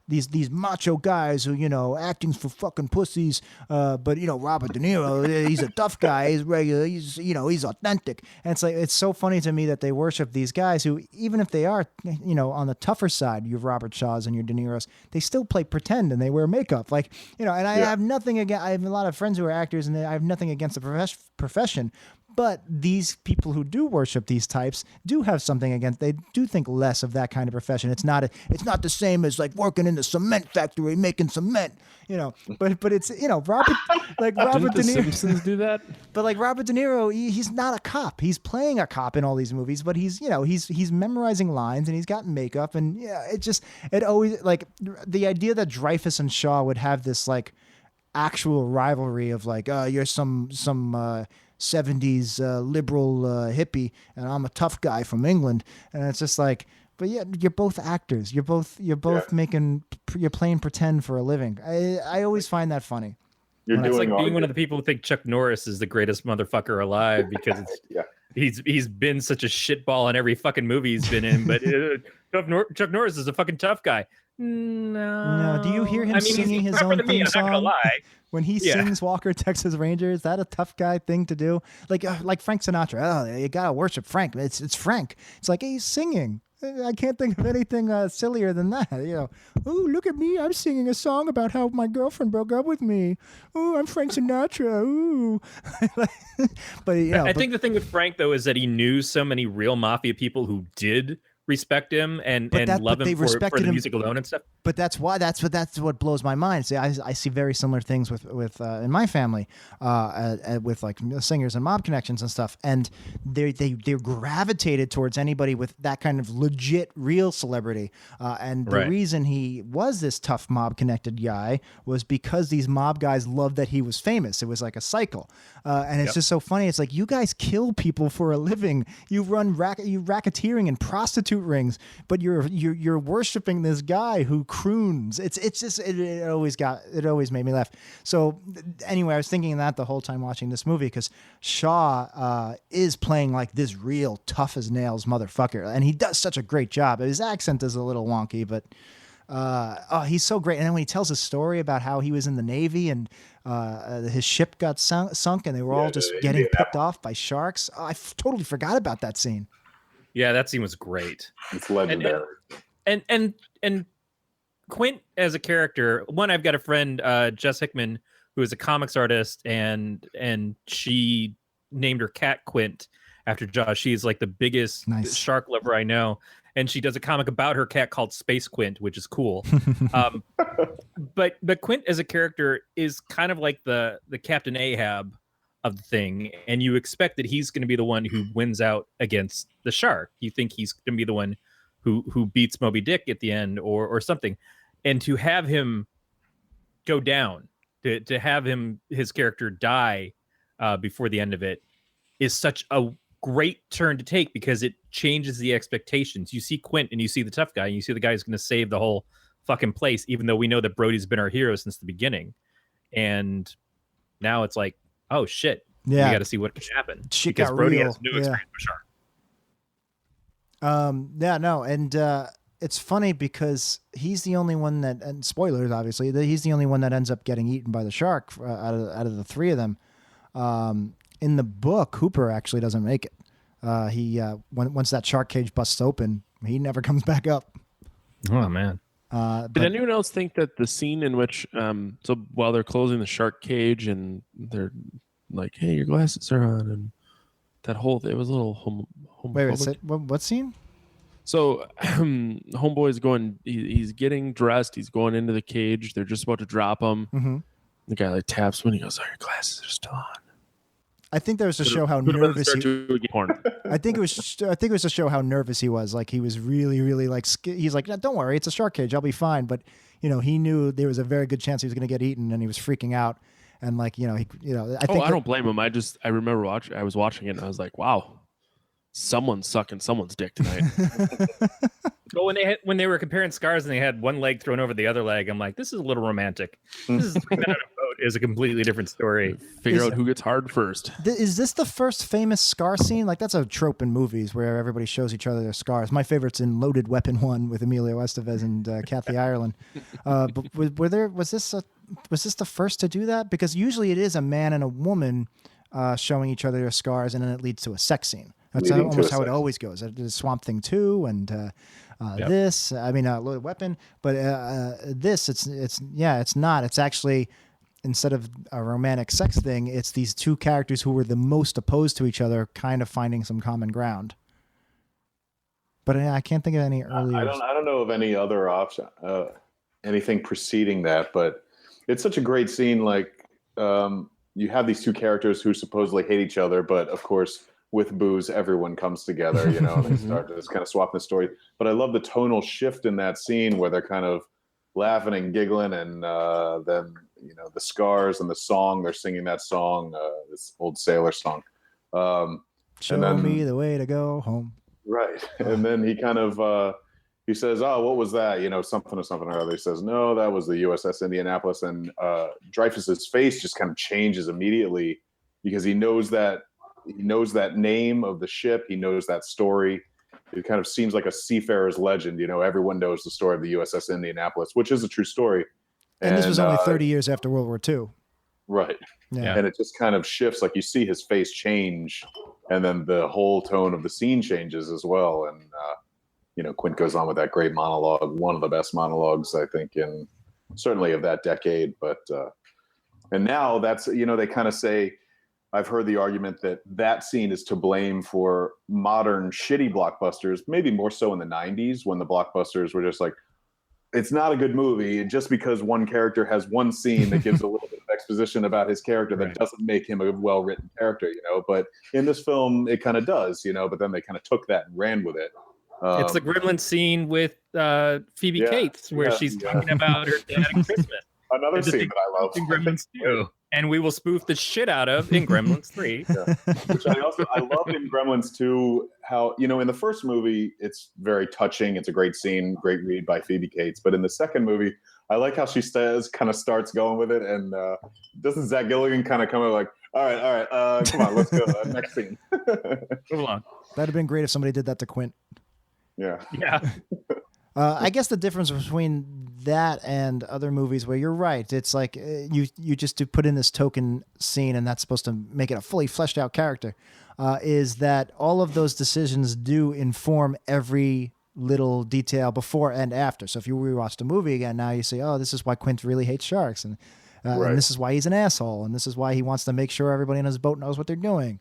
these macho guys who acting for fucking pussies, but Robert De Niro, he's a tough guy, he's regular, he's authentic, and it's like it's so funny to me that they worship these guys who, even if they are on the tougher side, your Robert Shaws and your De Niros, they still play pretend and they wear makeup, I have nothing against. I have a lot of friends who are actors, and I have nothing against the profession. But these people who do worship these types do have something against. They do think less of that kind of profession. It's not the same as like working in the cement factory making cement, But it's Robert De Niro. Simpsons do that? But like Robert De Niro, he's not a cop. He's playing a cop in all these movies, but he's memorizing lines and he's got makeup, and it always, like, the idea that Dreyfuss and Shaw would have this like actual rivalry of like, you're some 70s liberal hippie, and I'm a tough guy from England, and it's just like, but yeah, you're both actors. You're both you're playing pretend for a living. I always find that funny. It's like being one of the people who think Chuck Norris is the greatest motherfucker alive because he's been such a shitball in every fucking movie he's been in, but Chuck Norris is a fucking tough guy. No. Do you hear him singing his own theme song? When he sings Walker, Texas Ranger, is that a tough guy thing to do? Like Frank Sinatra. Oh, you gotta worship Frank. It's Frank. It's like, hey, he's singing. I can't think of anything sillier than that. Oh, look at me. I'm singing a song about how my girlfriend broke up with me. Oh, I'm Frank Sinatra. Ooh. But I think the thing with Frank, though, is that he knew so many real mafia people who did respect him and But love they him for respected the him- music alone and stuff. But that's what blows my mind. See, I see very similar things with in my family, with like singers and mob connections and stuff, and they're gravitated towards anybody with that kind of legit real celebrity. And the Right. reason he was this tough mob connected guy was because these mob guys loved that he was famous. It was like a cycle, and it's just so funny. It's like, you guys kill people for a living. You run racketeering and prostitute rings, but you're worshiping this guy who croons. It always made me laugh. So anyway, I was thinking that the whole time watching this movie, because Shaw is playing like this real tough as nails motherfucker, and he does such a great job. His accent is a little wonky, but he's so great. And then when he tells a story about how he was in the Navy and his ship got sunk and they were all just getting picked off by sharks. I totally forgot about that scene. Yeah, that scene was great. It's legendary. And Quint as a character, one, I've got a friend, Jess Hickman, who is a comics artist, and she named her cat Quint after Josh. She's like the biggest shark lover I know, and she does a comic about her cat called Space Quint, which is cool. But Quint as a character is kind of like the Captain Ahab of the thing, and you expect that he's going to be the one who wins out against the shark. You think he's going to be the one who beats Moby Dick at the end or something. And to have him go down, to have his character die before the end of it is such a great turn to take, because it changes the expectations. You see Quint and you see the tough guy, and you see the guy who's going to save the whole fucking place, even though we know that Brody's been our hero since the beginning. And now it's like, oh shit, we got to see what can happen, Shit because got Brody real. has no experience with shark. It's funny because he's the only one that, and spoilers obviously, he's the only one that ends up getting eaten by the shark out of the three of them. In the book, Hooper actually doesn't make it. Once that shark cage busts open, he never comes back up. Oh man. Did anyone else think that the scene in which, so while they're closing the shark cage and they're like, "Hey, your glasses are on," and that whole, it was a little homophobic. What scene? So homeboy's going, he's getting dressed, he's going into the cage, they're just about to drop him. Mm-hmm. The guy like taps him and he goes, "Oh, your glasses are still on." I think that was to show how nervous I think it was to show how nervous he was. Like, he was really, really like, he's like, "No, don't worry, it's a shark cage, I'll be fine." But he knew there was a very good chance he was going to get eaten, and he was freaking out. And like, I don't blame him. I remember I was watching it and I was like, wow, someone's sucking someone's dick tonight. Well, when they were comparing scars and they had one leg thrown over the other leg, I'm like, this is a little romantic. This is on a boat is a completely different story. Figure out who gets hard first. Is this the first famous scar scene? Like, that's a trope in movies where everybody shows each other their scars. My favorite's in Loaded Weapon 1 with Emilio Estevez and Kathy Ireland. But was this the first to do that? Because usually it is a man and a woman showing each other their scars, and then it leads to a sex scene. That's almost how it always goes. There's Swamp Thing 2 and this. I mean, Loaded Weapon, but this it's not. It's actually, instead of a romantic sex thing, it's these two characters who were the most opposed to each other kind of finding some common ground. But I can't think of any earlier. I don't know of any other option, anything preceding that. But it's such a great scene. Like, you have these two characters who supposedly hate each other, but of course, with booze, everyone comes together, and they start to just kind of swap the story. But I love the tonal shift in that scene where they're kind of laughing and giggling, and then, the scars and the song, they're singing that song, this old sailor song. Show me the way to go home. Right. And then he kind of, he says, "Oh, what was that? Something or other." He says, "No, that was the USS Indianapolis." And Dreyfuss's face just kind of changes immediately, because he knows that name of the ship. He knows that story. It kind of seems like a seafarer's legend. Everyone knows the story of the USS Indianapolis, which is a true story. And this was only 30 years after World War II. Right. Yeah. And it just kind of shifts. Like, you see his face change, and then the whole tone of the scene changes as well. And, Quint goes on with that great monologue, one of the best monologues, I think, certainly of that decade. But, and now that's, they kind of say, I've heard the argument that scene is to blame for modern shitty blockbusters, maybe more so in the 90s when the blockbusters were just like, it's not a good movie just because one character has one scene that gives a little bit of exposition about his character that doesn't make him a well-written character, But in this film, it kind of does, but then they kind of took that and ran with it. It's the Gremlins scene with Phoebe Cates where she's talking about her dad at Christmas. Another scene that I love. In Gremlins 2. And we will spoof the shit out of in Gremlins 3. Which I love in Gremlins 2 how, in the first movie, it's very touching. It's a great scene, great read by Phoebe Cates. But in the second movie, I like how she kind of starts going with it. And doesn't Zach Gilligan kind of come in like, all right, come on, let's go. Next scene. Move along. That'd have been great if somebody did that to Quint. Yeah. I guess the difference between that and other movies where you're right, it's like you just do put in this token scene and that's supposed to make it a fully fleshed out character, is that all of those decisions do inform every little detail before and after. So if you rewatch the movie again, now you say, oh, this is why Quint really hates sharks, and this is why he's an asshole, and this is why he wants to make sure everybody in his boat knows what they're doing.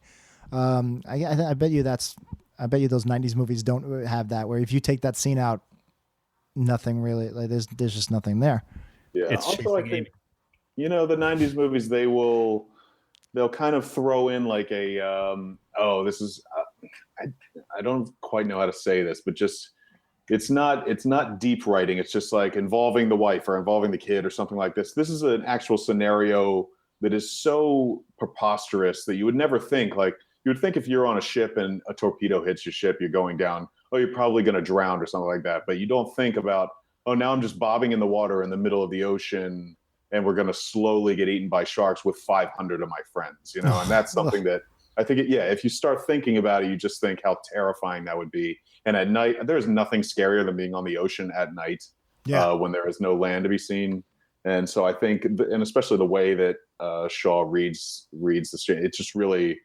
I bet you those 90s movies don't have that, where if you take that scene out, nothing really, like there's just nothing there. Yeah. It's also, I think, the 90s movies, they'll kind of throw in like a, this is, I don't quite know how to say this, but just, it's not deep writing. It's just like involving the wife or involving the kid or something like this. This is an actual scenario that is so preposterous that you would never think, like, you would think if you're on a ship and a torpedo hits your ship, you're going down, you're probably going to drown or something like that. But you don't think about, now I'm just bobbing in the water in the middle of the ocean and we're going to slowly get eaten by sharks with 500 of my friends, and that's something that I think, if you start thinking about it, you just think how terrifying that would be. And at night, there's nothing scarier than being on the ocean at night when there is no land to be seen. And so I think, and especially the way that Shaw reads the scene, it just really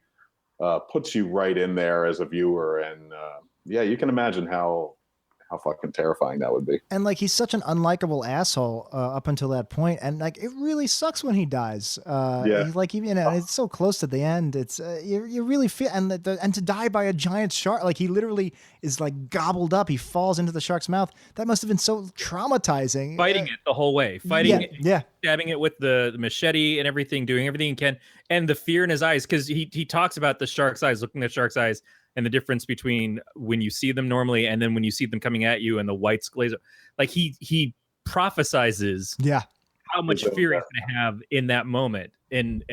puts you right in there as a viewer. And you can imagine how fucking terrifying that would be. And like, he's such an unlikable asshole up until that point, and like, it really sucks when he dies. Like, it's so close to the end. It's you really feel, and to die by a giant shark, like he literally is like gobbled up. He falls into the shark's mouth. That must have been so traumatizing. Fighting it the whole way, stabbing it with the machete and everything, doing everything he can, and the fear in his eyes, because he talks about the shark's eyes, looking at the shark's eyes. And the difference between when you see them normally and then when you see them coming at you and the whites glaze, like he prophesizes how much fear he's going to have in that moment. And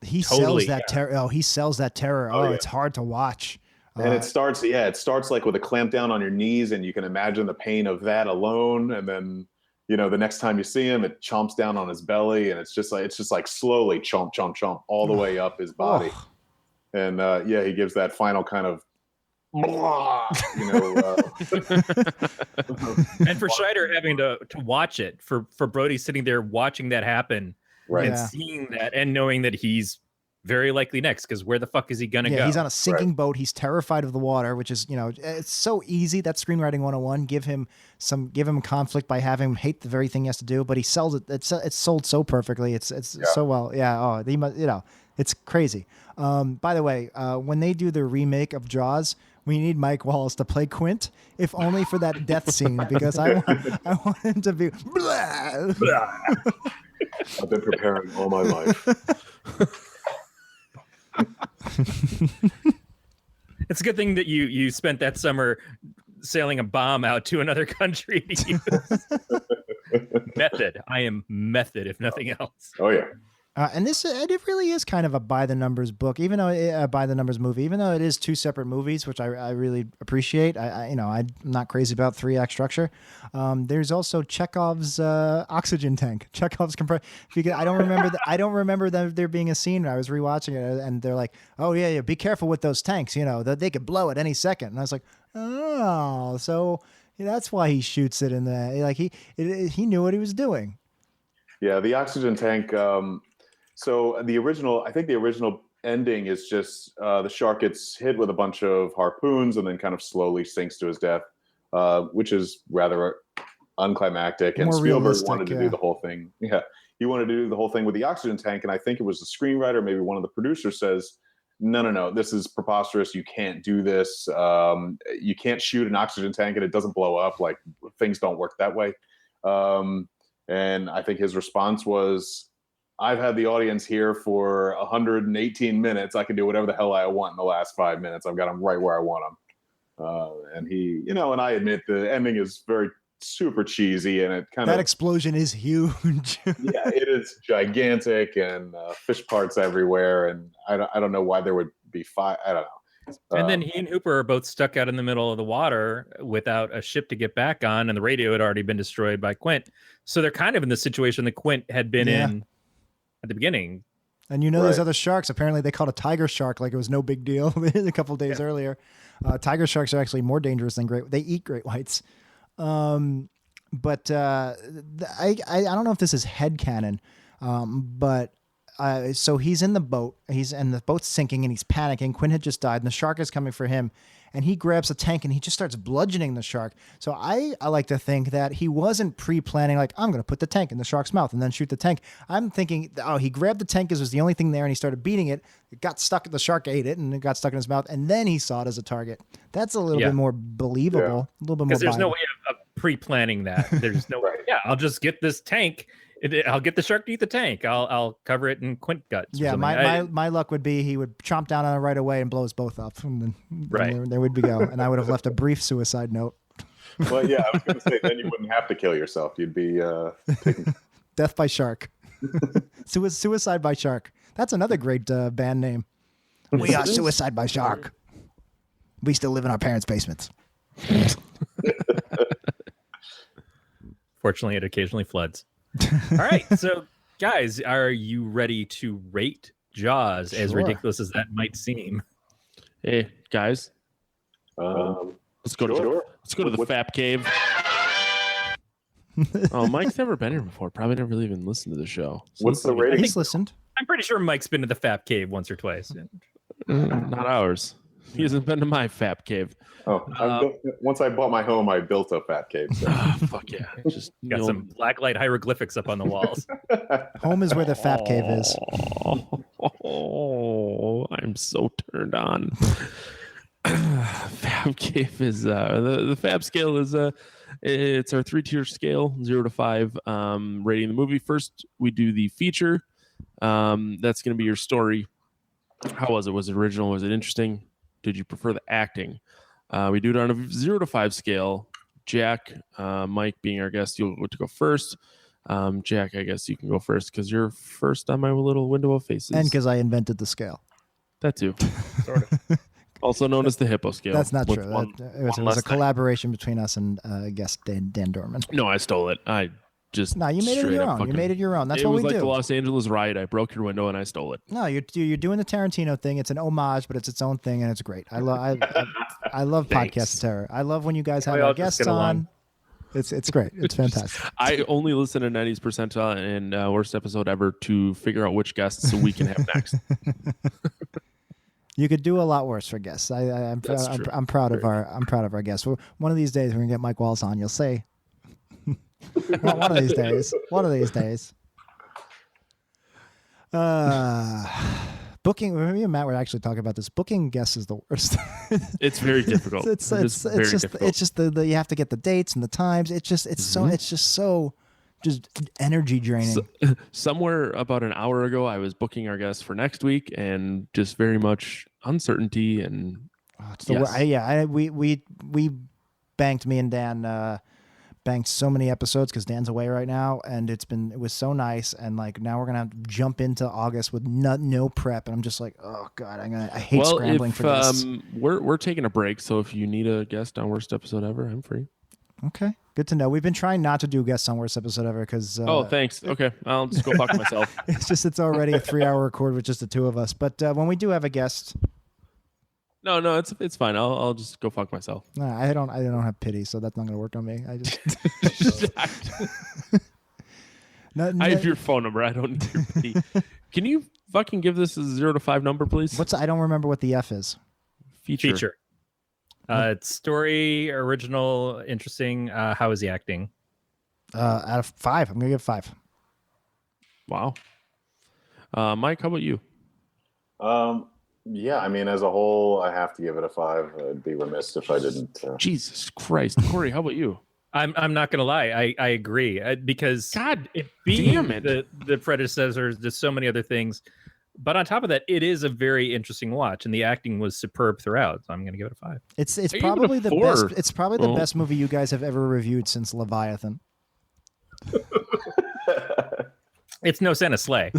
he sells that terror. Oh, he sells that terror. It's hard to watch. And it starts like with a clamp down on your knees, and you can imagine the pain of that alone. And then, the next time you see him, it chomps down on his belly, and it's just like slowly chomp, chomp, chomp all the way up his body. And he gives that final kind of, and for Scheider having to watch it, for Brody sitting there watching that happen, and seeing that and knowing that he's very likely next, because where the fuck is he gonna go? He's on a sinking boat. He's terrified of the water, which is, it's so easy. That's screenwriting 101. Give him conflict by having him hate the very thing he has to do, but he sells it. It's sold so perfectly. It's so well. He must, it's crazy. By the way, when they do the remake of Jaws, we need Mike Wallace to play Quint, if only for that death scene, because I want him to be. Blah. I've been preparing all my life. It's a good thing that you spent that summer sailing a bomb out to another country to use. Method. I am method, if nothing else. Oh yeah. And it really is kind of a by the numbers book, even though by the numbers movie, even though it is two separate movies, which I really appreciate. I'm not crazy about 3-act structure. There's also Chekhov's oxygen tank, Chekhov's compressor. I don't remember there being a scene. I was rewatching it, and they're like, "Oh yeah, be careful with those tanks. They could blow at any second." And I was like, "Oh, so that's why he shoots it in the like he knew what he was doing." Yeah, the oxygen tank. So the original ending is just the shark gets hit with a bunch of harpoons and then kind of slowly sinks to his death, which is rather unclimactic. And More Spielberg realistic, wanted to do the whole thing. Yeah, he wanted to do the whole thing with the oxygen tank, and I think it was the screenwriter, maybe one of the producers, says, no, this is preposterous. You can't do this. You can't shoot an oxygen tank and it doesn't blow up. Like, things don't work that way. And I think his response was, I've had the audience here for 118 minutes. I can do whatever the hell I want in the last 5 minutes. I've got them right where I want them. And he, and I admit the ending is very super cheesy, and it kind of, that explosion is huge. yeah, it is gigantic, and fish parts everywhere. And I don't know why there would be five. I don't know. And then he and Hooper are both stuck out in the middle of the water without a ship to get back on, and the radio had already been destroyed by Quint. So they're kind of in the situation that Quint had been in at the beginning. And there's other sharks. Apparently they caught a tiger shark like it was no big deal a couple of days earlier. Tiger sharks are actually more dangerous than they eat great whites. But I don't know if this is headcanon, but so he's in the boat, and the boat's sinking, and he's panicking. Quinn had just died, and the shark is coming for him, and he grabs a tank and he just starts bludgeoning the shark. So I like to think that he wasn't pre-planning, like, I'm going to put the tank in the shark's mouth and then shoot the tank. I'm thinking, he grabbed the tank because it was the only thing there, and he started beating it. It got stuck, the shark ate it, and it got stuck in his mouth, and then he saw it as a target. That's a little bit more believable, a little bit more. Because there's no way of pre-planning that. There's no way. Yeah, I'll just get this tank. I'll get the shark to eat the tank. I'll cover it in Quint guts. Yeah, my luck would be he would chomp down on it right away and blow us both up. And then there would be go. And I would have left a brief suicide note. Well, yeah, I was going to say, then you wouldn't have to kill yourself. You'd be taking... Death by shark. Suicide by shark. That's another great band name. We are Suicide by Shark. We still live in our parents' basements. Fortunately, it occasionally floods. All right, so guys, are you ready to rate Jaws, as ridiculous as that might seem? Hey guys, let's go to the Fap Cave. Oh, Mike's never been here before. Probably never even listened to the show. So what's the rating? He's listened. I'm pretty sure Mike's been to the Fap Cave once or twice. Not ours. He hasn't been to my Fap Cave. Once I bought my home, I built a Fap Cave. So. Fuck yeah! Just got some blacklight hieroglyphics up on the walls. Home is where the Fap Cave is. Oh, I'm so turned on. Fap Cave is the Fab scale is it's our 3-tier scale, 0 to 5, rating the movie. First, we do the feature. That's going to be your story. How was it? Was it original? Was it interesting? Did you prefer the acting? We do it on a 0 to 5 scale. Jack, Mike being our guest, you'll get to go first. Jack, I guess you can go first because you're first on my little window of faces. And because I invented the scale. That too. Sort of. Also known as the Hippo scale. That's not true. It was a collaboration between us and guest Dan Dorman. No, I stole it. No, you made it your own. You made it your own. That's what we do. It was like the Los Angeles riot. I broke your window and I stole it. No, you're doing the Tarantino thing. It's an homage, but it's its own thing, and it's great. I love Podcast Terror. I love when you guys have our guests on. It's great. It's fantastic. I only listen to 90s percentile and worst episode ever to figure out which guests we can have next. You could do a lot worse for guests. I'm proud of our guests. One of these days we're gonna get Mike Walls on. You'll see. One of these days. Booking. Me and Matt were actually talking about this. Booking guests is the worst. It's very difficult. It's just the you have to get the dates and the times. It's just so energy draining. Somewhere about an hour ago, I was booking our guests for next week, and just very much uncertainty and. We banked, me and Dan banked so many episodes because Dan's away right now, and it was so nice, and like now we're gonna have to jump into August with no prep, and I'm just like, oh god, I hate scrambling for this. We're taking a break, so if you need a guest on worst episode ever, I'm free. Okay, good to know. We've been trying not to do guests on worst episode ever because thanks. Okay, I'll just go fuck myself. It's already a 3-hour record with just the two of us, but when we do have a guest. No, it's fine. I'll just go fuck myself. No, I don't have pity, so that's not going to work on me. I just I have your phone number. I don't need your pity. Can you fucking give this a 0 to 5 number, please? I don't remember what the F is. Feature. It's story, original, interesting. How is he acting? Out of 5, I'm gonna give 5. Wow. Mike, how about you? Yeah, I mean, as a whole, I have to give it a 5. I'd be remiss if I didn't. Jesus Christ, Corey, how about you? I'm not gonna lie. I agree because God it damn being it. the predecessors, there's so many other things. But on top of that, it is a very interesting watch, and the acting was superb throughout. So I'm gonna give it a 5. It's I gave it a probably the 4. best. It's probably the Oh. best movie you guys have ever reviewed since Leviathan. It's no Santa Sleigh.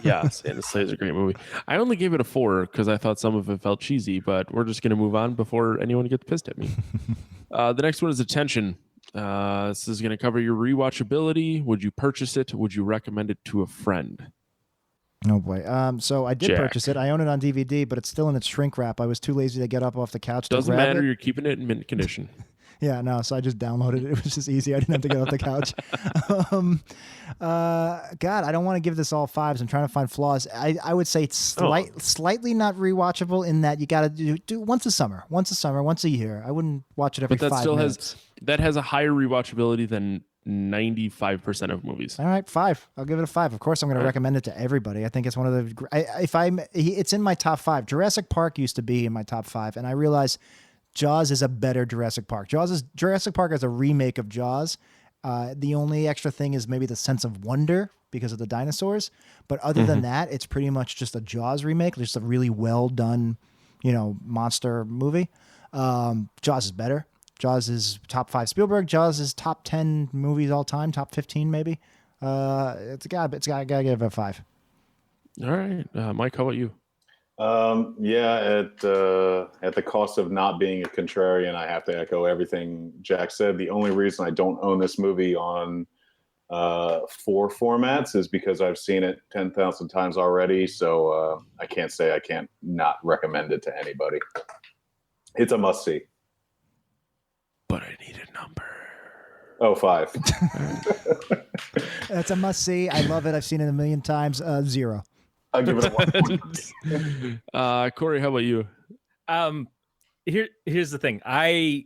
Yeah, Santa Slay is a great movie. I only gave it a 4 because I thought some of it felt cheesy, but we're just going to move on before anyone gets pissed at me. The next one is Attention. This is going to cover your rewatchability. Would you purchase it? Would you recommend it to a friend? Oh boy. So I did Jack. purchase it. I own it on DVD, but it's still in its shrink wrap. I was too lazy to get up off the couch. Doesn't to grab matter. It. You're keeping it in mint condition. Yeah, no. So I just downloaded it. It was just easy. I didn't have to get off the couch. God, I don't want to give this all 5s. I'm trying to find flaws. I would say it's slightly not rewatchable in that you got to do once a summer, once a year. I wouldn't watch it every But that 5 still minutes. has a higher rewatchability than 95% of movies. All right, 5. I'll give it a 5. Of course, I'm going to recommend it to everybody. I think it's one of the. It's in my top 5. Jurassic Park used to be in my top 5, and I realized Jaws is a better Jurassic Park. Jurassic Park is a remake of Jaws. The only extra thing is maybe the sense of wonder because of the dinosaurs. But other than that, it's pretty much just a Jaws remake, just a really well done, monster movie. Jaws is better. Jaws is top 5 Spielberg. Jaws is top 10 movies all time, top 15 maybe. It's gotta give it a 5. All right, Mike, how about you? Yeah, at the cost of not being a contrarian, I have to echo everything Jack said. The only reason I don't own this movie on 4 formats is because I've seen it 10,000 times already. So I can't say I can't not recommend it to anybody. It's a must see. But I need a number. Oh, 5. That's a must see. I love it. I've seen it a million times. 0. I'll give it a 1. Corey, how about you? Here's the thing. I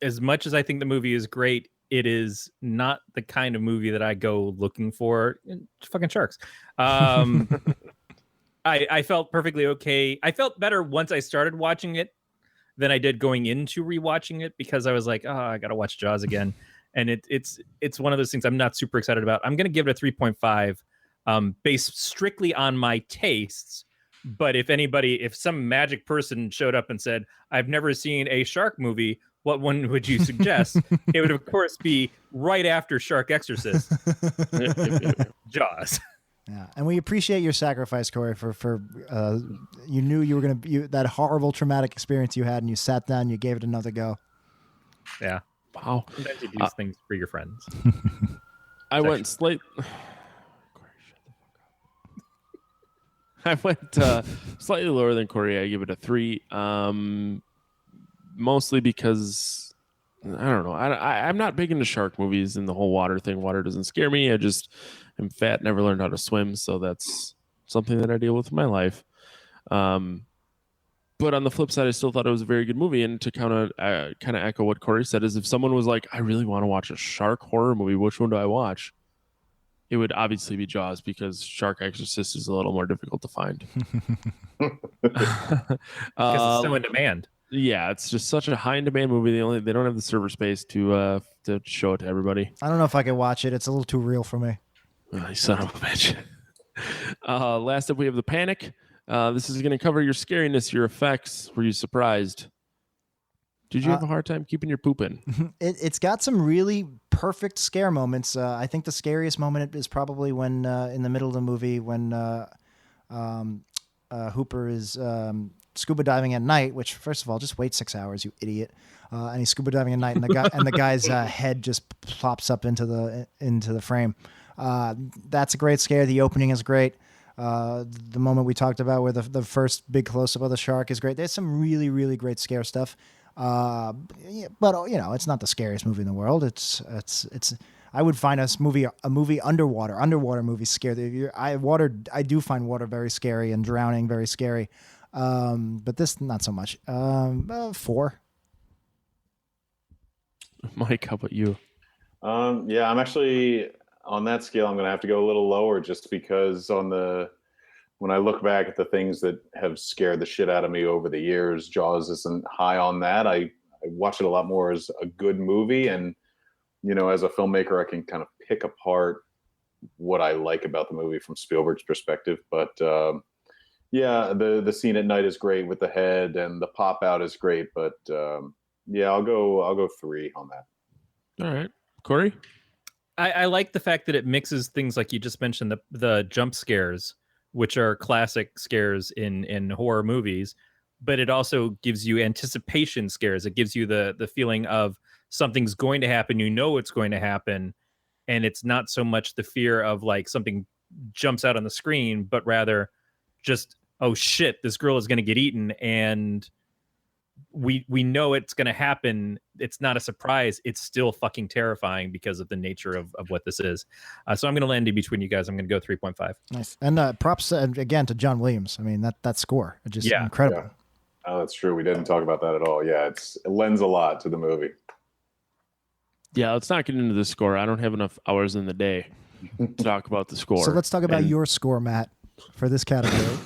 as much as I think the movie is great, it is not the kind of movie that I go looking for. Fucking sharks. I felt perfectly okay. I felt better once I started watching it than I did going into rewatching it because I was like, oh, I gotta watch Jaws again. And it's one of those things I'm not super excited about. I'm gonna give it a 3.5. Based strictly on my tastes. But if some magic person showed up and said, I've never seen a shark movie, what one would you suggest? It would, of course, be right after Shark Exorcist, Jaws. Yeah, and we appreciate your sacrifice, Corey, for you knew you were going to that horrible traumatic experience you had, and you sat down, you gave it another go. Yeah. Wow. Sometimes you do things for your friends. I went slightly lower than Corey. I give it a 3. Mostly because I don't know. I'm not big into shark movies and the whole water thing. Water doesn't scare me. I just am fat, never learned how to swim, so that's something that I deal with in my life. But on the flip side, I still thought it was a very good movie. And to kind of echo what Corey said, is if someone was like, I really want to watch a shark horror movie, which one do I watch? It would obviously be Jaws because Shark Exorcist is a little more difficult to find. Because it's so in demand. Yeah, it's just such a high in demand movie. They don't have the server space to show it to everybody. I don't know if I could watch it. It's a little too real for me. Oh, you son of a bitch. Last up, we have The Panic. This is going to cover your scariness, your effects. Were you surprised? Did you have a hard time keeping your poop in? It's got some really perfect scare moments. I think the scariest moment is probably when in the middle of the movie when Hooper is scuba diving at night. Which, first of all, just wait 6 hours, you idiot. And he's scuba diving at night, and the guy's head just plops up into the frame. That's a great scare. The opening is great. The moment we talked about where the first big close up of the shark is great. There's some really, really great scare stuff. But it's not the scariest movie in the world. It's I would find a movie underwater movie scary. I do find water very scary and drowning very scary. But this not so much. 4. Mike, how about you? Yeah, I'm actually on that scale. I'm going to have to go a little lower, just because when I look back at the things that have scared the shit out of me over the years, Jaws isn't high on that. I watch it a lot more as a good movie, and as a filmmaker, I can kind of pick apart what I like about the movie from Spielberg's perspective. But yeah, the scene at night is great with the head, and the pop out is great. But yeah, I'll go 3 on that. All right, Corey. I like the fact that it mixes things like you just mentioned, the jump scares, which are classic scares in horror movies, but it also gives you anticipation scares. It gives you the feeling of something's going to happen. It's going to happen. And it's not so much the fear of like something jumps out on the screen, but rather just, oh shit, this girl is going to get eaten. And we know it's going to happen. It's not a surprise. It's still fucking terrifying because of the nature of what this is. So I'm going to land in between you guys. I'm going to go 3.5. Nice. And props again to John Williams. I mean, that score, it's just incredible. Yeah. Oh, that's true. We didn't talk about that at all. Yeah, it lends a lot to the movie. Yeah, let's not get into the score. I don't have enough hours in the day to talk about the score. So let's talk about your score, Matt, for this category.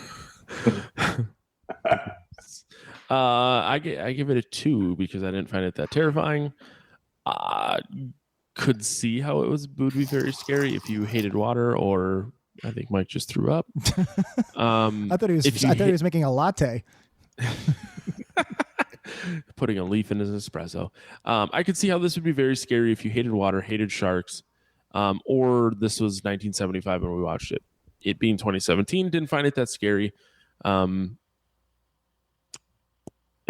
I give it a 2 because I didn't find it that terrifying. Could see how would be very scary if you hated water, or I think Mike just threw up. I thought he was making a latte. Putting a leaf in his espresso. I could see how this would be very scary if you hated water, hated sharks, or this was 1975 when we watched it. It being 2017, didn't find it that scary. And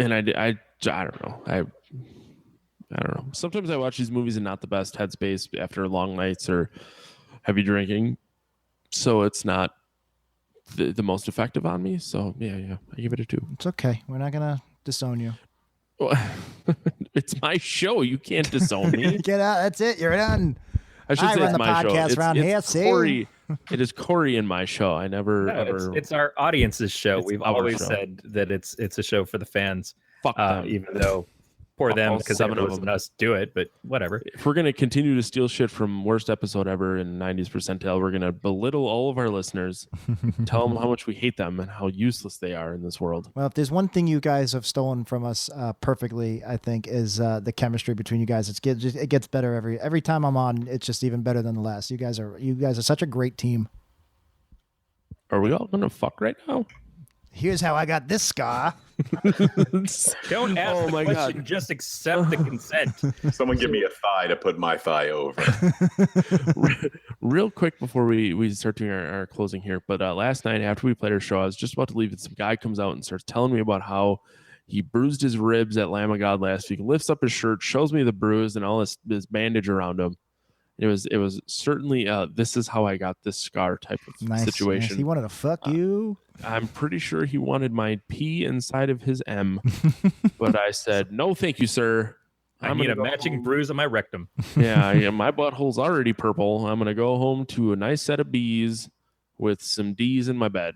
I don't know. I don't know. Sometimes I watch these movies in not the best headspace after long nights or heavy drinking, so it's not the most effective on me. So yeah, I give it a 2. It's okay. We're not gonna disown you. It's my show. You can't disown me. Get out. That's it. You're done. I should say run it's the my podcast show. around here. It's Corey. It is Corey in my show. I never ever. It's our audience's show. It's We've our always show. said that it's a show for the fans. Fuck them. Even though poor Fuck them, all because 7 they're of letting them. us do it. But whatever. If we're gonna continue to steal shit from worst episode ever in 90s percentile, we're gonna belittle all of our listeners, tell them how much we hate them and how useless they are in this world. Well, if there's one thing you guys have stolen from us perfectly, I think, is the chemistry between you guys. It gets better every time I'm on. It's just even better than the last. You guys are such a great team. Are we all gonna fuck right now? Here's how I got this scar. Don't ask the question. Just accept the consent. Someone give me a thigh to put my thigh over. Real quick before we start doing our closing here, but last night after we played our show, I was just about to leave, and some guy comes out and starts telling me about how he bruised his ribs at Lamb of God last week. Lifts up his shirt, shows me the bruise and all this bandage around him. It was certainly this is how I got this scar type of situation. Nice. He wanted to fuck you. I'm pretty sure he wanted my P inside of his M, but I said no, thank you, sir. I need a matching bruise on my rectum. Yeah, my butthole's already purple. I'm gonna go home to a nice set of B's with some D's in my bed.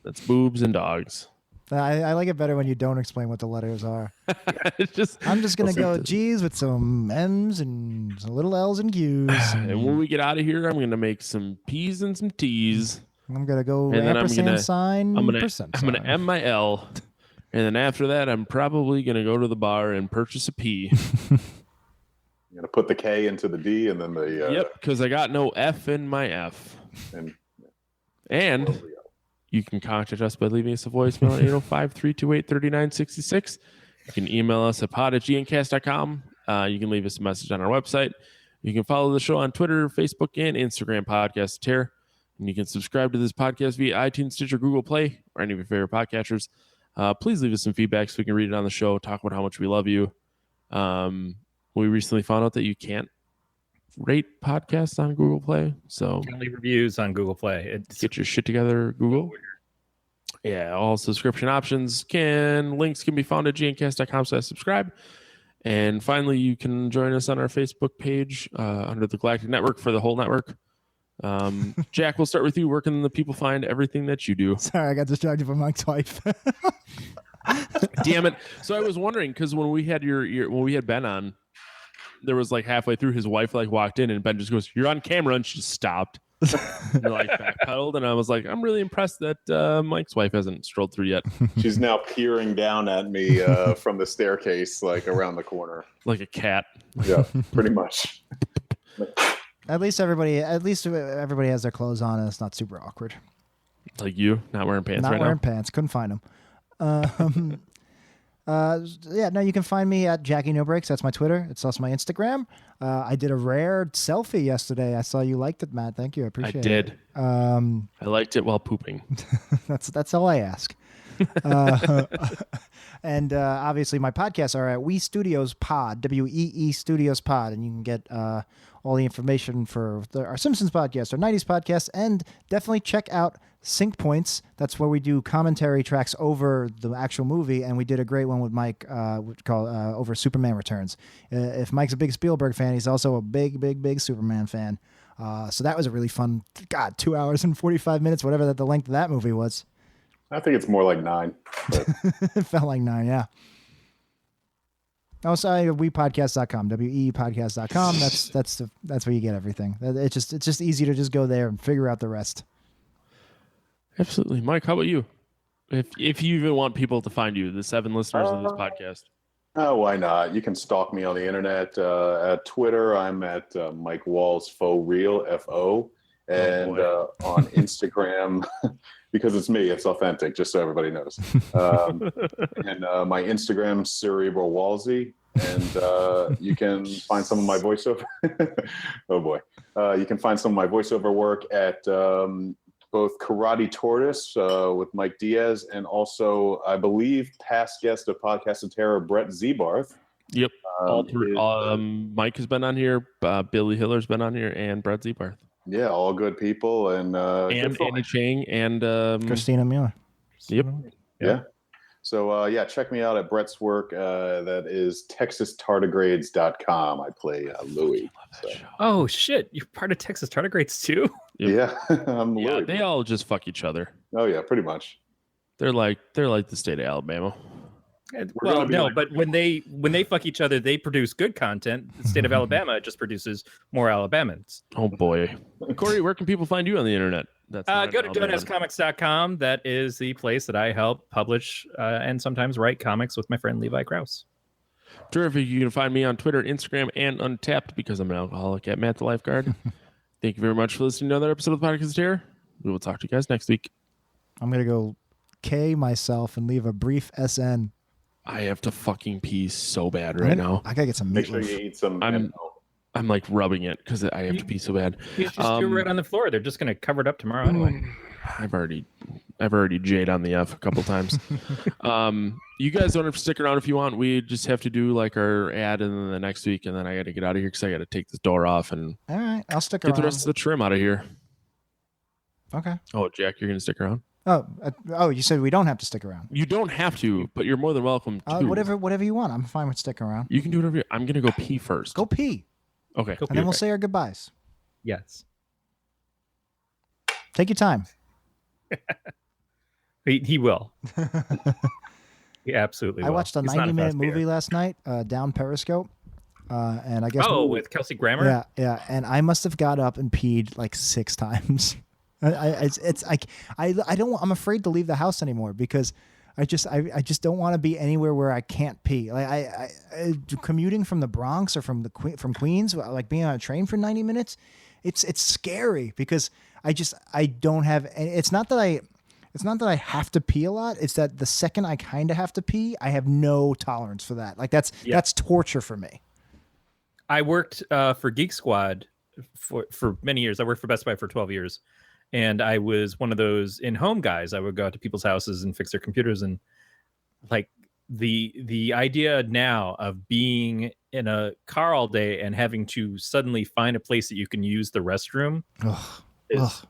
That's boobs and dogs. I like it better when you don't explain what the letters are. I'm just going to go G's with some M's and some little L's and Q's. And when we get out of here, I'm going to make some P's and some T's. I'm going to go and ampersand sign, I'm percent going to M my L. And then after that, I'm probably going to go to the bar and purchase a P. You're going to put the K into the D and then the... Yep, because I got no F in my F. And you can contact us by leaving us a voicemail at 805-328-3966. You can email us at pod@gncast.com. You can leave us a message on our website. You can follow the show on Twitter, Facebook, and Instagram, Podcast Terror. And you can subscribe to this podcast via iTunes, Stitcher, Google Play, or any of your favorite podcatchers. Please leave us some feedback so we can read it on the show, talk about how much we love you. We recently found out that you can't rate podcasts on Google Play, so you can leave reviews on Google Play. Get your shit together, Google. Yeah, all subscription options links can be found at gncast.com/subscribe. And finally, you can join us on our Facebook page under the Galactic Network for the whole network. Jack, we'll start with you. Where can the people find everything that you do? Sorry, I got distracted by Mike's wife. Damn it! So I was wondering because when we had when we had Ben on, there was like halfway through, his wife like walked in, and Ben just goes, "You're on camera," and she just stopped. And like backpedaled, and I was like, I'm really impressed that Mike's wife hasn't strolled through yet. She's now peering down at me from the staircase, like around the corner, like a cat. Yeah, pretty much. At least everybody has their clothes on, and it's not super awkward. Like you, not wearing pants. Not wearing pants. Couldn't find them. Yeah, no, you can find me at Jackie No Breaks. That's my Twitter. It's also my Instagram. I did a rare selfie yesterday. I saw you liked it, Matt. Thank you. I appreciate it. I did. I liked it while pooping. That's all I ask. And obviously my podcasts are at We Studios Pod, WEE Studios Pod, and you can get all the information for our Simpsons podcast, our 90s podcast, and definitely check out Sync Points. That's where we do commentary tracks over the actual movie, and we did a great one with Mike called over Superman Returns. If Mike's a big Spielberg fan, he's also a big Superman fan. So that was a really fun, 2 hours and 45 minutes, whatever the length of that movie was. I think it's more like 9. But... It felt like 9, yeah. Also, WePodcast.com, WEPodcast.com. That's where you get everything. It's just easy to just go there and figure out the rest. Absolutely. Mike, how about you? If you even want people to find you, the 7 listeners of this podcast. Oh, why not? You can stalk me on the internet. At Twitter, I'm at Mike Walls Faux Real, FO. And on Instagram, because it's me, it's authentic, just so everybody knows. And my Instagram, Cerebral Walsey. And you can find some of my voiceover. Oh, boy. You can find some of my voiceover work at both Karate Tortoise with Mike Diaz, and also, I believe, past guest of Podcast of Terror, Brett Zebarth. Yep. Mike has been on here, Billy Hiller's been on here, and Brett Zebarth. Yeah, all good people. And Andy Chang and Christina Mueller. Yep. Yeah. So, check me out at Brett's work. That is TexasTardigrades.com. I play Louis. So. Oh, shit. You're part of Texas Tardigrades, too? Yep. Yeah. I'm Louis. They all just fuck each other. Oh, yeah, pretty much. They're like the state of Alabama. Well, no, but when they fuck each other, they produce good content. The state of Alabama just produces more Alabamans. Oh, boy. Corey, where can people find you on the internet? Go to donutcomics.com. That is the place that I help publish and sometimes write comics with my friend Levi Krause. Terrific. You can find me on Twitter, Instagram, and Untapped because I'm an alcoholic at Matt the Lifeguard. Thank you very much for listening to another episode of the Podcast of Terror. We will talk to you guys next week. I'm going to go K myself and leave a brief SN. I have to fucking pee so bad right now. I gotta get some meatloaf. Make sure you eat some. I'm like rubbing it because I have to pee so bad. You just do it right on the floor. They're just gonna cover it up tomorrow anyway. I've already jayed on the F a couple times. You guys don't have to stick around if you want. We just have to do like our ad and then the next week, and then I got to get out of here because I got to take this door off and. All right, I'll stick around. Get the rest of the trim out of here. Okay. Oh, Jack, you're gonna stick around? Oh, you said we don't have to stick around. You don't have to, but you're more than welcome to. Whatever you want. I'm fine with sticking around. You can do whatever. I'm gonna go pee first. Go pee. Okay. And then we'll say our goodbyes. Yes. Take your time. He will. He absolutely will. I watched a 90-minute movie last night down Periscope. And I guess with Kelsey Grammer? Yeah. And I must have got up and peed like 6 times. It's like I'm afraid to leave the house anymore because I just don't want to be anywhere where I can't pee. Like I commuting from the Bronx or from Queens, like being on a train for 90 minutes, it's scary because I don't have. It's not that I have to pee a lot. It's that the second I kind of have to pee, I have no tolerance for that. Like that's torture for me. I worked for Geek Squad for many years. I worked for Best Buy for 12 years. And I was one of those in-home guys. I would go out to people's houses and fix their computers. And like the idea now of being in a car all day and having to suddenly find a place that you can use the restroom is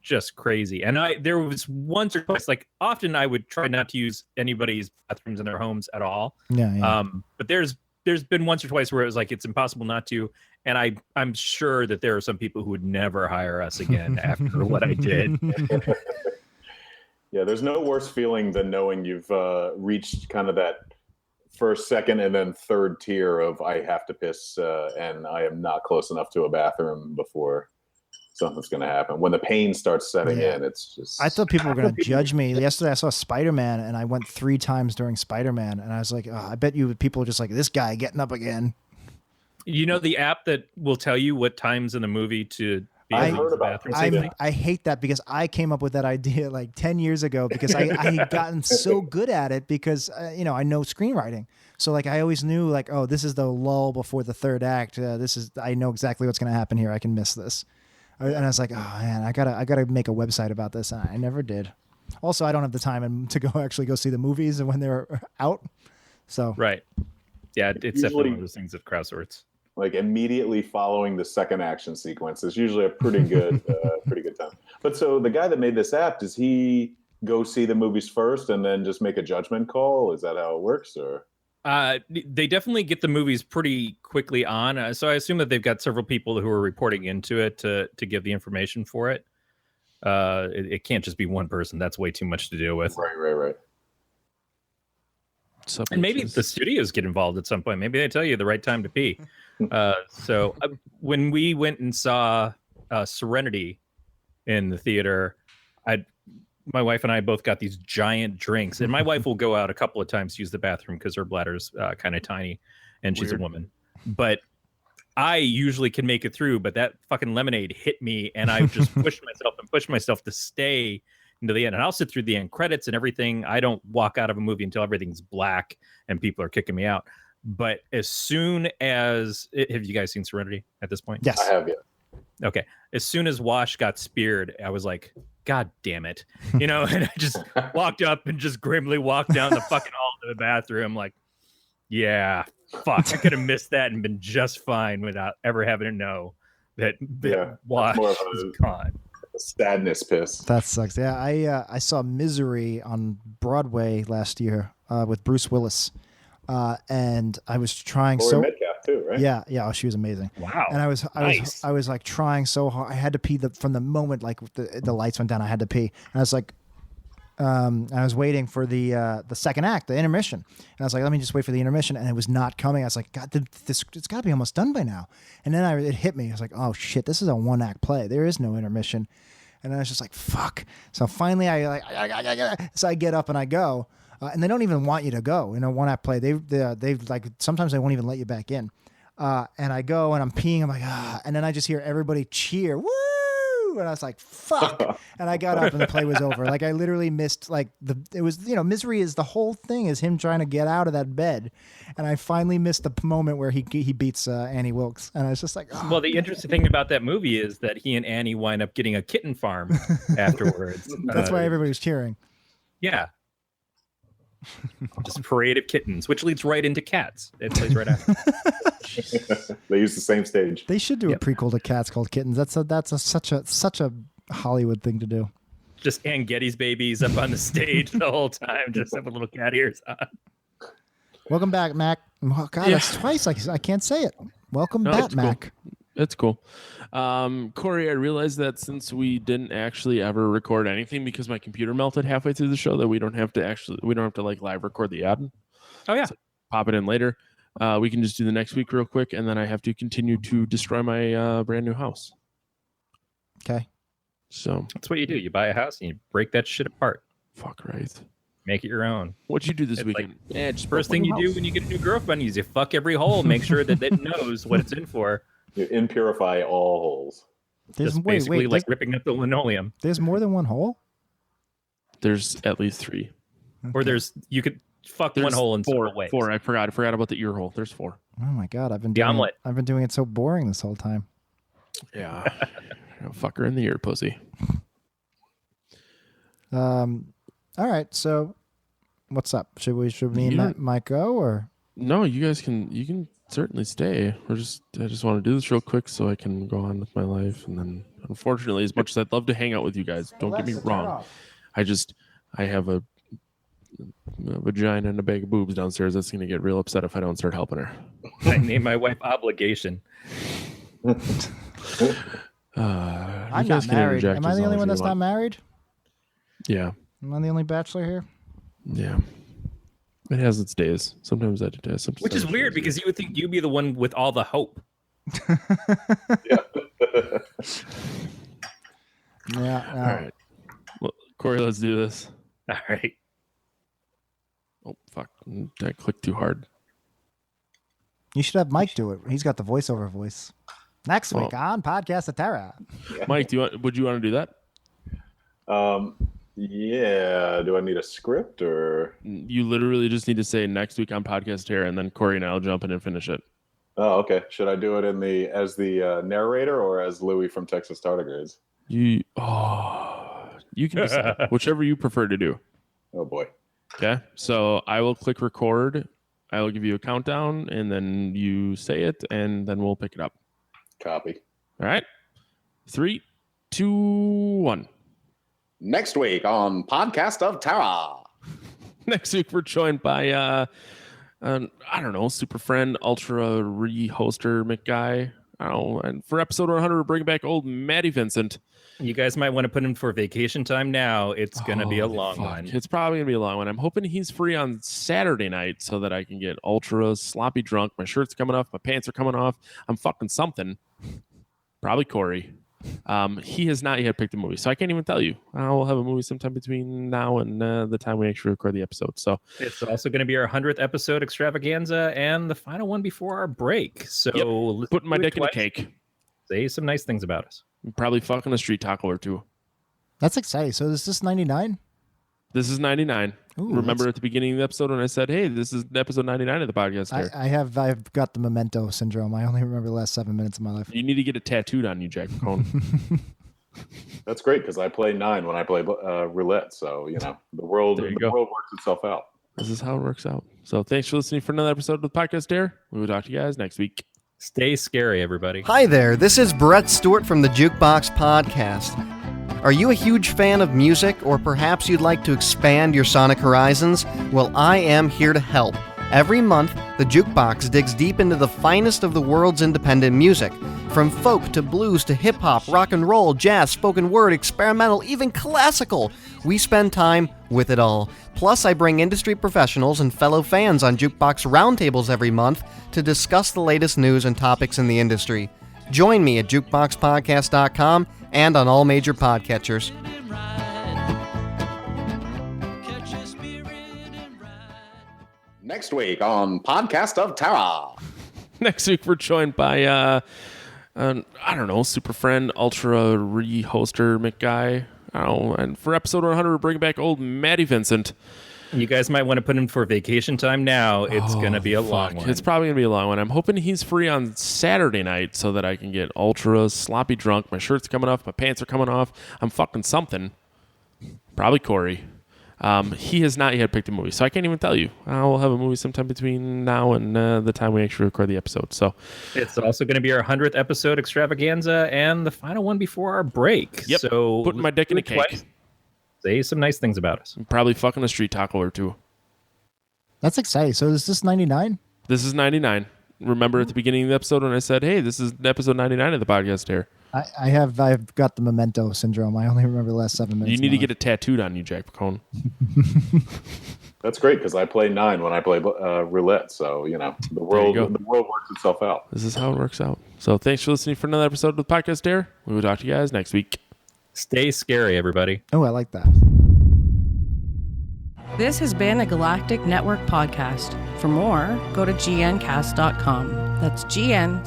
just crazy. And there was once or twice, like often I would try not to use anybody's bathrooms in their homes at all. Yeah. But there's been once or twice where it was like it's impossible not to. And I'm sure that there are some people who would never hire us again after what I did. Yeah, there's no worse feeling than knowing you've reached kind of that first, second, and then third tier of I have to piss and I am not close enough to a bathroom before something's going to happen. When the pain starts setting in, it's just... I thought people were going to judge me. Yesterday I saw Spider-Man and I went 3 times during Spider-Man and I was like, I bet you people are just like, this guy getting up again. You know the app that will tell you what times in the movie to be able to use the bathroom? I hate that because I came up with that idea like 10 years ago because I had gotten so good at it because, I know screenwriting. So like I always knew like, oh, this is the lull before the third act. I know exactly what's going to happen here. I can miss this. And I was like, oh man, I gotta make a website about this. And I never did. Also, I don't have the time to go see the movies and when they're out. So right. Yeah, it's definitely one of those things of crowdsource. Like immediately following the second action sequence is usually a pretty good time. But so the guy that made this app, does he go see the movies first and then just make a judgment call? Is that how it works, or? They definitely get the movies pretty quickly on. So I assume that they've got several people who are reporting into it to give the information for it. It can't just be one person. That's way too much to deal with. Right. And maybe the studios get involved at some point. Maybe they tell you the right time to pee. So when we went and saw Serenity in the theater, my wife and I both got these giant drinks, and my wife will go out a couple of times to use the bathroom because her bladder's kind of tiny and she's a woman. But I usually can make it through, but that fucking lemonade hit me and I just pushed myself to stay into the end. And I'll sit through the end credits and everything. I don't walk out of a movie until everything's black and people are kicking me out. But as soon as... Have you guys seen Serenity at this point? Yes. I have, yeah. Okay. As soon as Wash got speared, I was like, God damn it. And I just walked up and just grimly walked down the fucking hall to the bathroom. Like, yeah, fuck. I could have missed that and been just fine without ever having to know that Wash is gone. A sadness piss. That sucks. Yeah, I saw Misery on Broadway last year with Bruce Willis. And I was trying Metcalf too, right? Yeah. Oh, she was amazing. Wow. And I was like trying so hard. I had to pee from the moment like the lights went down. I had to pee, and I was like, I was waiting for the second act, the intermission, and I was like, let me just wait for the intermission, and it was not coming. I was like, God, it's got to be almost done by now. And then it hit me. I was like, oh shit, this is a 1-act play. There is no intermission. And I was just like, fuck. So finally, so I get up and I go. And they don't even want you to go in a 1-act play. They like sometimes they won't even let you back in. And I go and I'm peeing. I'm like, and then I just hear everybody cheer, woo! And I was like, fuck. And I got up and the play was over. Like I literally missed Misery is the whole thing is him trying to get out of that bed. And I finally missed the moment where he beats Annie Wilkes. And I was just like, oh. Well, the interesting thing about that movie is that he and Annie wind up getting a kitten farm afterwards. That's why everybody was cheering. Yeah. Just parade of kittens, which leads right into Cats. It plays right after. They use the same stage. They should do a prequel to Cats called Kittens. That's such a Hollywood thing to do. Just Ann Getty's babies up on the stage the whole time, just have a little cat ears on. Welcome back, Mac. Oh, God, that's twice. I can't say it. Welcome back, Mac. Cool. It's cool. Corey, I realized that since we didn't actually ever record anything because my computer melted halfway through the show, that we don't have to like live record the ad. Oh yeah. So pop it in later. We can just do the next week real quick, and then I have to continue to destroy my brand new house. Okay. So that's what you do. You buy a house and you break that shit apart. Fuck right. Make it your own. What'd you do this weekend? Like, just first thing you do when you get a new girlfriend is you fuck every hole. Make sure that it knows what it's in for. You impurify all holes. Just basically like ripping up the linoleum. There's more than one hole? There's at least 3. Okay. Or you could fuck one hole in 4 ways. 4. I forgot about the ear hole. There's 4. Oh my God. I've been doing it so boring this whole time. Yeah. Fuck her in the ear, pussy. All right. So what's up? Should me and Mike go, or? No, you guys you can certainly stay. I just want to do this real quick so I can go on with my life. And then unfortunately, as much as I'd love to hang out with you guys, don't get me wrong. I have a vagina and a bag of boobs downstairs that's going to get real upset if I don't start helping her. I named my wife Obligation. I'm not married. Am I the only one that's not married? Yeah. Am I the only bachelor here? Yeah. It has its days. Sometimes it has. Which is weird because you would think you'd be the one with all the hope. Yeah. Yeah. All right. Well, Corey, let's do this. All right. Oh, fuck. I clicked too hard. You should have Mike do it. He's got the voiceover voice. Next week on Podcast of Terra. Mike, would you want to do that? Yeah. Do I need a script or? You literally just need to say next week on Podcast Terror, and then Corey and I will jump in and finish it. Oh, okay. Should I do it as the narrator or as Louis from Texas Tardigrades? You can decide. Whichever you prefer to do. Oh boy. Okay. So I will click record. I will give you a countdown, and then you say it, and then we'll pick it up. Copy. All right. 3, 2, 1. Next week on Podcast of Terra. Next week we're joined by I don't know, super friend, ultra re-hoster McGuy. I don't know. And for episode 100, we're bringing back old Maddie Vincent. You guys might want to put him for vacation time now. It's going to be a long one. It's probably going to be a long one. I'm hoping he's free on Saturday night so that I can get ultra sloppy drunk. My shirt's coming off. My pants are coming off. I'm fucking something. Probably Corey. He has not yet picked a movie, so I can't even tell you. I'll have a movie sometime between now and the time we actually record the episode. So it's also going to be our 100th episode extravaganza and the final one before our break. So putting my dick in a cake. Say some nice things about us. Probably fucking a street taco or two. That's exciting. So is this 99? This is 99. Ooh, remember at the beginning of the episode when I said, hey, this is episode 99 of the podcast here. I've got the memento syndrome. I only remember the last 7 minutes of my life. You need to get it tattooed on you, Jack Picone. That's great because I play 9 when I play roulette. So, the world works itself out. This is how it works out. So thanks for listening for another episode of the Podcast Dare. We will talk to you guys next week. Stay scary, everybody. Hi there, this is Brett Stewart from the Jukebox Podcast. Are you a huge fan of music, or perhaps you'd like to expand your sonic horizons? Well, I am here to help. Every month, the Jukebox digs deep into the finest of the world's independent music. From folk to blues to hip-hop, rock and roll, jazz, spoken word, experimental, even classical. We spend time with it all. Plus, I bring industry professionals and fellow fans on Jukebox roundtables every month to discuss the latest news and topics in the industry. Join me at jukeboxpodcast.com and on all major podcatchers. Next week on Podcast of Terra. Next week we're joined by I don't know, super friend, ultra re-hoster McGuy. I don't know. And for episode 100, we're bringing back old Maddie Vincent. You guys might want to put him for vacation time now. It's going to be a long one. It's probably going to be a long one. I'm hoping he's free on Saturday night so that I can get ultra sloppy drunk. My shirt's coming off. My pants are coming off. I'm fucking something. Probably Corey. He has not yet picked a movie, so I can't even tell you. I'll have a movie sometime between now and the time we actually record the episode. So it's also going to be our 100th episode extravaganza and the final one before our break. Yep. So putting my dick in a cake. Twice. Say some nice things about us. Probably fucking a street taco or two. That's exciting. So is this 99? This is 99. Remember at the beginning of the episode when I said, hey, this is episode 99 of the podcast here. I've got the memento syndrome. I only remember the last 7 minutes. You need to get it tattooed on you, Jack Picone. That's great because I play 9 when I play roulette. So, the world works itself out. This is how it works out. So thanks for listening for another episode of the Podcast Dare. We will talk to you guys next week. Stay scary, everybody. Oh, I like that. This has been a Galactic Network podcast. For more, go to gncast.com. That's gncast.com.